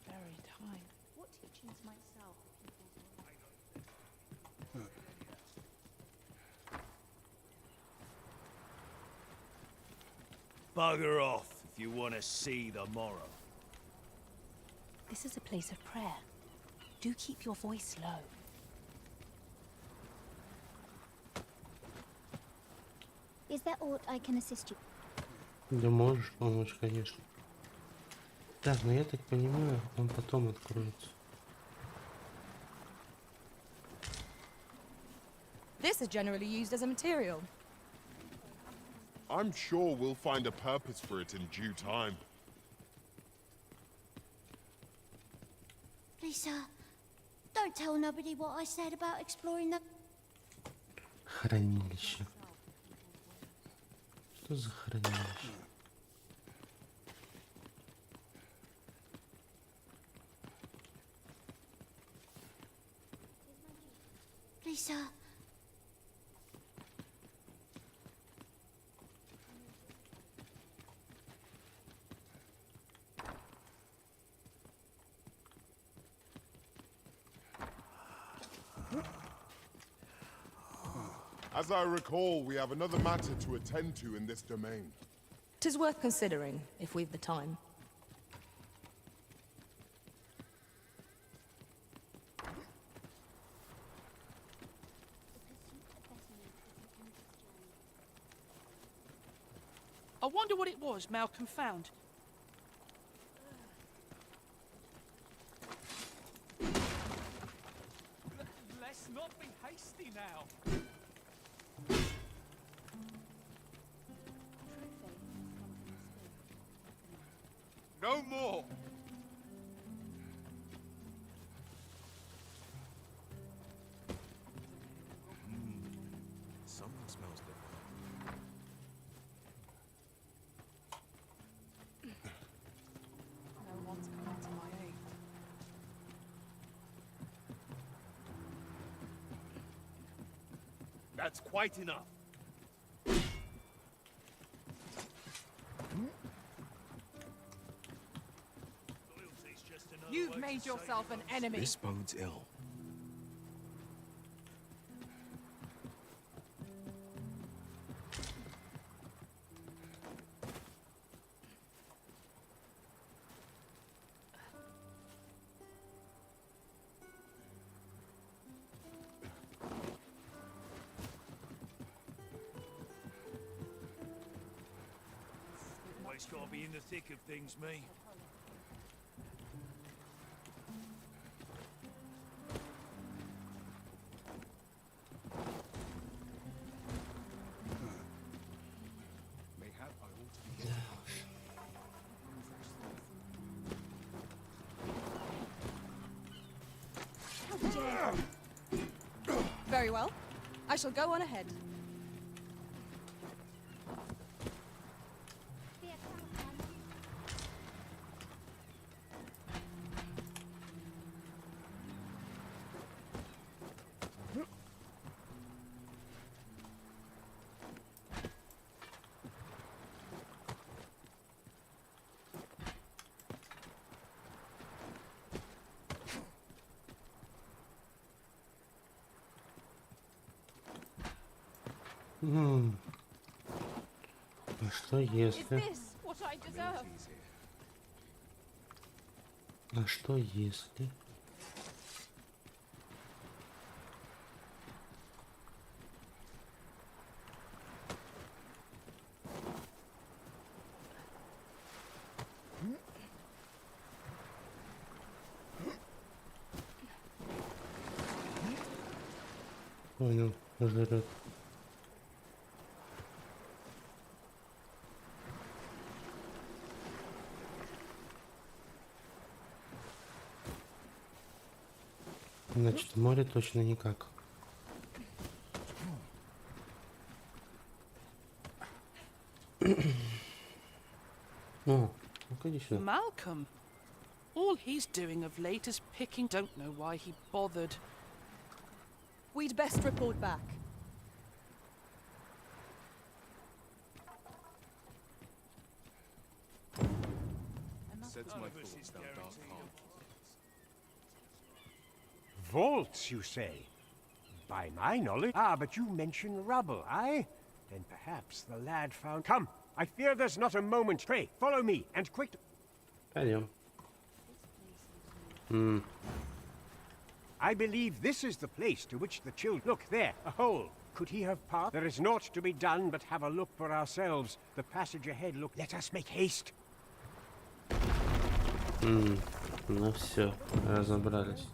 Very time. What teachings myself? Bugger off if you want to see the morrow. This is a place of prayer. Do keep your voice low. Is there aught I can assist you? Да можешь помочь, конечно. Так, ну я так понимаю, он потом откроется. This is generally used as a material. I'm sure we'll find a purpose for it in due time. Lisa, don't tell nobody what I said about exploring the... Хранилище. Что за хранилище? Lisa. As I recall, we have another matter to attend to in this domain. 'Tis worth considering, if we've the time. I wonder what it was Malcolm found. Let's not be hasty now. No more! Someone smells different. No one's coming to my aid. That's quite enough. You've made yourself an enemy. This bodes ill. Always gotta be in the thick of things, me. Very well. I shall go on ahead. А что если? А что если? Понял, жрет. Значит, в море точно никак. О, ну-ка иди сюда. Malcolm. All he's doing of late is picking. Don't know why he bothered. We'd best report back. Sets my thoughts down dark path. Vaults, you say? By my knowledge... Ah, but you mention rubble, aye? Then perhaps the lad found... Come, I fear there's not a moment. Pray, follow me, and quick... Пойдем. I believe this is the place to which the children... Look, there, a hole. Could he have passed? There is naught to be done but have a look for ourselves. The passage ahead, look... Let us make haste. Ну все, разобрались.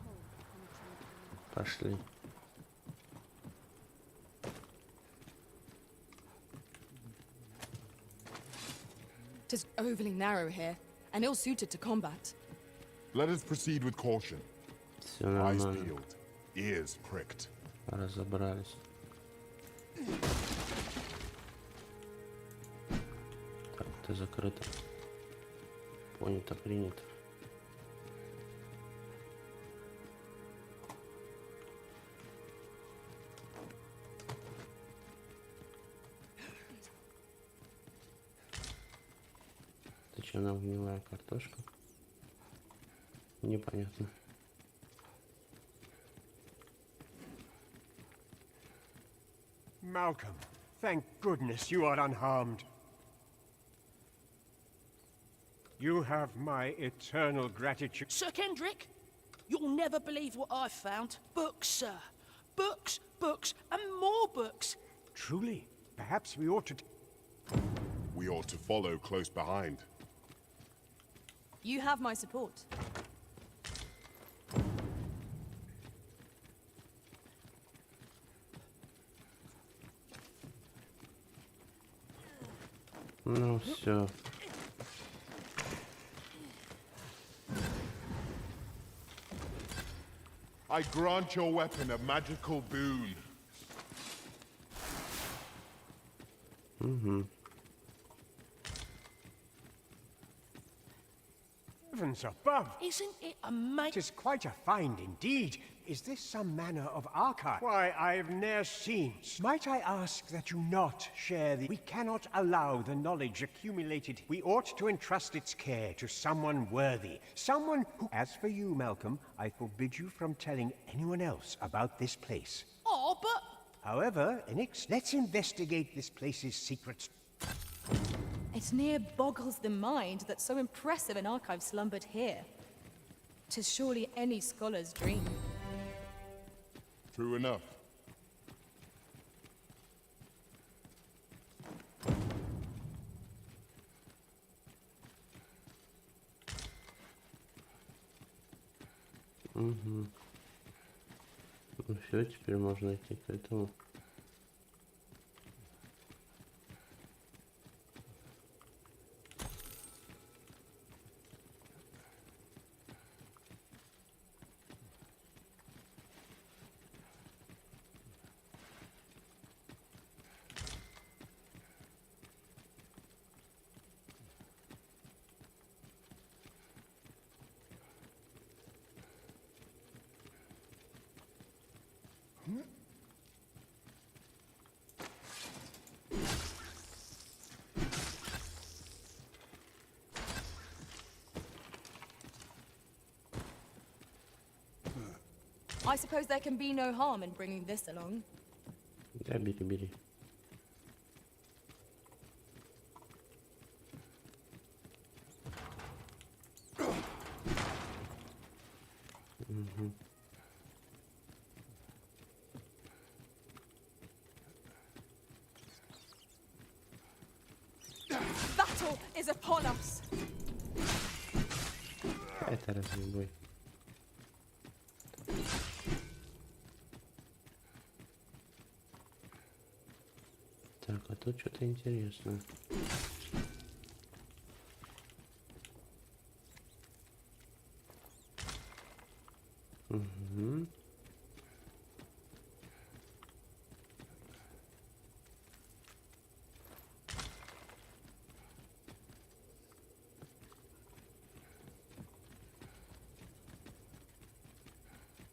Пошли. Tis overly narrow here, and ill-suited to combat. Let us proceed with caution. Все Eyes нормально. peeled, ears pricked. Разобрались. Так, это закрыто. Понято, принято. Это что, нам гнилая картошка? Непонятно. Malcolm, thank goodness you are unharmed. You have my eternal gratitude. Sir Kendrick, you'll never believe what I've found. Books, sir. Books, books, and more books. Truly, perhaps we ought to... We ought to follow close behind. You have my support. Ну все. I grant your weapon a magical boon. Heavens above! Isn't it amazing? It is quite a find indeed. Is this some manner of archive? Why, I've ne'er seen. Might I ask that you not share the... We cannot allow the knowledge accumulated. We ought to entrust its care to someone worthy. Someone who... As for you, Malcolm, I forbid you from telling anyone else about this place. Oh, but... However, let's investigate this place's secrets. It near boggles the mind that so impressive an archive slumbered here. 'Tis surely any scholar's dream. True enough. Угу. Ну все, теперь можно идти к этому. I suppose there can be no harm in bringing this along. Да, бери, бери. Угу. Battle is upon us. Это разве бой? Так, а тут что-то интересное. Угу.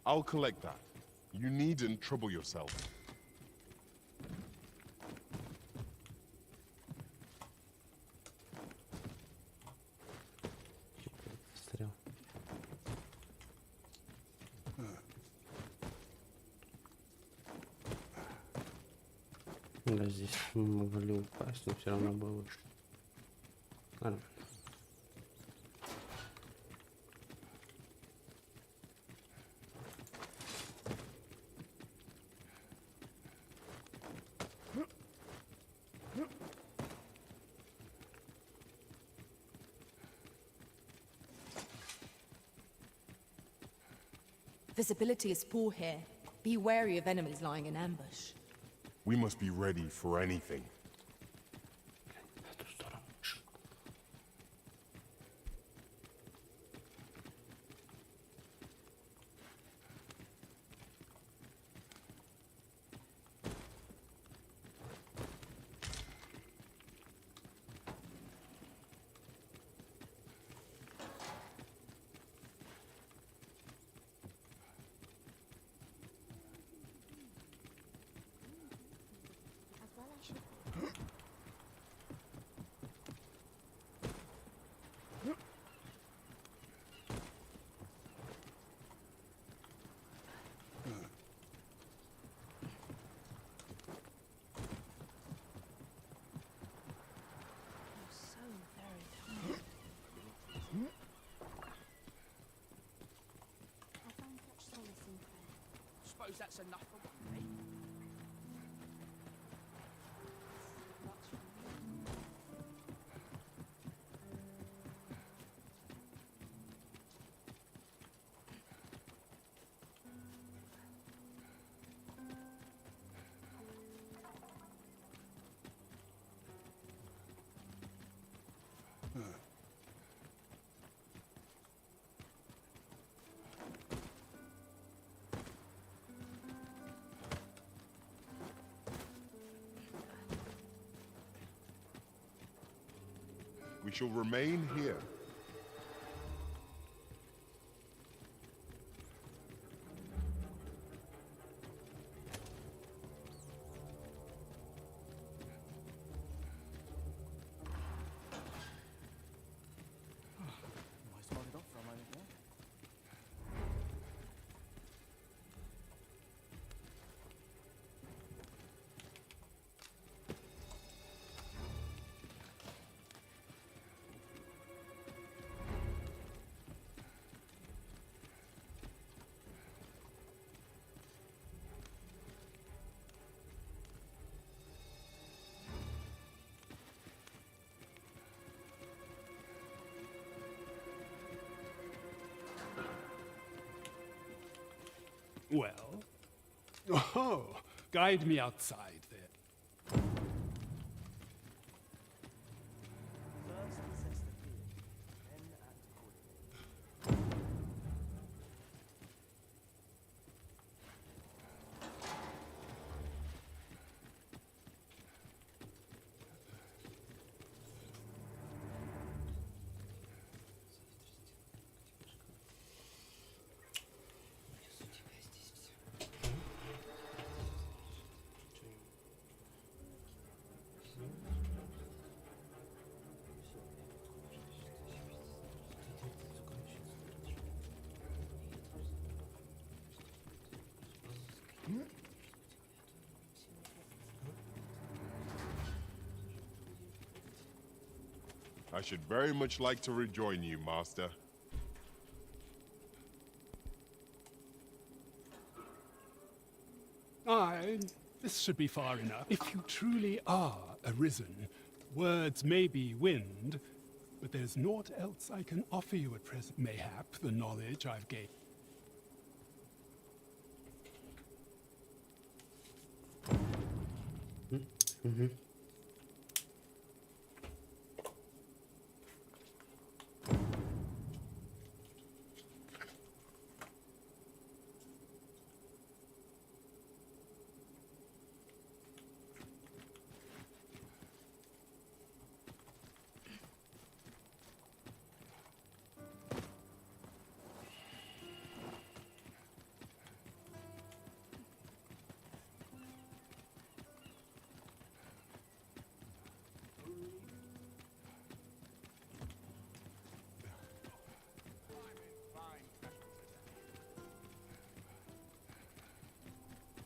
I'll collect that. You needn't trouble yourself. Застрял. Да, здесь могли упасть, но все равно было. Нормально. Visibility is poor here. Be wary of enemies lying in ambush. We must be ready for anything. Suppose that's enough for one day. We shall remain here. Well? Oh, guide me outside then. I should very much like to rejoin you, Master. This should be far enough. If you truly are arisen, words may be wind, but there's naught else I can offer you at present. Mayhap the knowledge I've gained.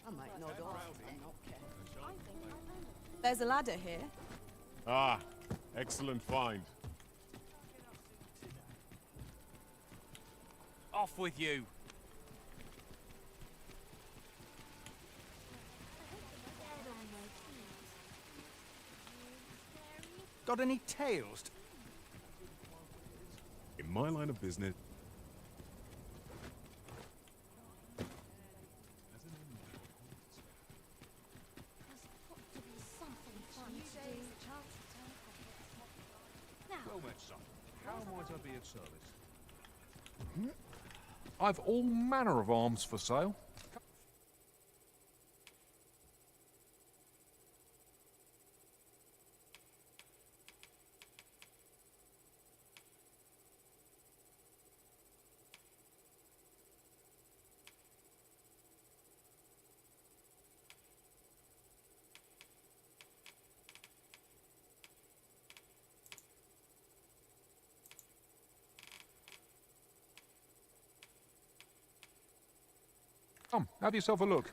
I might nod off and not care. There's a ladder here. Ah, excellent find. Off with you. Got any tales? In my line of business... Well met, son. How might I be of service? I've all manner of arms for sale. Come, have yourself a look.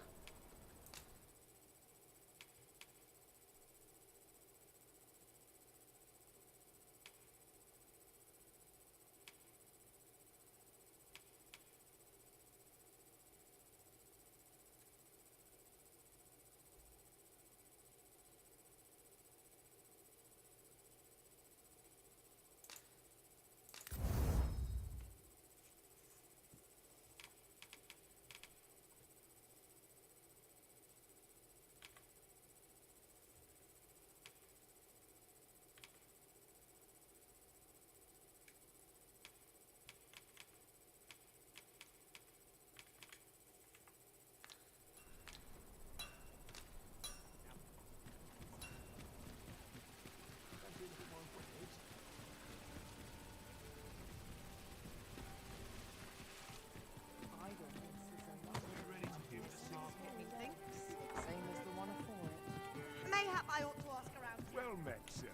Mayhap I ought to ask around. Well met, sir.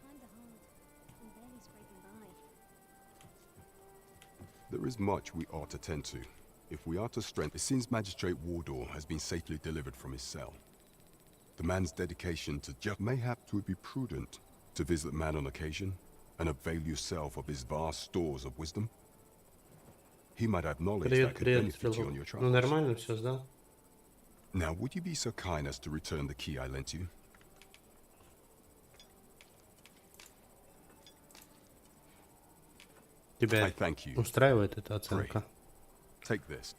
Kinda hard. I'm barely scraping by. There is much we ought to tend to. If we are to strengthen, it seems Magistrate Wardor has been safely delivered from his cell. The man's dedication to mayhap it would be prudent to visit the man on occasion and avail yourself of his vast stores of wisdom. He might have knowledge that could benefit you on your travels. Ну нормально все сдал. Now, would you be so kind as to return the key I lent you? I thank you. Устраивает эта оценка? Take this.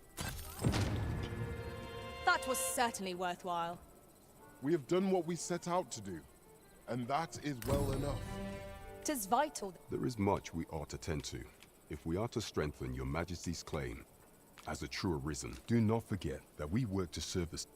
That was certainly worthwhile. We have done what we set out to do, and that is well enough. 'Tis vital. There is much we ought to tend to. If we are to strengthen your Majesty's claim as a true arisen, do not forget that we work to serve the...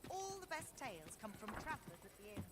All the best tales come from travelers at the inn.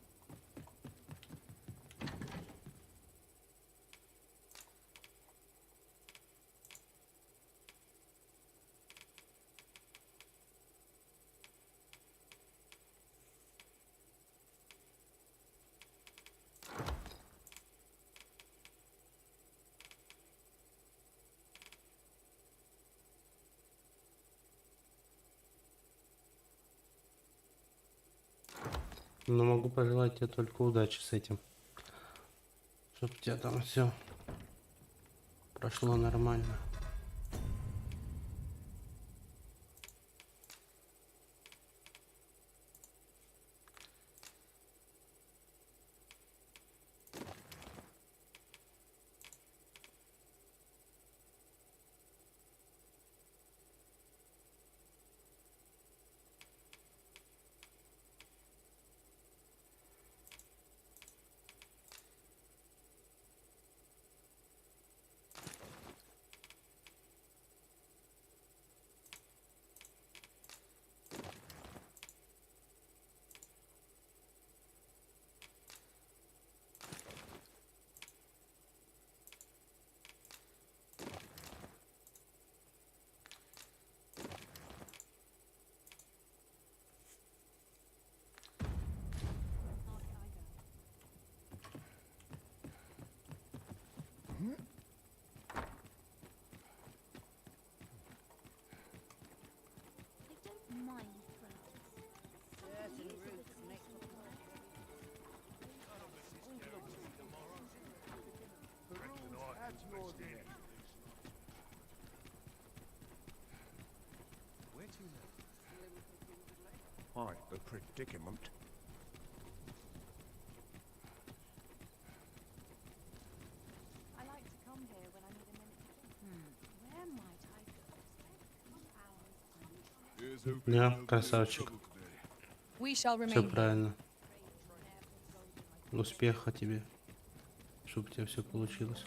Но могу пожелать тебе только удачи с этим. Чтоб у тебя там все прошло нормально. Quite the predicament. I like to come here when I need a minute to think. Where might I go? Да, красавчик. We shall Все remain. правильно. Успеха тебе. Чтобы у тебя все получилось.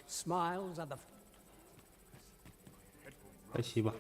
Smiles are the... Спасибо.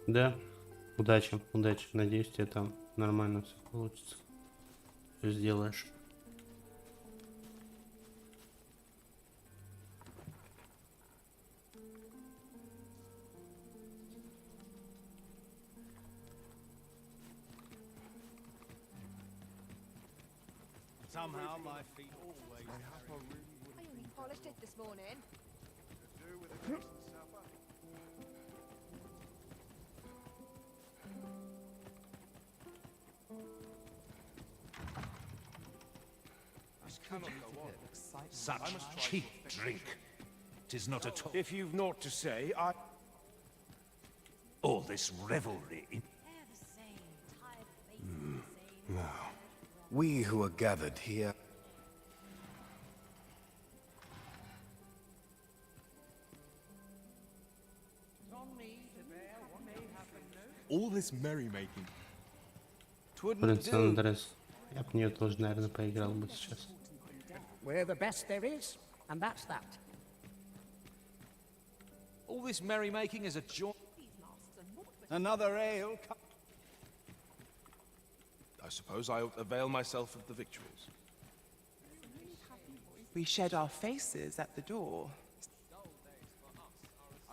Да, удачи, удачи. Надеюсь, тебе там нормально все получится. Все сделаешь. Somehow my feet always. I only polished it this morning. Such cheap drink. 'Tis not at all. If you've naught to say, I... All this revelry in... Now, we who are gathered here... All this merrymaking. Принц Андрес. Я бы в нее тоже, наверное, поиграл бы сейчас. We're the best there is, and that's that. All this merrymaking is a joy. Another ale. I suppose I avail myself of the victuals. We shed our faces at the door.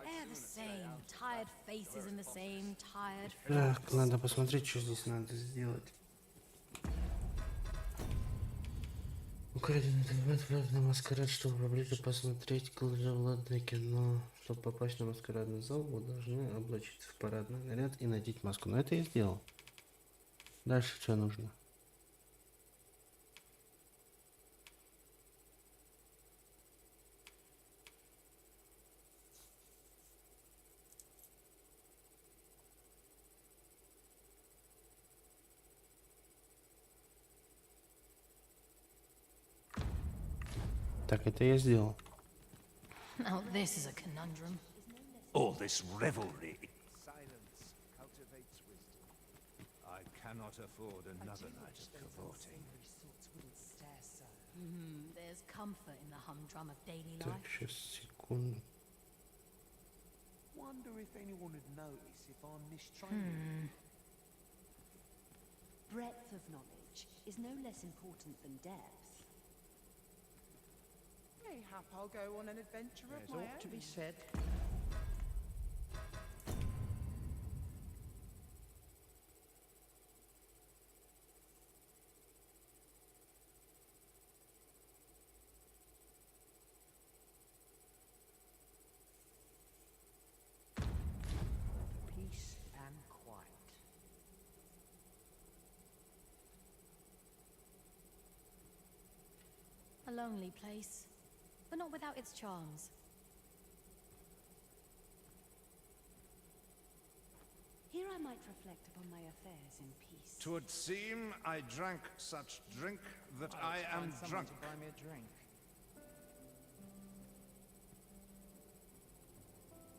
They're the same. Tired faces and the same tired Так, надо посмотреть, что здесь надо сделать. Украденный на маскарад, чтобы публика посмотреть кладовладное кино. Чтобы попасть на маскарадный зал, вы должны облачиться в парадный наряд и надеть маску. Но это я сделал. Дальше что нужно? Так, это я сделал. Now this is a conundrum. All this revelry. Silence cultivates wisdom. I cannot afford another night of cavorting. There's comfort in the humdrum of daily Так, life. сейчас, секунду. Wonder if anyone would notice if I'm mistraining. Breadth of knowledge is no less important than depth. Mayhap I'll go on an adventure of my own. To be said. Peace and quiet. A lonely place, but not without its charms. Here I might reflect upon my affairs in peace. 'Twould seem I drank such drink that I am drunk. To buy me a drink.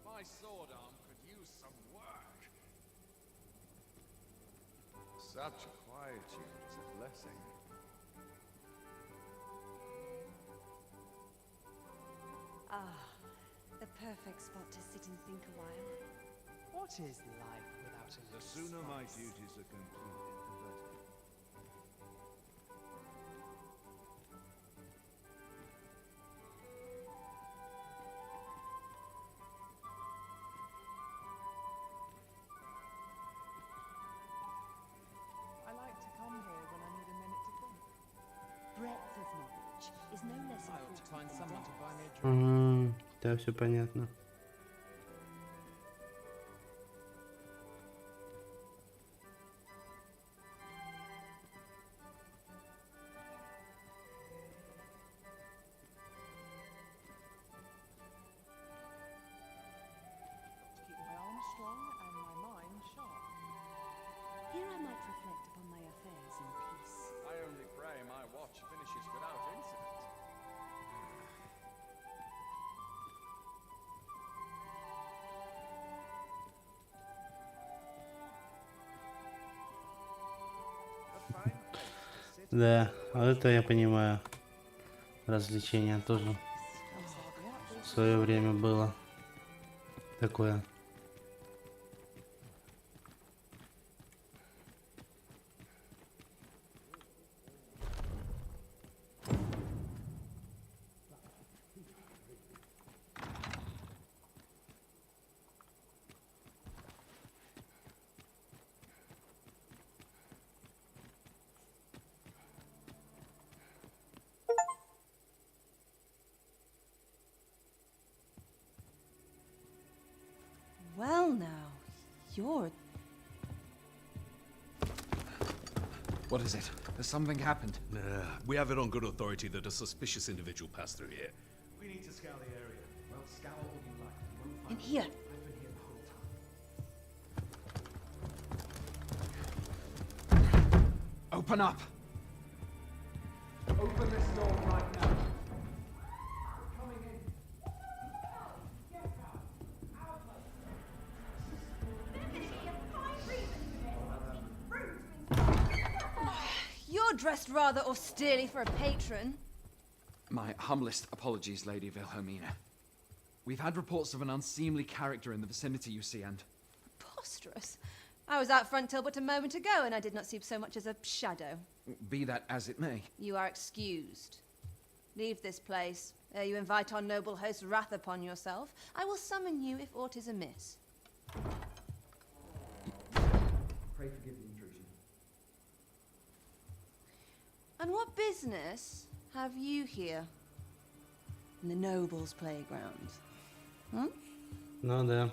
My sword arm could use some work. Such quietude is a blessing. Ah, the perfect spot to sit and think a while. What is life without a The sooner my duties are completed, the better. I like to come here when I need a minute to think. Breadth of knowledge is no less I ought to important find than someone to depth. buy me a drink. Да, все понятно. Keep my arms strong and my mind sharp. Here I might reflect upon my affairs in peace. I only pray my watch finishes without incident. Да, вот это я понимаю. Развлечение тоже в свое время было такое. Well now, you're... What is it? Has something happened? We have it on good authority that a suspicious individual passed through here. We need to scour the area. Well, scour all you like. You won't In find here. I've been here the whole time. Open up! Open this door right now. We're coming in. Get out! Out! dressed rather austerely for a patron. My humblest apologies, Lady Wilhelmina. We've had reports of an unseemly character in the vicinity, you see, and... Preposterous. I was out front till but a moment ago, and I did not see so much as a shadow. Be that as it may. You are excused. Leave this place, ere you invite our noble host's wrath upon yourself. I will summon you if aught is amiss. Pray forgive the intrusion. And what business have you here? In the nobles' playground? Hmm? Ну да.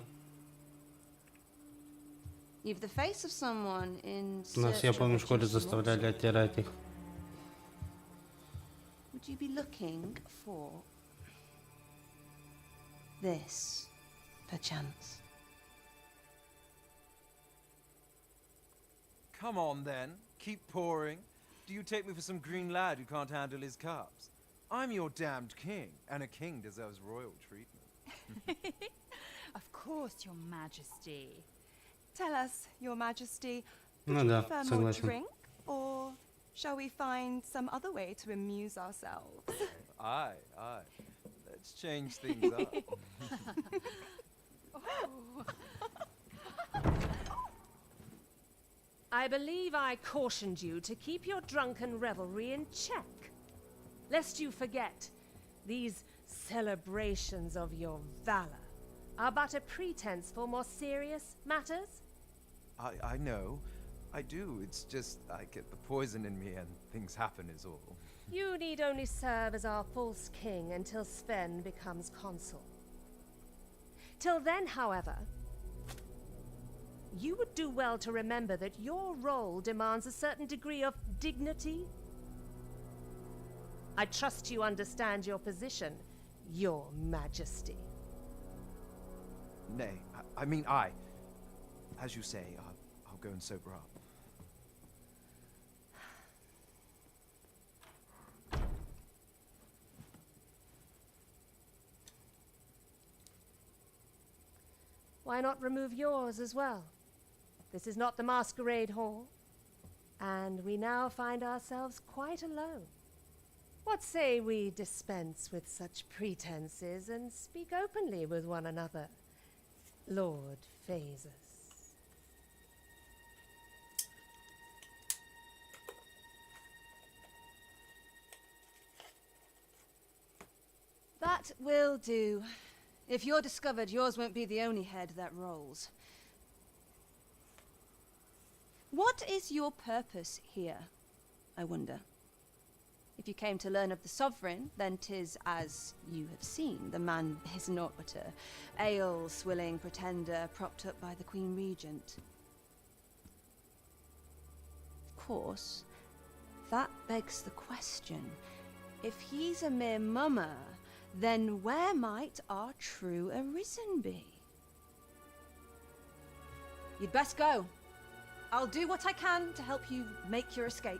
You've the face of someone in Нас, я search помню, of в школе reduced заставляли оттирать их. Would you be looking for this, perchance? Come on, then. Keep pouring. Do you take me for some green lad who can't handle his cups? I'm your damned king, and a king deserves royal treatment. Of course, Your Majesty. Tell us, Your Majesty, Ну would you да, prefer more согласен. drink, or shall we find some other way to amuse ourselves? Aye, aye. Let's change things up. I believe I cautioned you to keep your drunken revelry in check, lest you forget these celebrations of your valor are but a pretense for more serious matters. I know. I do. It's just I get the poison in me and things happen is all. You need only serve as our false king until Sven becomes consul. Till then, however, you would do well to remember that your role demands a certain degree of dignity. I trust you understand your position, Your Majesty. Nay, I mean I. As you say, I'll go and sober up. Why not remove yours as well? This is not the masquerade hall, and we now find ourselves quite alone. What say we dispense with such pretenses and speak openly with one another, Lord Phases? That will do. If you're discovered, yours won't be the only head that rolls. What is your purpose here, I wonder? If you came to learn of the Sovereign, then 'tis as you have seen. The man is naught but a ale-swilling pretender propped up by the Queen Regent. Of course, that begs the question. If he's a mere mummer, then where might our true Arisen be? You'd best go. I'll do what I can to help you make your escape.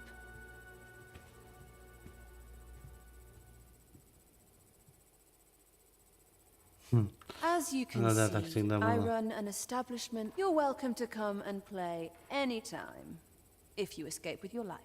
As you can Ну да, так see, всегда I было. run an establishment. You're welcome to come and play anytime, if you escape with your life.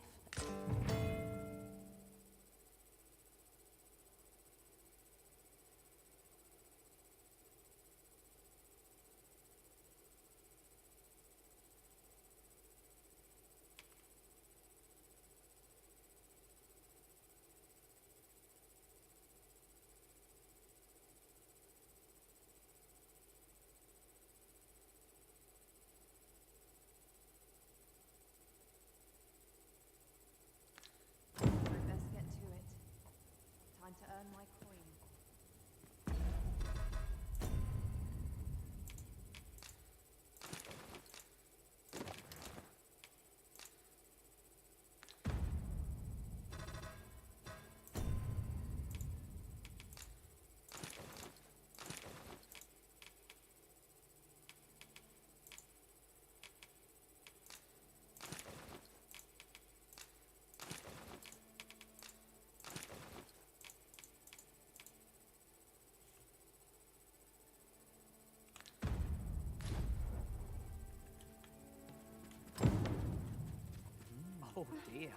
Oh dear,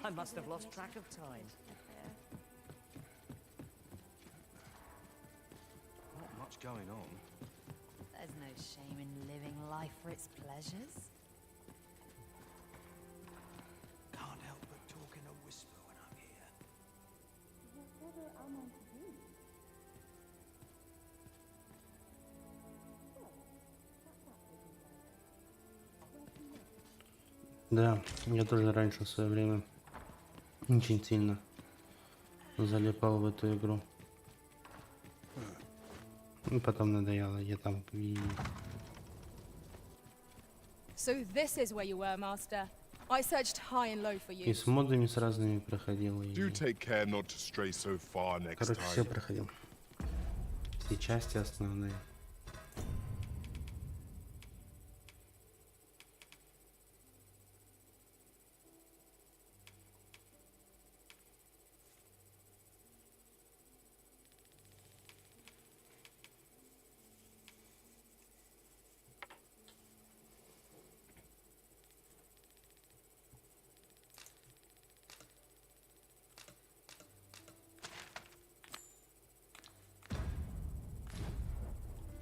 I must have lost track of time. Not much going on. There's no shame in living life for its pleasures. Can't help but talk in a whisper when I'm here. Да, я тоже раньше в свое время очень сильно залипал в эту игру. И потом надоело, я там и... So this is where you were, Master. I searched high and low for you. И с модами с разными проходил. И... Do take care not to stray so far next Короче, time. все проходил. Все части основные.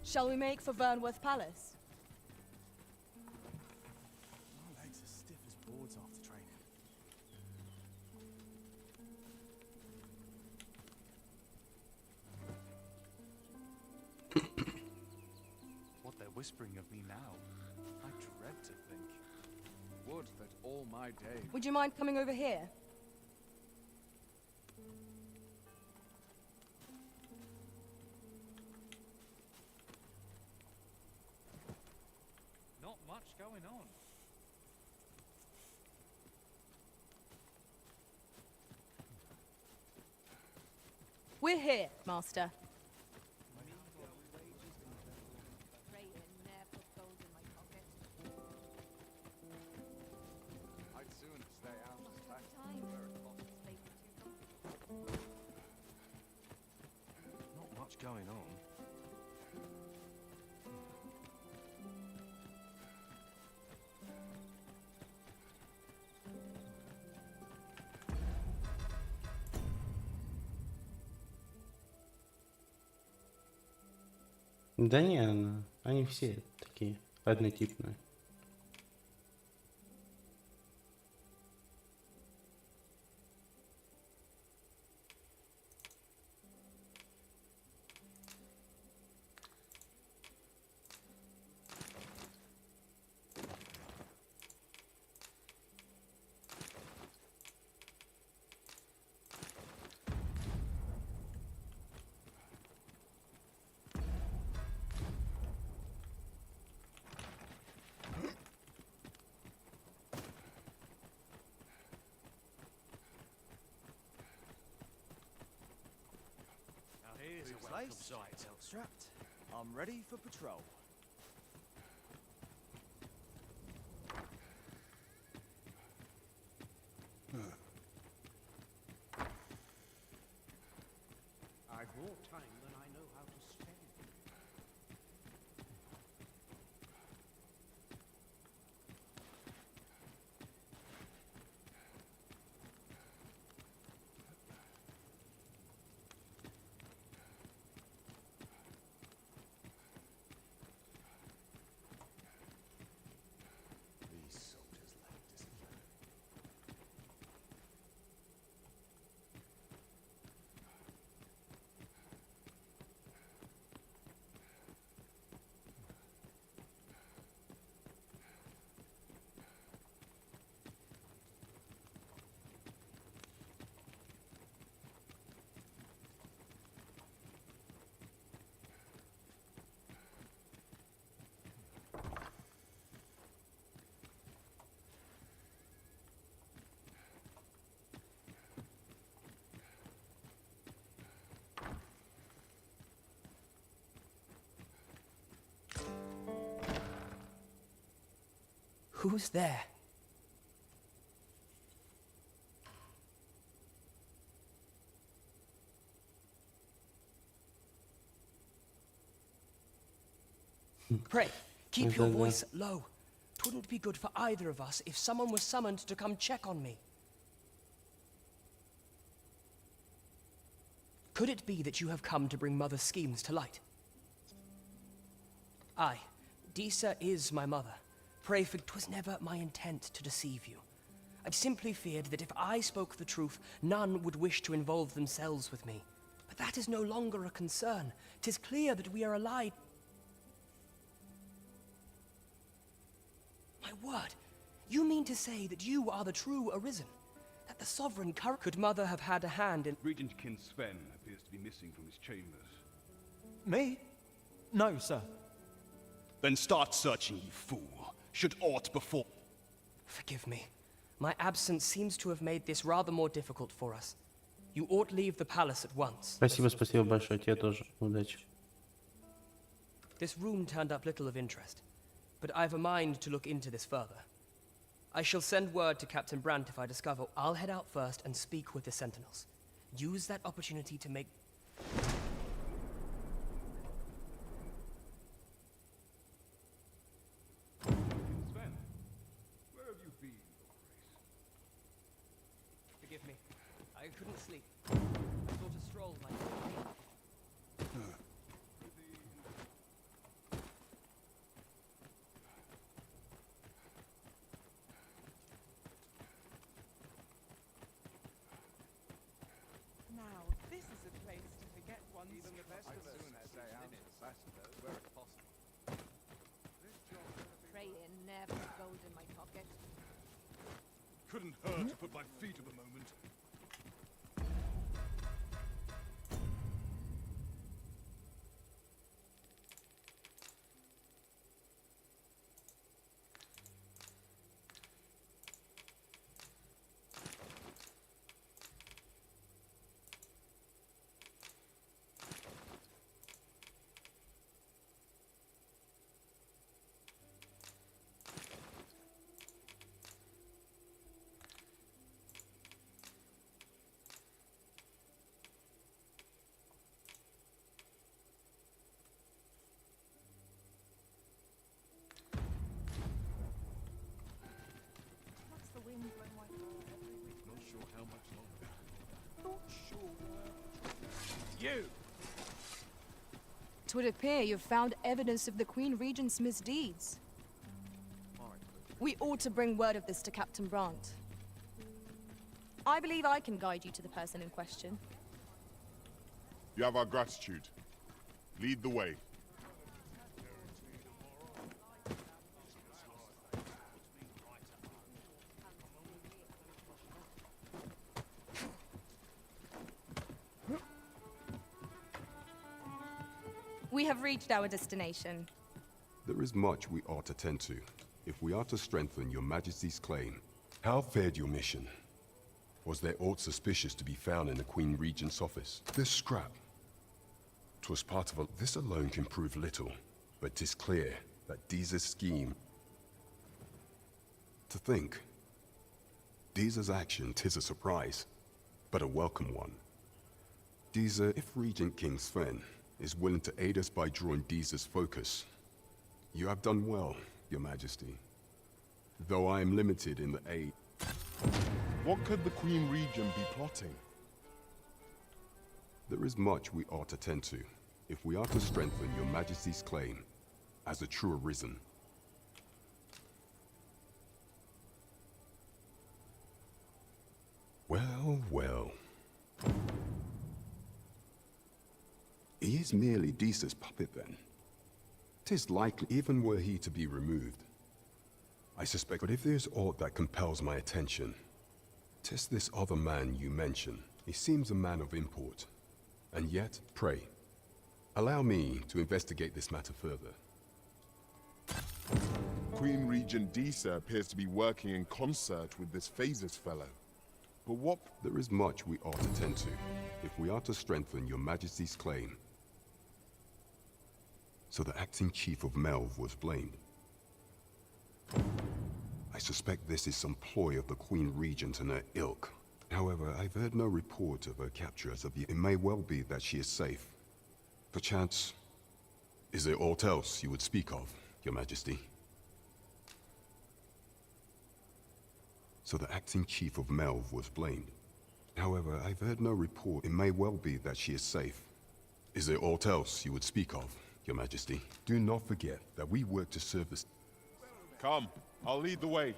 Shall we make for Vernworth Palace? My legs are stiff as boards after training. What they're whispering of me now, I dread to think. Would that all my days. Would you mind coming over here? Not much going on. We're here, Master. I'd soon stay out of sight. Not much going on. Да не, они все такие однотипные. Here's a welcome sight. Strapped. I'm ready for patrol. I've more time than I know how to spend. These soldiers lack discipline. Who's there? Pray, keep your voice low. It wouldn't be good for either of us if someone was summoned to come check on me. Could it be that you have come to bring Mother's schemes to light? Aye, Disa is my mother. Pray for... 'Twas never my intent to deceive you. I simply feared that if I spoke the truth, none would wish to involve themselves with me. But that is no longer a concern. 'Tis clear that we are allied. My word, you mean to say that you are the true Arisen? That the sovereign could Mother have had a hand in... Regent King Sven appears to be missing from his chambers. Me? No, sir. Then start searching, you fool. Should aught befall... Forgive me. My absence seems to have made this rather more difficult for us. You ought leave the palace at once. Спасибо большое, тебе тоже. Удачи. This room turned up little of interest, but I've a mind to look into this further. I shall send word to Captain Brandt if I discover. I'll head out first and speak with the sentinels. Use that opportunity to make... Sven, where have you been, Your Grace? Forgive me. I couldn't sleep. I thought a stroll might... Now, this is a place to forget one's Even the best of us stay out of the ambassador where it's possible. Praying never gold in my pocket. Couldn't hurt to put my feet up a moment. You! It would appear you've found evidence of the Queen Regent's misdeeds. We ought to bring word of this to Captain Brandt. I believe I can guide you to the person in question. You have our gratitude. Lead the way. We have reached our destination. There is much we ought to tend to, if we are to strengthen your Majesty's claim. How fared your mission? Was there aught suspicious to be found in the Queen Regent's office? This scrap. 'Twas part of a... This alone can prove little, but 'tis clear that Diza's scheme... To think. Diza's action 'tis a surprise, but a welcome one. Diza, if Regent King Sven is willing to aid us by drawing Diza's focus, you have done well, Your Majesty. Though I am limited in the aid... What could the Queen Regent be plotting? There is much we ought to tend to, if we are to strengthen Your Majesty's claim as a true Arisen. Well, well. He is merely Disa's puppet, then. 'Tis likely, even were he to be removed. I suspect, but if there's aught that compels my attention, 'tis this other man you mention. He seems a man of import. And yet, pray, allow me to investigate this matter further. Queen Regent Disa appears to be working in concert with this Phases fellow. But what... There is much we ought to tend to, if we are to strengthen Your Majesty's claim. So the acting chief of Melv was blamed. I suspect this is some ploy of the Queen Regent and her ilk. However, I've heard no report of her capture as of yet. It may well be that she is safe. Perchance... Is there aught else you would speak of, Your Majesty? So the acting chief of Melv was blamed. However, I've heard no report. It may well be that she is safe. Is there aught else you would speak of, Your Majesty? Do not forget that we work to serve the... Come, I'll lead the way.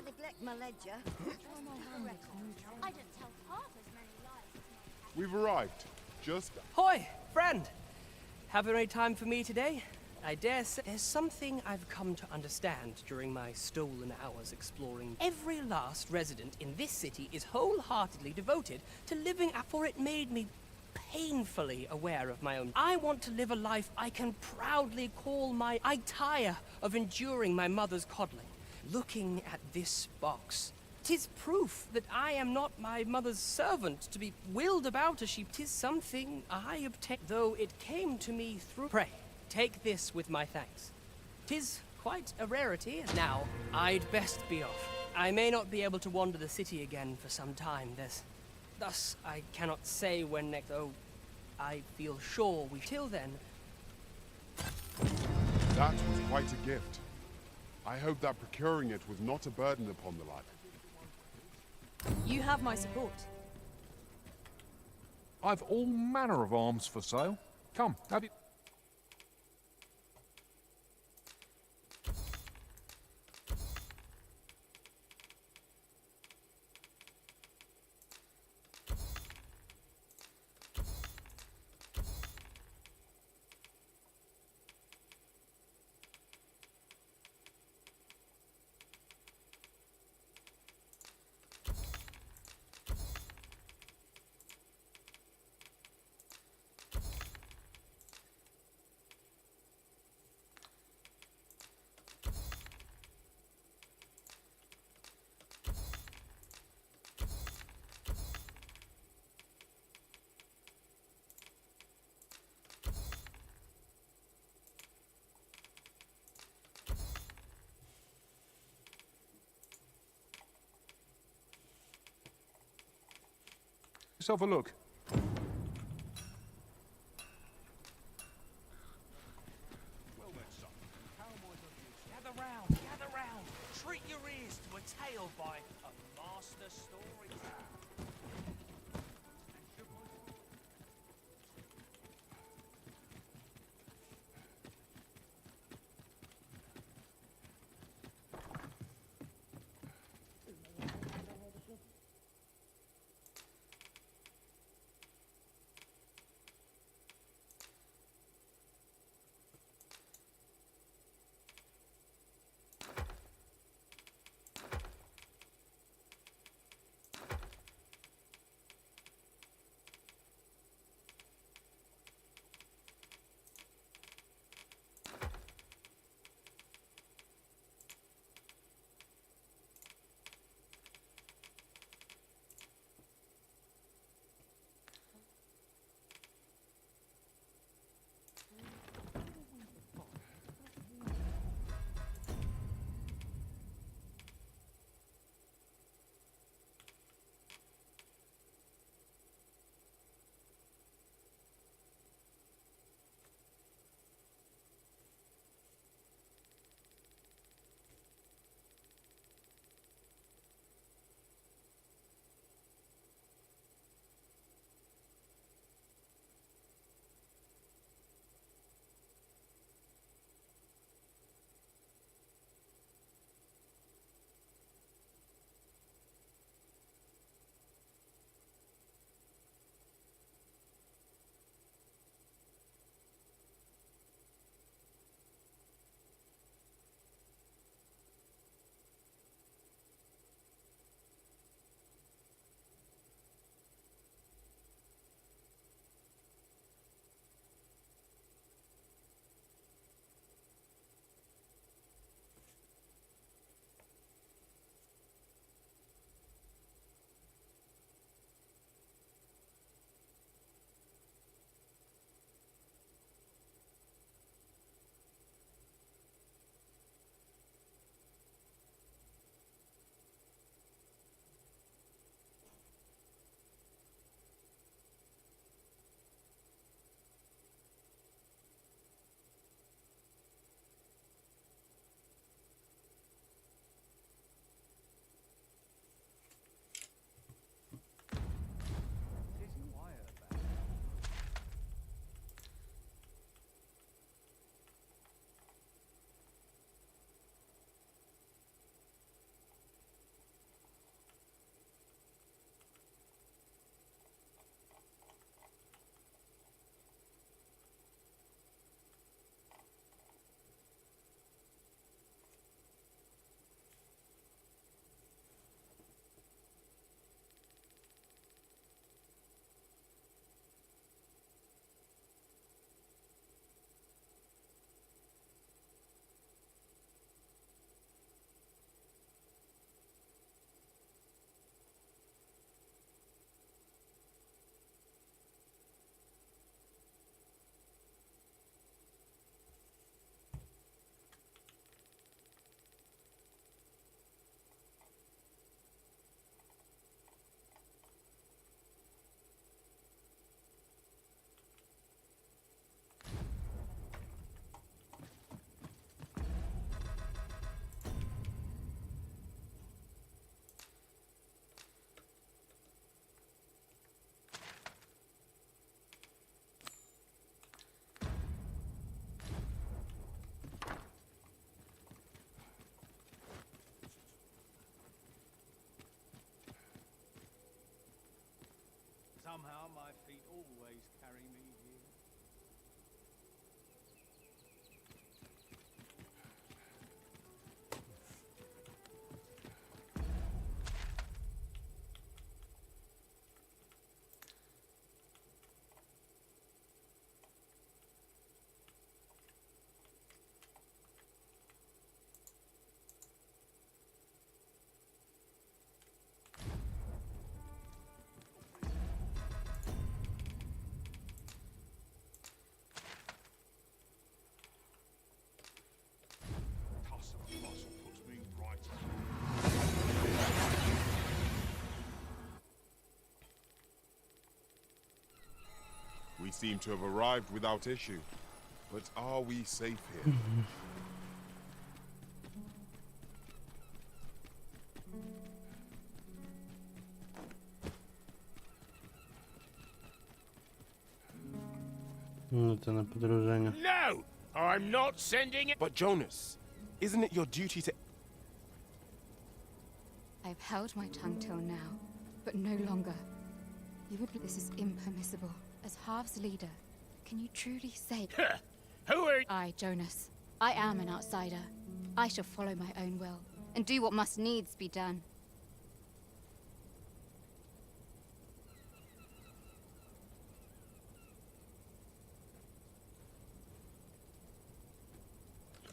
Neglect my ledger. I didn't tell half as many lies as my We've arrived. Just... Hoy, friend! Having any time for me today? I dare say there's something I've come to understand during my stolen hours exploring. Every last resident in this city is wholeheartedly devoted to living for it made me painfully aware of my own. I want to live a life I can proudly call my... I tire of enduring my mother's coddling. Looking at this box, 'tis proof that I am not my mother's servant to be willed about as she... 'Tis something I obtained, though it came to me through... Pray, take this with my thanks. 'Tis quite a rarity. Now, I'd best be off. I may not be able to wander the city again for some time. Thus, I cannot say when next, though I feel sure we... Till then... That was quite a gift. I hope that procuring it was not a burden upon the life. You have my support. I've all manner of arms for sale. Come, have you... Let's have a look. Well then, son, how am I going to use it? Gather round. Treat your ears to a tale by a master storyteller. Somehow my feet always carry me here. We seem to have arrived without issue. But are we safe here? Это на подружение. No! I'm not sending it! But Jonas, isn't it your duty to... I've held my tongue till now, but no longer. You would... This is impermissible. As Half's leader, can you truly say... Who are you? I, Jonas. I am an outsider. I shall follow my own will, and do what must needs be done.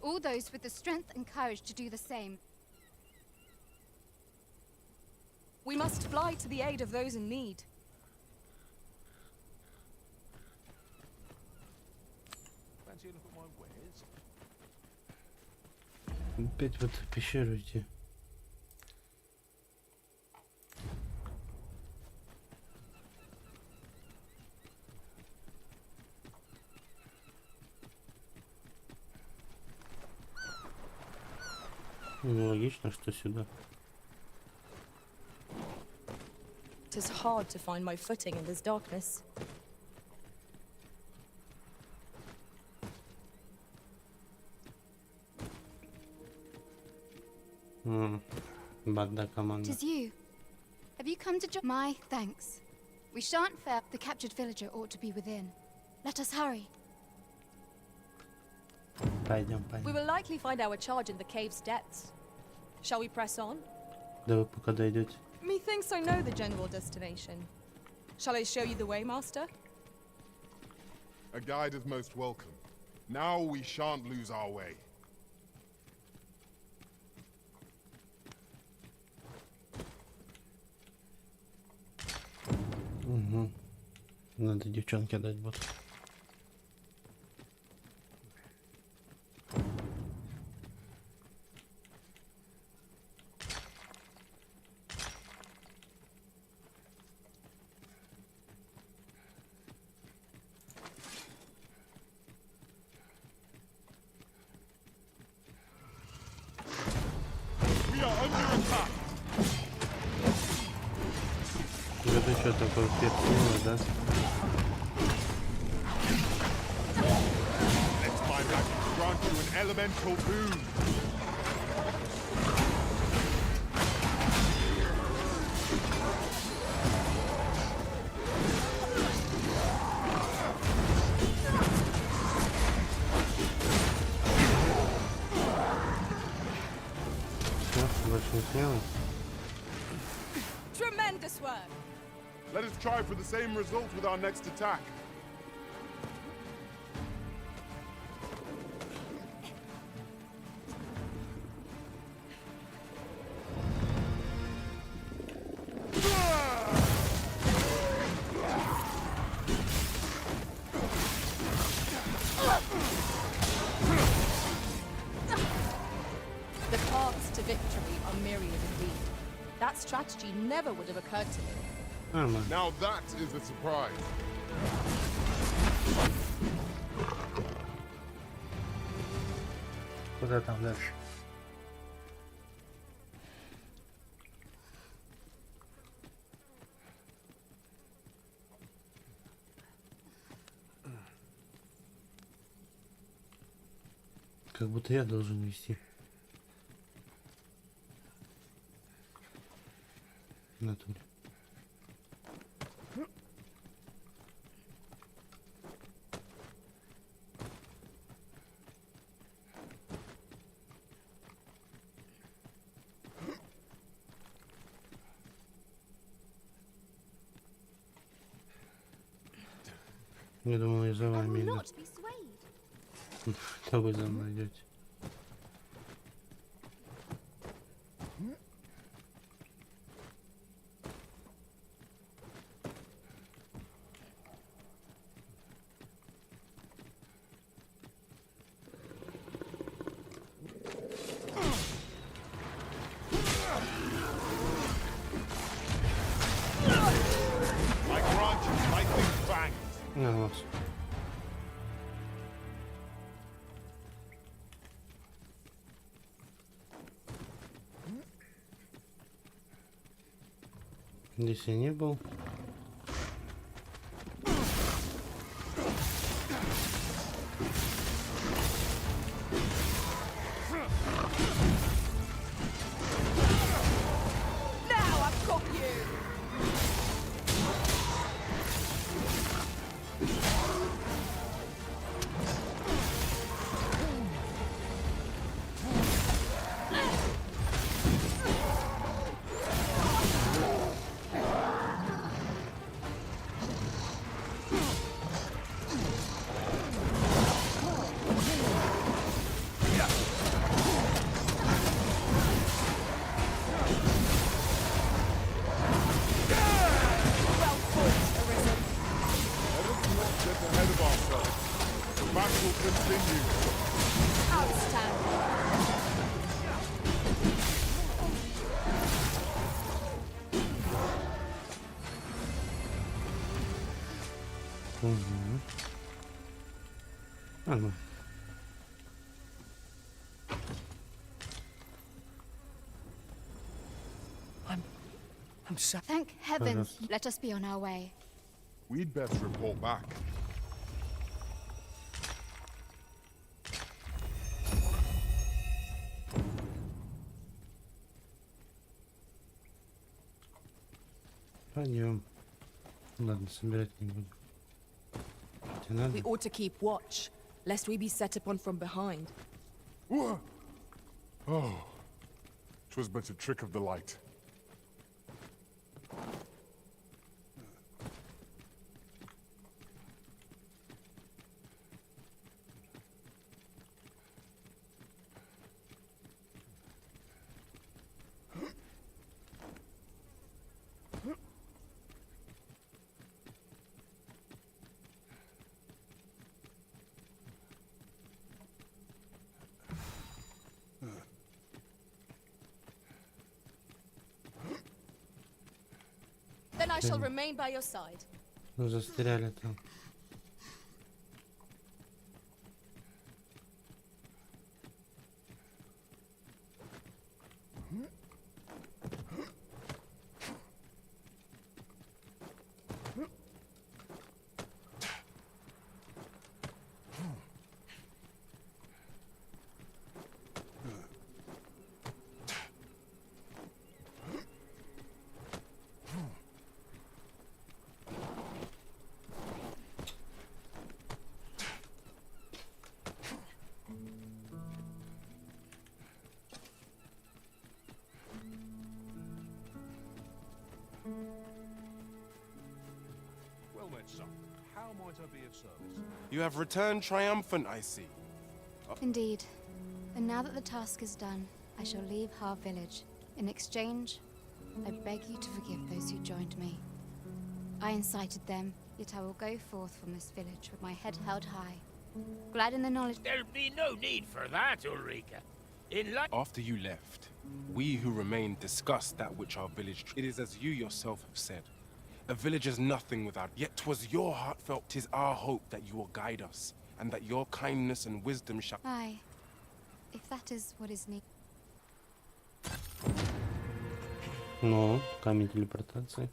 All those with the strength and courage to do the same. We must fly to the aid of those in need. Fancy a look at my wares? Опять в эту пещеру идти. Ну, логично, что сюда. It is hard to find my footing in this darkness. Банда команда. Tis you. Have you come to join? My thanks. We shan't fail. The captured villager ought to be within. Let us hurry. Пойдем, We пойдем. will likely find our charge in the cave's depths. Shall we press on? Да вы пока дойдете. Methinks I know the general destination. Shall I show you the way, Master? A guide is most welcome. Now we shan't lose our way. Угу. Надо девчонке дать вот. Это что такое, персила, да? Let my magic grant you an elemental boon. Все, больше не смело. Tremendous work! Let us try for the same result with our next attack. The paths to victory are myriad indeed. That strategy never would have occurred to me. Now that is a surprise. Куда там дальше? Как будто я должен вести. В натуре. Я думал, я за I вами will иду. not be swayed. Да вы за мной идете. I grant you lightning fangs. Вот. Здесь я не был. Now I've got you! I'm sorry. Thank heavens. Let us be on our way. We'd best report back. Пойдем. Ладно, собирать не буду. Хотя надо. We ought to keep watch, lest we be set upon from behind. Oh, 'twas but a trick of the light. Then I shall remain by your side. Ну, застряли там. Well met, son. How might I be of service? You have returned triumphant, I see. Indeed. And now that the task is done, I shall leave Har village. In exchange, I beg you to forgive those who joined me. I incited them, yet I will go forth from this village with my head held high, glad in the knowledge— There'll be no need for that, Ulrika. After you left, we who remained discussed that which our village— It is as you yourself have said. A village is nothing without— Yet 'twas your heartfelt— 'Tis our hope that you will guide us, and that your kindness and wisdom shall— Aye, if that is what is needed. Ну, камень телепортации.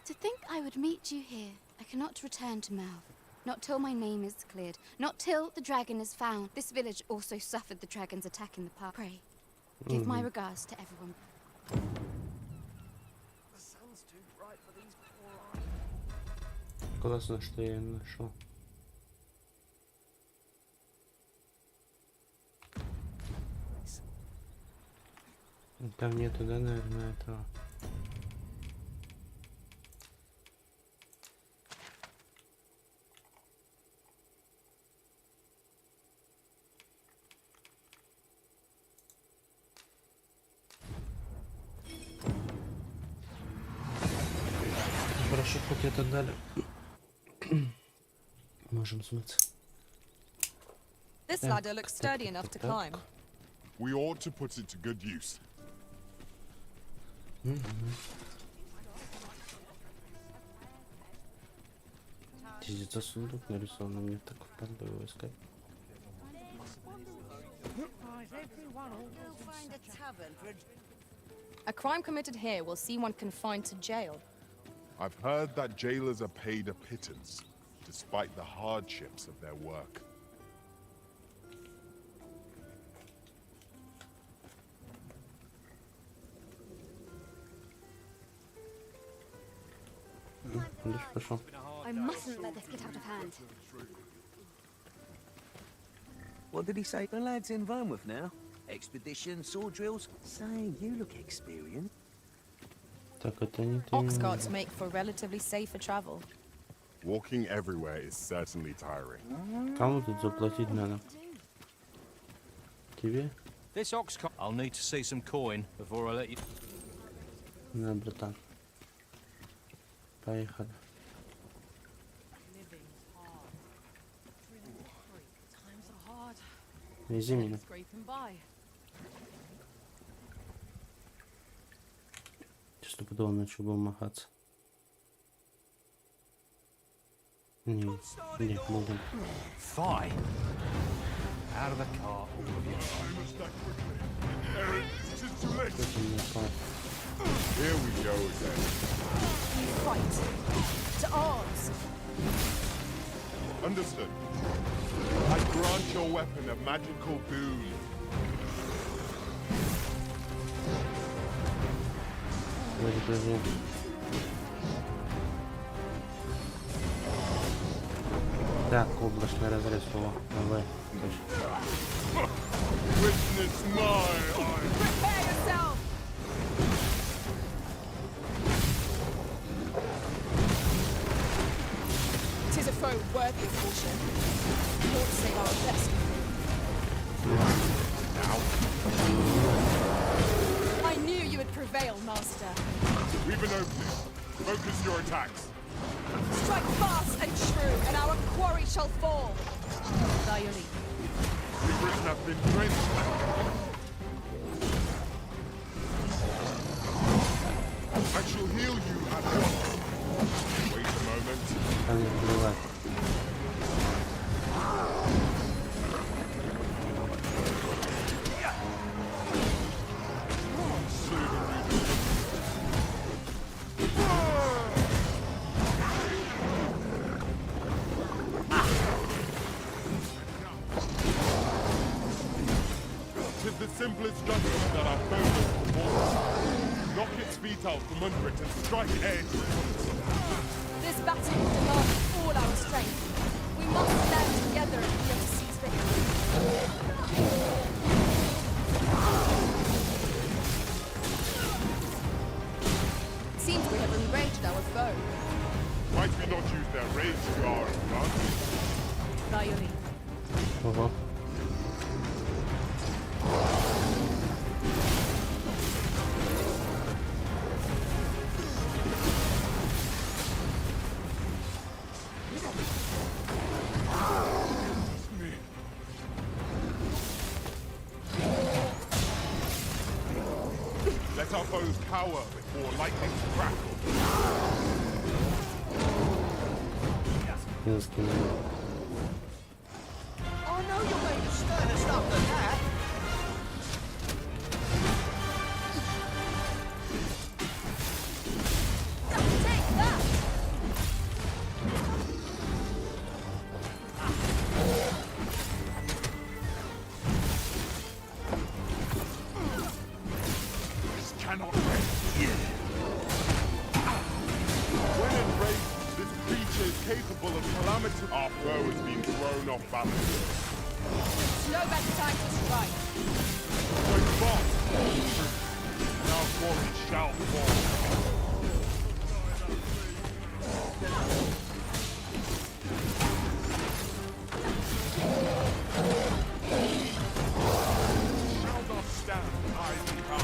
To think I would meet you here. I cannot return to Melv. Not till my name is cleared, not till the dragon is found. This village also suffered the dragon's attack in the past. Pray, give my regards to everyone. The sun's too bright for these poor eyes. Классно, что я нашел. Там нету, да, наверное, этого. Хорошо, хоть это дали. Можем смыться. This ladder looks sturdy enough to climb. We ought to put it to good use. Здесь сундук нарисован, мне так впадло его искать. A crime committed here will see one confined to jail. I've heard that jailers are paid a pittance, despite the hardships of their work. I mustn't let this get out of hand. What did he say the lad's in Vermouth now? Expedition, sword drills? Say, you look experienced. Ox carts make for relatively safer travel. Walking everywhere is certainly tiring. Кому тут заплатить надо? Тебе? This ox cart. I'll need to see some coin before I let you. На, братан. Поехали. Вези меня. Стопудово начал бы махаться. Не, будем. Fine. Out of the car, all of you. Here we go again. Fight. To arms. Understood. I grant your weapon a magical boon. Так, облачный разрез его. Давай. Witness my Prepare yourself. Tis a foe worthy of caution. Lord save our best. I knew you would prevail, Master. Leave an opening. Focus your attacks. Strike fast and true, and our quarry shall fall. Diary. The Britain have been drenched. I shall heal you at once. Wait a moment. Tis the simplest judgment that our foes perform. Knock its feet out from under it and strike edge. This battle will demand all our strength. We must stand together if we are to seize victory. Seems we have enraged our foe. Might we not use their rage to our advantage? Diary. Let our foes cower before lightning crackle. I know you're made of sterner stuff than that. Take that! off balance. No better time to strike. Wait fast! Now glory shall fall. Shall not stand idly by.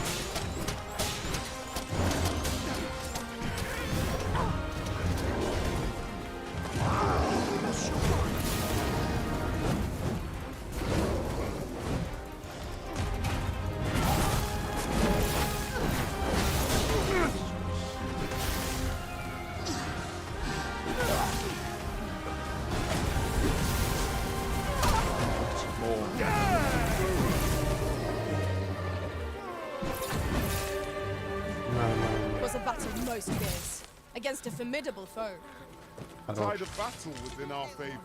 It was a battle most fierce, against a formidable foe. The tide of battle was in our favor.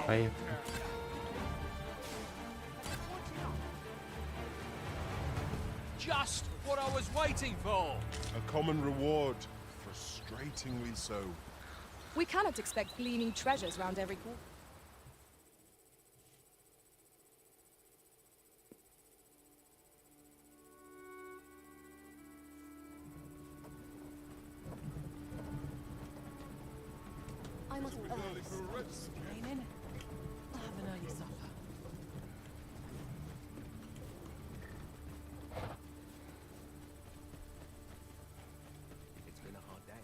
Поехали. Just what I was waiting for. A common reward, frustratingly so. We cannot expect gleaming treasures round every corner. I must complaining. I'll have an early supper. It's been a hard day.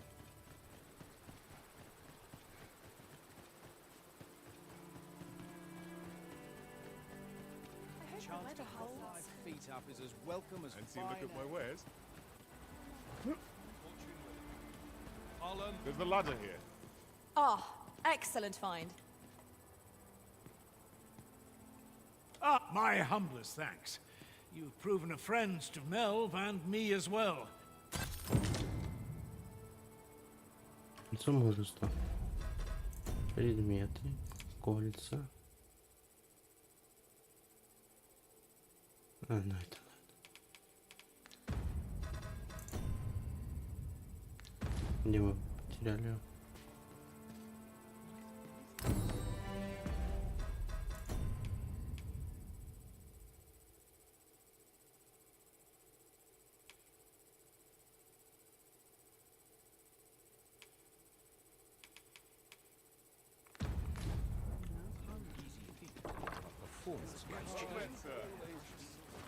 Chance to hold 5 feet up is as welcome as And see, look at my wares. Harlem. There's the ladder here. Ah, excellent find. Ah, my humblest thanks. You've proven a friend to Melv and me as well. Замужество. Предметы. Кольца. А, ну это ладно. Где мы потеряли?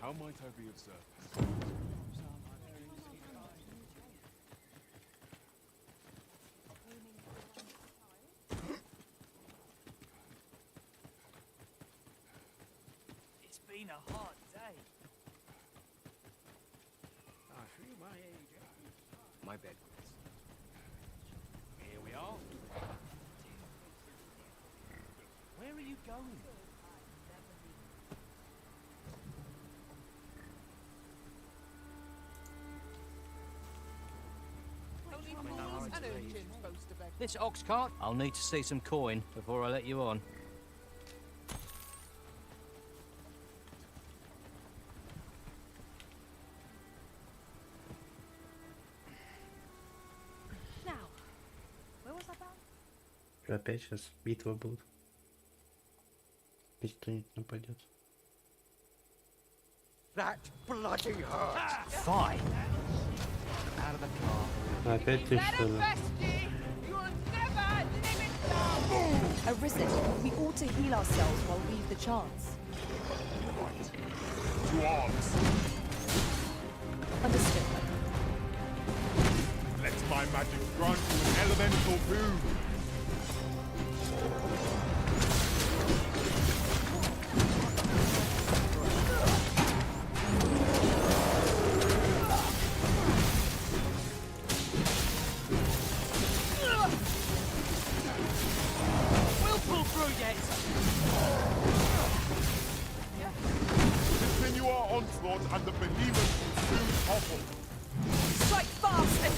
How might I be of service? It's been a hard day. I feel my age. My bed, Chris. Here we are. Where are you going? This ox cart? I'll need to see some coin before I let you on. Now, where was I bound? Опять сейчас битва будет. Ведь кто-нибудь нападет. That bloody hurt. Fine. Out of the car. Опять ты что ли? Arisen, we ought to heal ourselves while we've the chance. To arms. Understood. Let my magic grant you an elemental boon. Continue our onslaught and the behemoth will soon topple. Strike fast and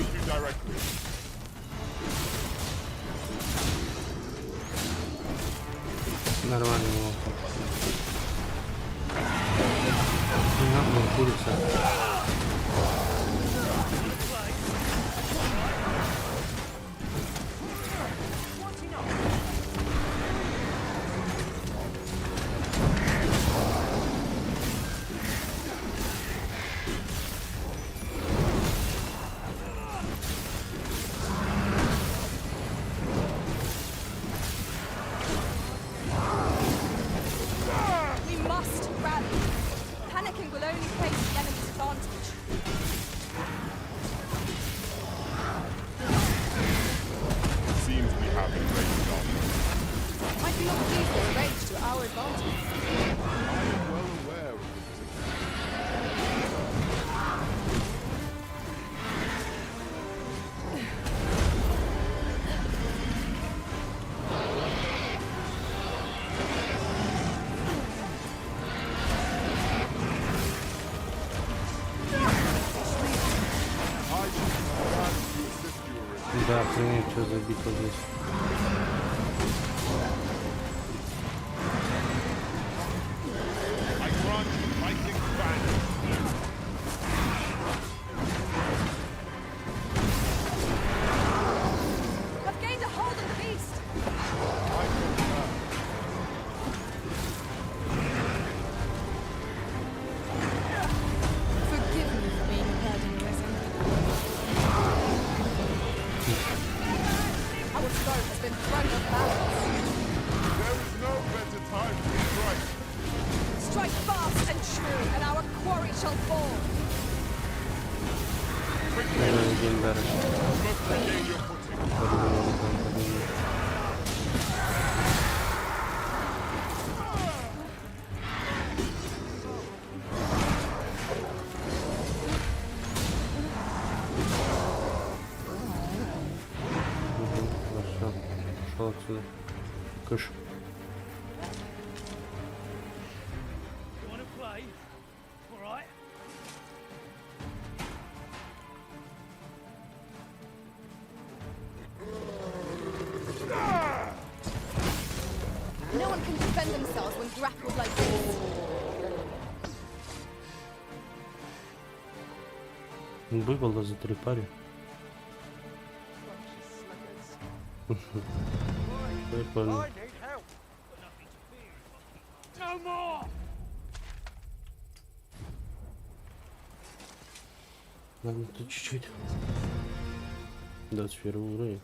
with you directly. Нормально его. Нахуй курица. Да, охренеть, что за битва здесь. Кыш. No one can defend themselves when grappled like this. Выбыло за 3 пари. Прикольно. Ладно, тут чуть-чуть. 21 уровень.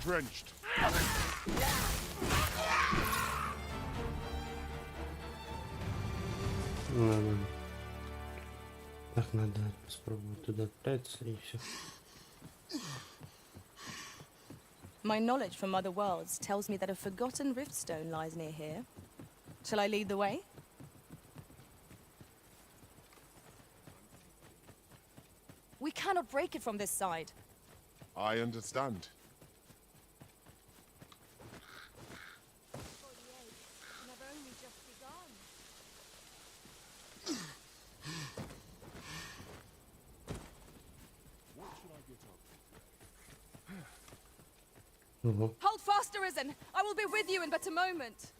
Drenched. Ладно. Так, надо попробовать туда отправиться и все. My knowledge from other worlds tells me that a forgotten riftstone lies near here. Shall I lead the way? We cannot break it from this side. I understand. Hold fast, Arisen! I will be with you in but a moment.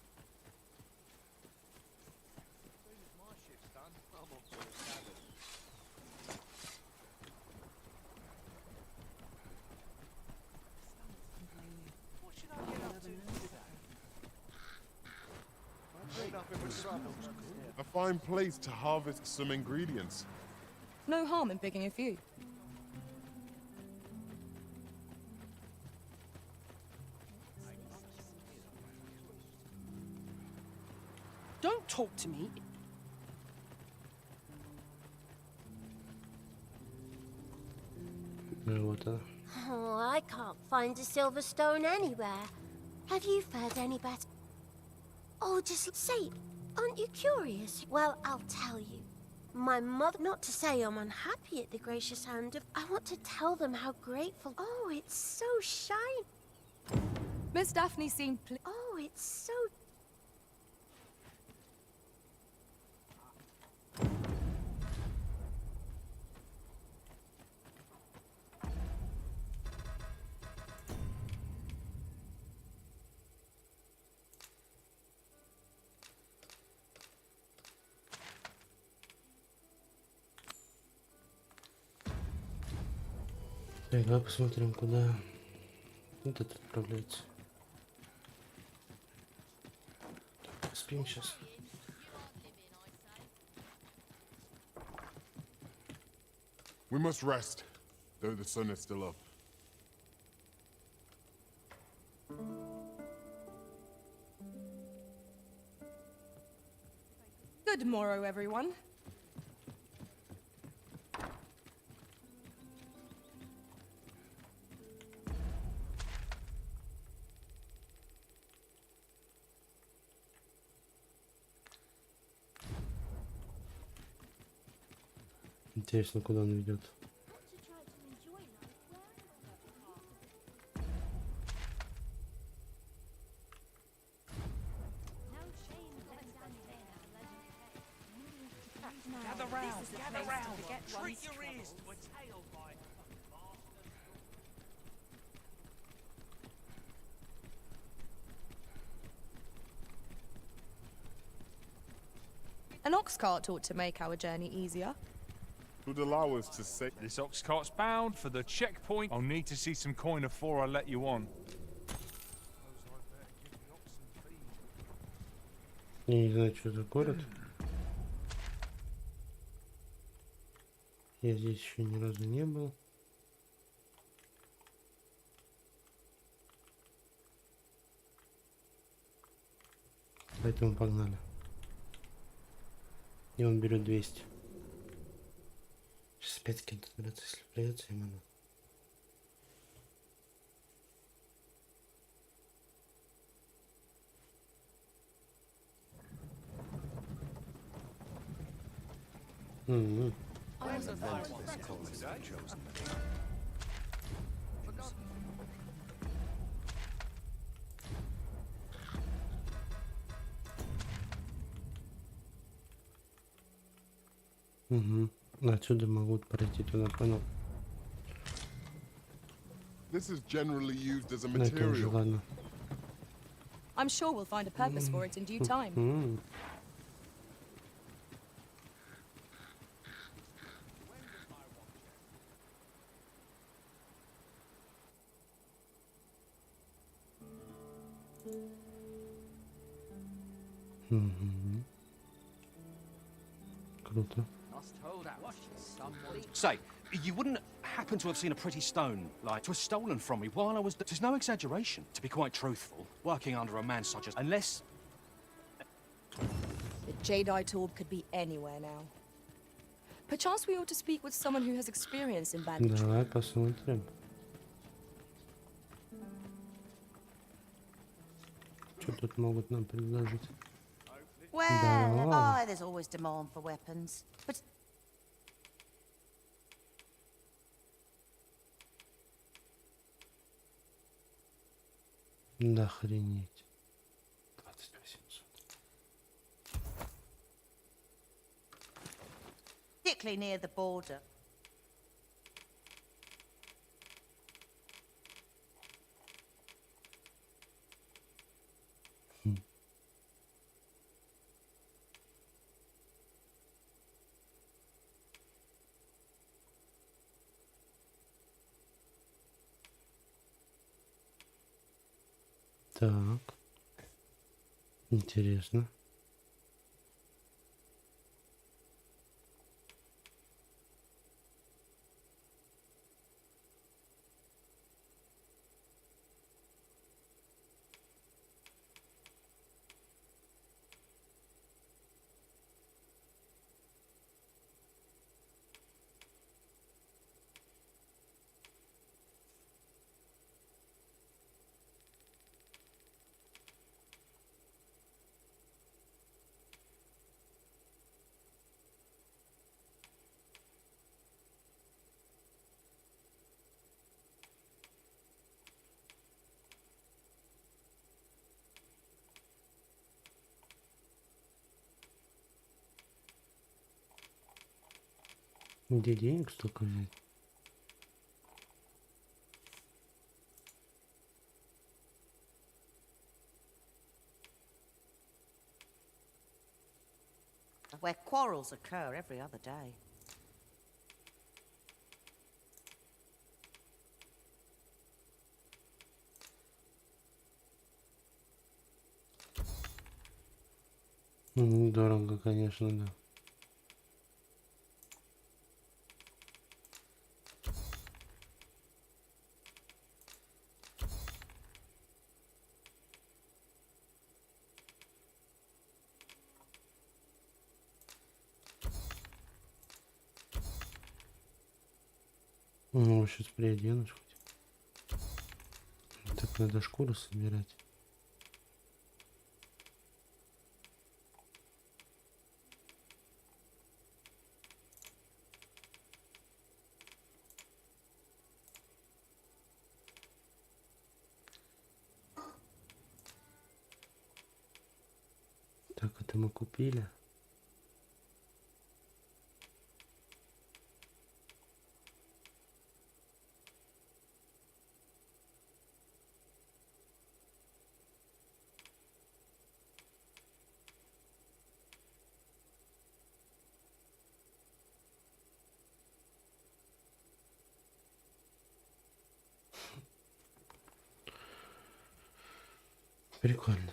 A fine place to harvest some ingredients. No harm in picking a few. Don't talk to me. Вот она. Oh, I can't find a silver stone anywhere. Have you fared any better? Oh, just say, aren't you curious? Well, I'll tell you. My mother, not to say I'm unhappy at the gracious hand of, I want to tell them how grateful. Oh, it's so shiny. Miss Daphne seemed Oh, it's so... Так, давай посмотрим, куда этот отправляется. Так, спим сейчас. We must rest, though the sun is still up. Good morrow, everyone. Интересно, куда он ведет. Gather round, gather round. Treat your ears to a tale by An ox cart ought to make our journey easier. Would allow us to say This ox cart's bound for the checkpoint. I'll need to see some coin before I let you on. Я не знаю, что за город. Я здесь еще ни разу не был. Поэтому погнали. И он берет 200. Сейчас опять с кем-то драться, если придется именно. Отсюда могут пройти туда, понял? this is generally used as a На этом же, material. ладно. I'm sure we'll find a purpose for it in due time. Круто. Say, you wouldn't happen to have seen a pretty stone, like, it was stolen from me while I was... There's no exaggeration. To be quite truthful, working under a man such as... Unless... The jadeite orb could be anywhere now. Perchance we ought to speak with someone who has experience in bandage. Давай посмотрим. Что тут могут нам предложить? Well, Да. there's always demand for weapons. But Да охренеть. 2800. particularly near the border. Так. Интересно. Где денег столько взять? Where quarrels occur every other day. Недорого, конечно, да. Ну, сейчас приоденусь хоть. Так надо шкуру собирать. Так, это мы купили. Прикольно.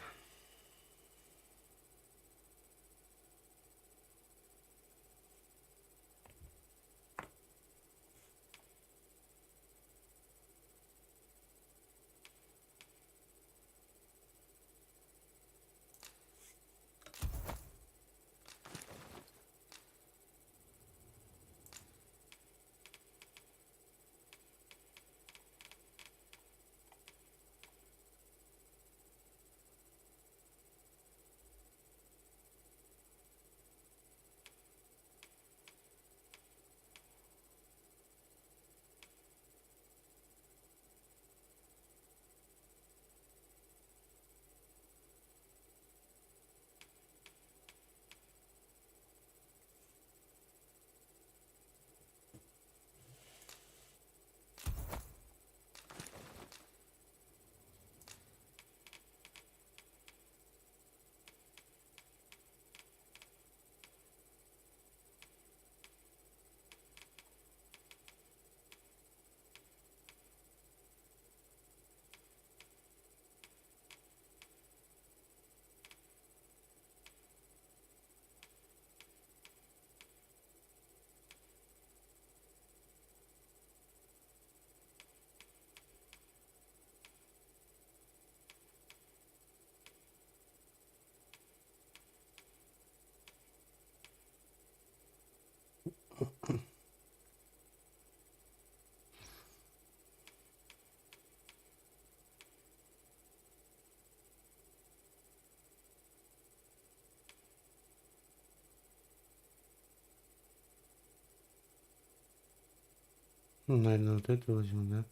Ну, наверное, вот это возьму, да?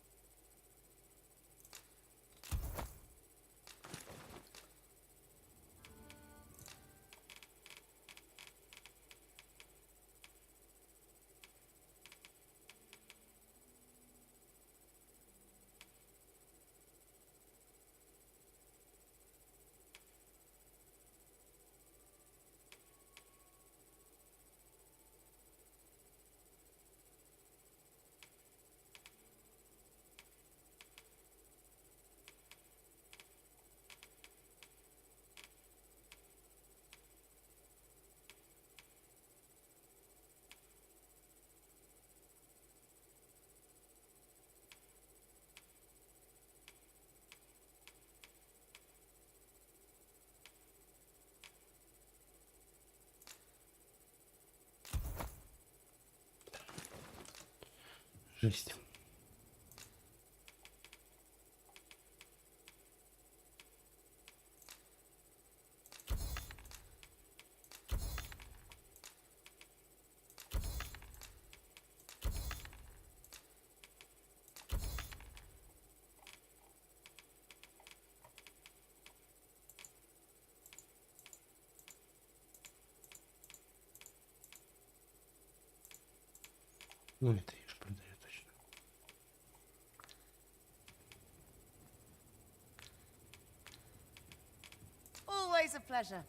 Жесть. Ну, это я ж продаю точно. Always a pleasure.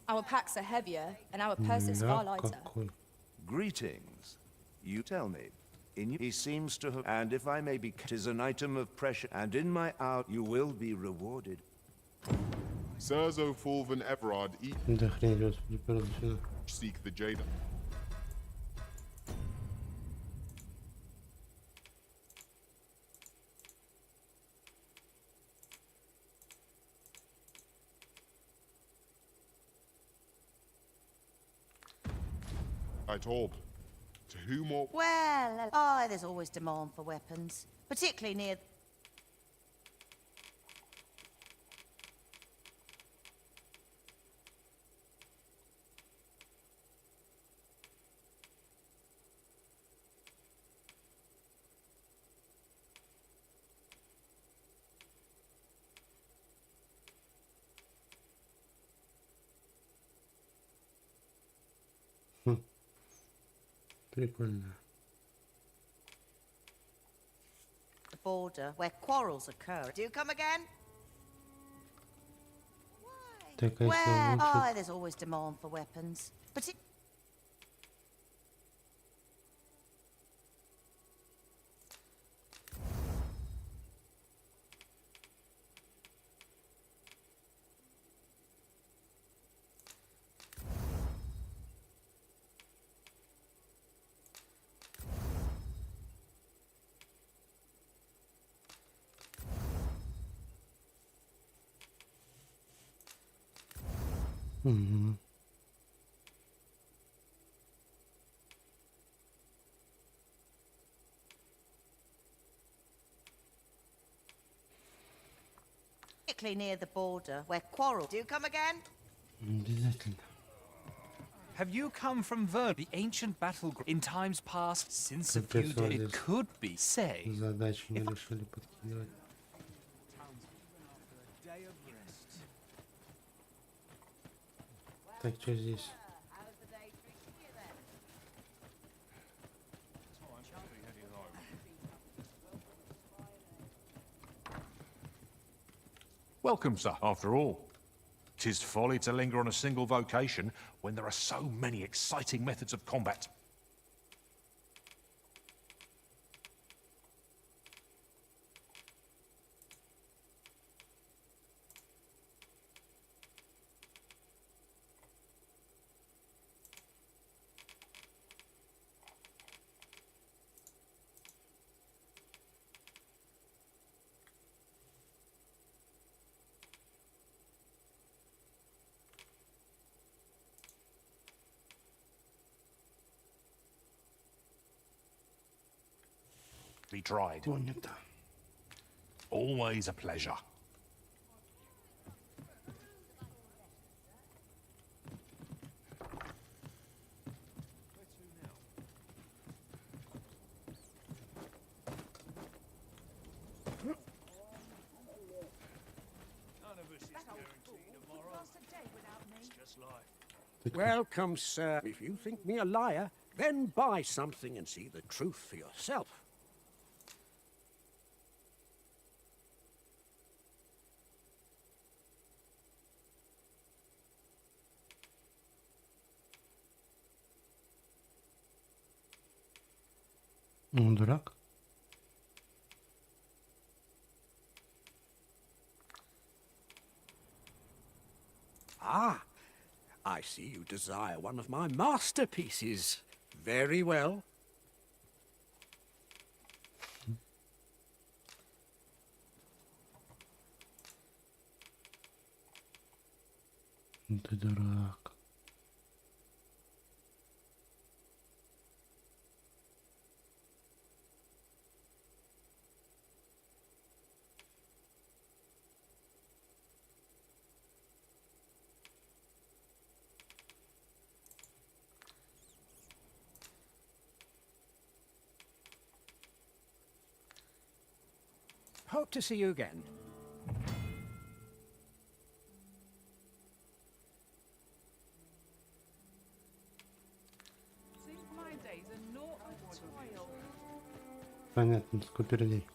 Our packs are heavier, and our purses far lighter. Greetings. You tell me. He seems to have, and if I may be, 'tis an item of pressure, and in my hour you will be rewarded. Serzo Fulvan Everard Да хрень, господи, правда, сюда. seek the Jada. I told. To whom or... Well, oh, there's always demand for weapons, particularly near... Прикольно. The border, where quarrels occur. Do you come again? Так, а если Well, улучшить? oh, there's always demand for weapons, particularly... Угу. Particularly near the border, where quarrels... Do you come again? Обязательно. Have you come from Vern, the ancient battleground? In times past, since a few days, it could be, say... Задачи не решили подкидывать. Так, что здесь? Welcome, sir. After all, 'tis folly to linger on a single vocation when there are so many exciting methods of combat. Be tried. Понято. Always a pleasure. Welcome, sir. If you think me a liar, then buy something and see the truth for yourself. Он дурак. Ah, I see you desire one of my masterpieces. Very well. Ты дурак. Hope to see you again. Think my days are naught Понятно, скупердей.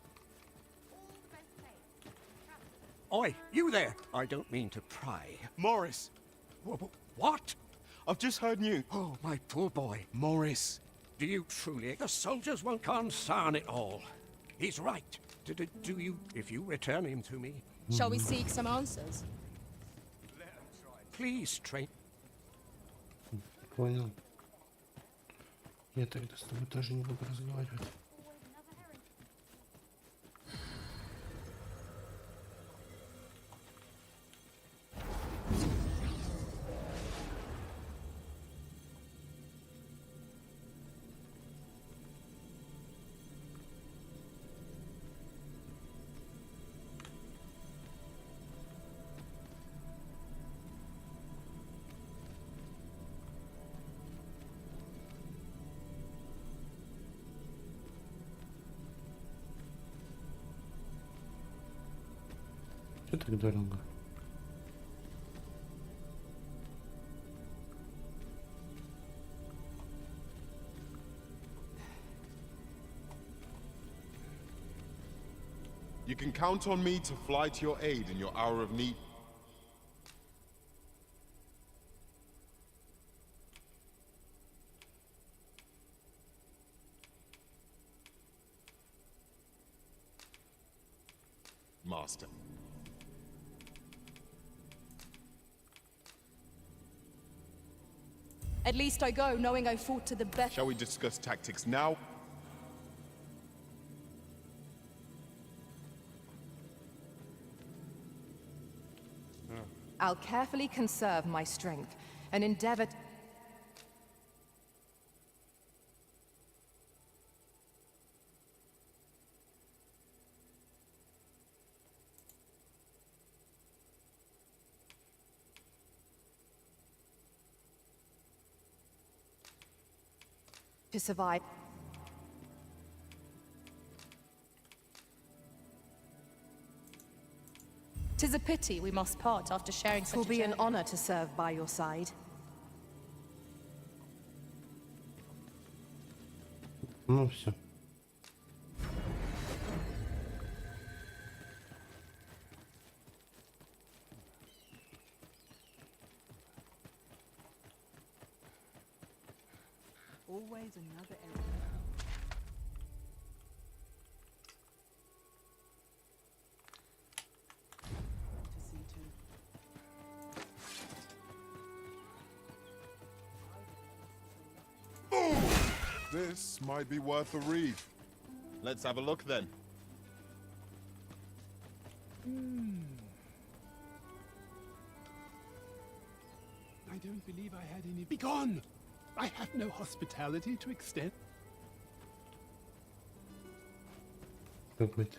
Oi, you there! I don't mean to pry. Morris! What? I've just heard news. Oh, my poor boy. Morris. Do you truly? The soldiers won't concern it all. He's right. Do you, if you return him to me? Shall we seek some answers? Please, train. Понял. Я тогда с тобой тоже не буду разговаривать. Что так дорого? You can count on me to fly to your aid in your hour of need. Master. At least I go, knowing I fought to the best. Shall we discuss tactics now? I'll carefully conserve my strength and endeavor. To survive. Tis a pity we must part after sharing such a It will be an journey. honor to serve by your side. Ну все. Always another element. To see to. This might be worth a read. Let's have a look then. I don't believe I had any. Begone! I have no hospitality to extend. Какой-то.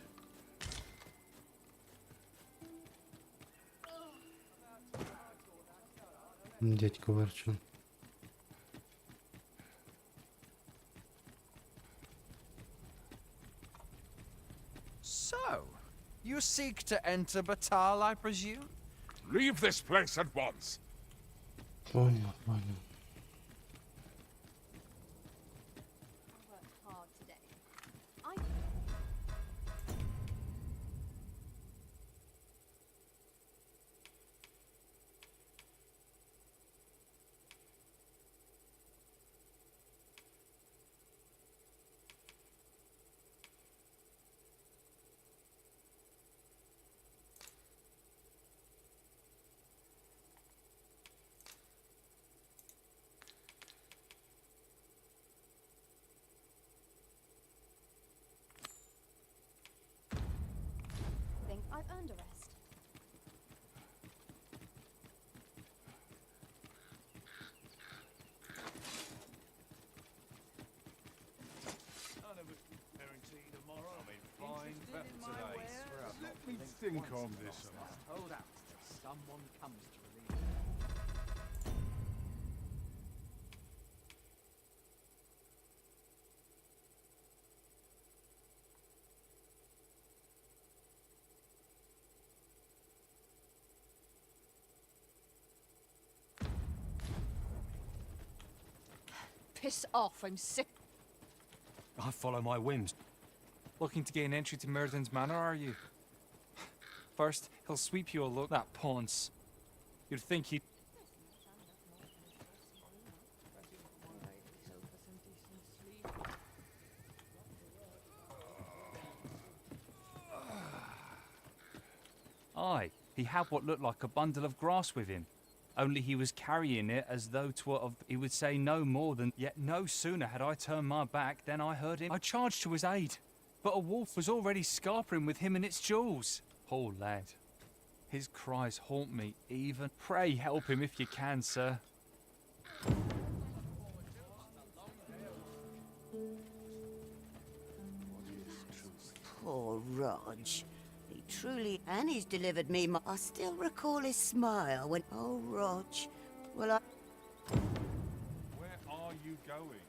Дядька ворчун. So, you seek to enter Batal, I presume? Leave this place at once. Понял, понял. Think I've earned a rest. None of us can guarantee tomorrow. I mean, fine Interested in better my today. wares? Swear I've not Let me blinked think once on in this my a life. Hold out till someone comes to relieve you. Piss off, I'm sick. I follow my whims. Looking to gain entry to Myrddin's manor, are you? First, he'll sweep you a look. That pawn's. You'd think he'd. Aye, he had what looked like a bundle of grass with him. Only he was carrying it as though he would say no more than. Yet no sooner had I turned my back than I heard him. I charged to his aid, but a wolf was already scarpering with him and its jewels. Poor lad. His cries haunt me even. Pray help him if you can, sir. Poor Rog. He truly... And he's delivered me my... I still recall his smile when... Oh, Rog. Well, I... Where are you going?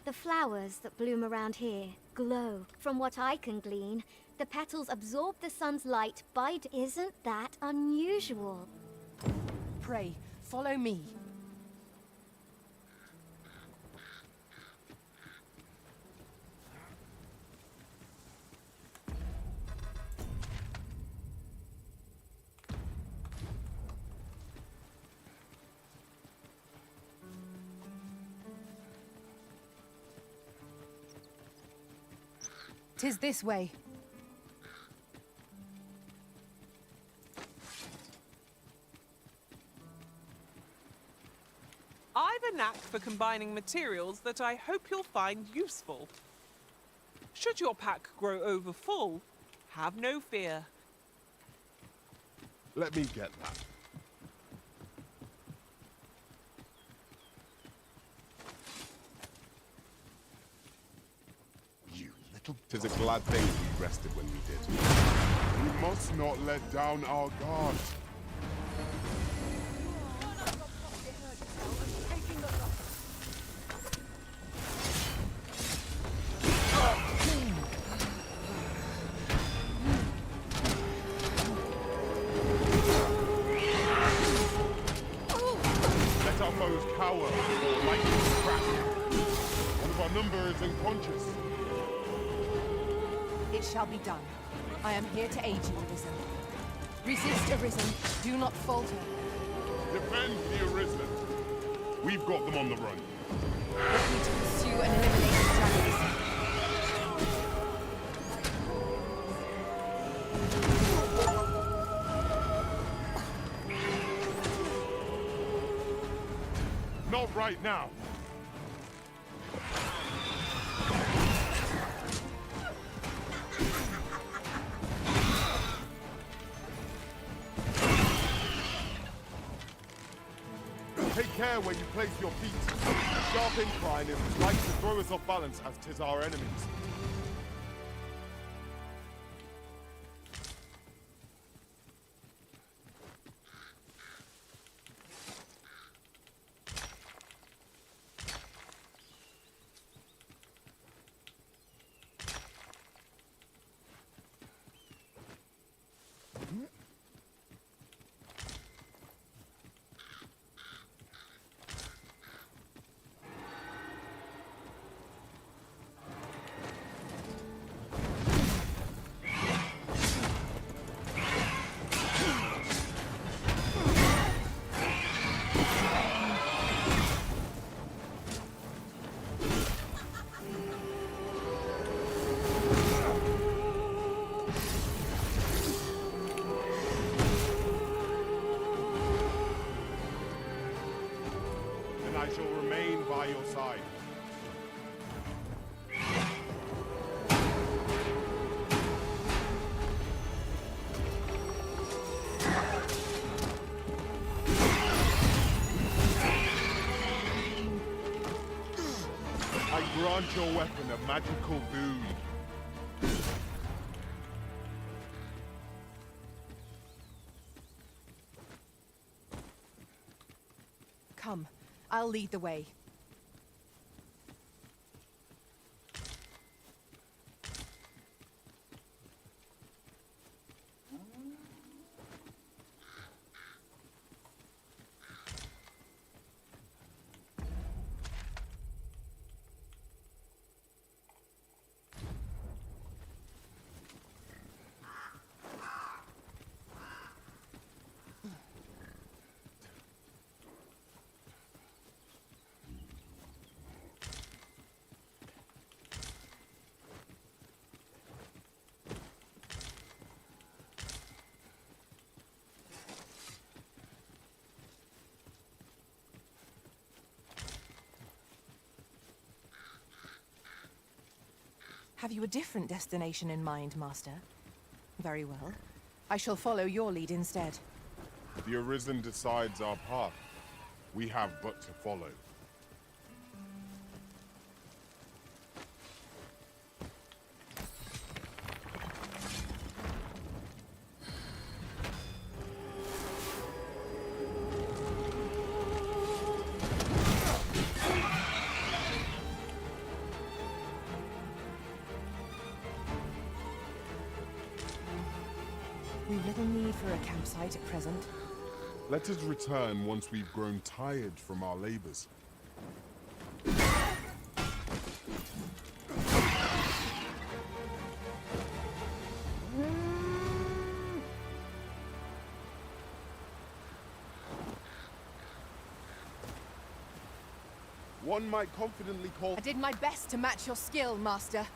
The flowers that bloom around here glow. From what I can glean, the petals absorb the sun's light by... Isn't that unusual? Pray, follow me. "'Tis this way." I've a knack for combining materials that I hope you'll find useful. Should your pack grow over full, have no fear. Let me get that. Tis a glad thing we rested when we did. We must not let down our guard. Let our foes cower or lightning crack. One of our number is unconscious. It shall be done. I am here to aid you, Arisen. Resist, Arisen. Do not falter. Defend the Arisen. We've got them on the run. Let me to pursue and eliminate the dragons. Not right now. Take care where you place your feet. The sharp incline is as like to throw us off balance as 'tis our enemies. I shall remain by your side. I grant your weapon a magical boon. Come, I'll lead the way. Have you a different destination in mind, Master? Very well. I shall follow your lead instead. The Arisen decides our path. We have but to follow. We've little need for a campsite at present. Let us return once we've grown tired from our labors. One might confidently call... I did my best to match your skill, Master.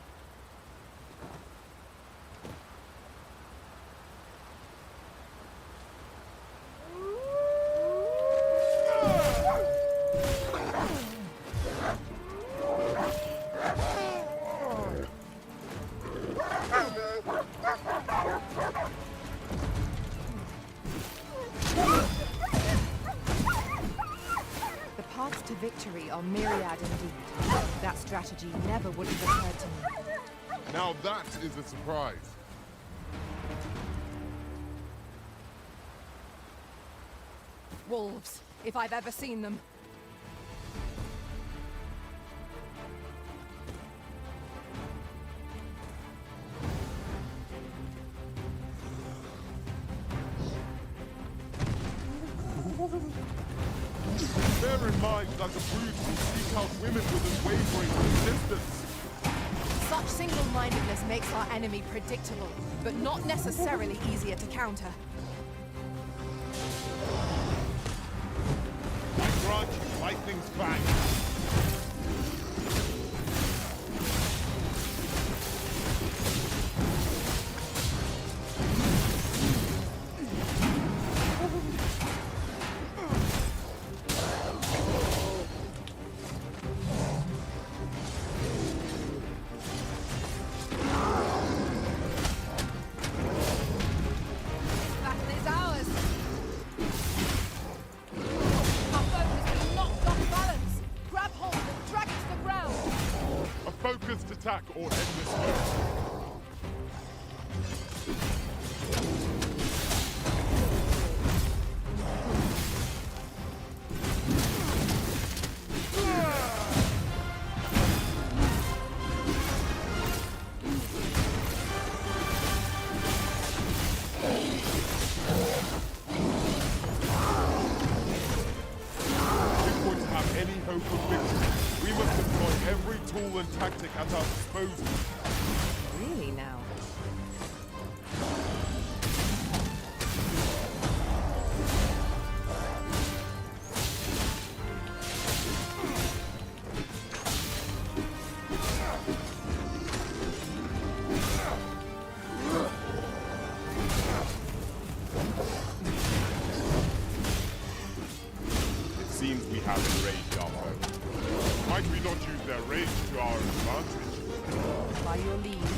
Victory are myriad indeed. That strategy never would have occurred to me. Now that is a surprise. Wolves, if I've ever seen them. Bear in mind that the brutes will seek out women with unwavering resistance. Such single-mindedness makes our enemy predictable, but not necessarily easier to counter. I grant you lightning's fang. Attack or end this fight. Before to have any hope of victory, we must employ every tool and tactic at our disposal. Really now? It seems we have enraged our foe. Might we not use their rage to our advantage? By your lead.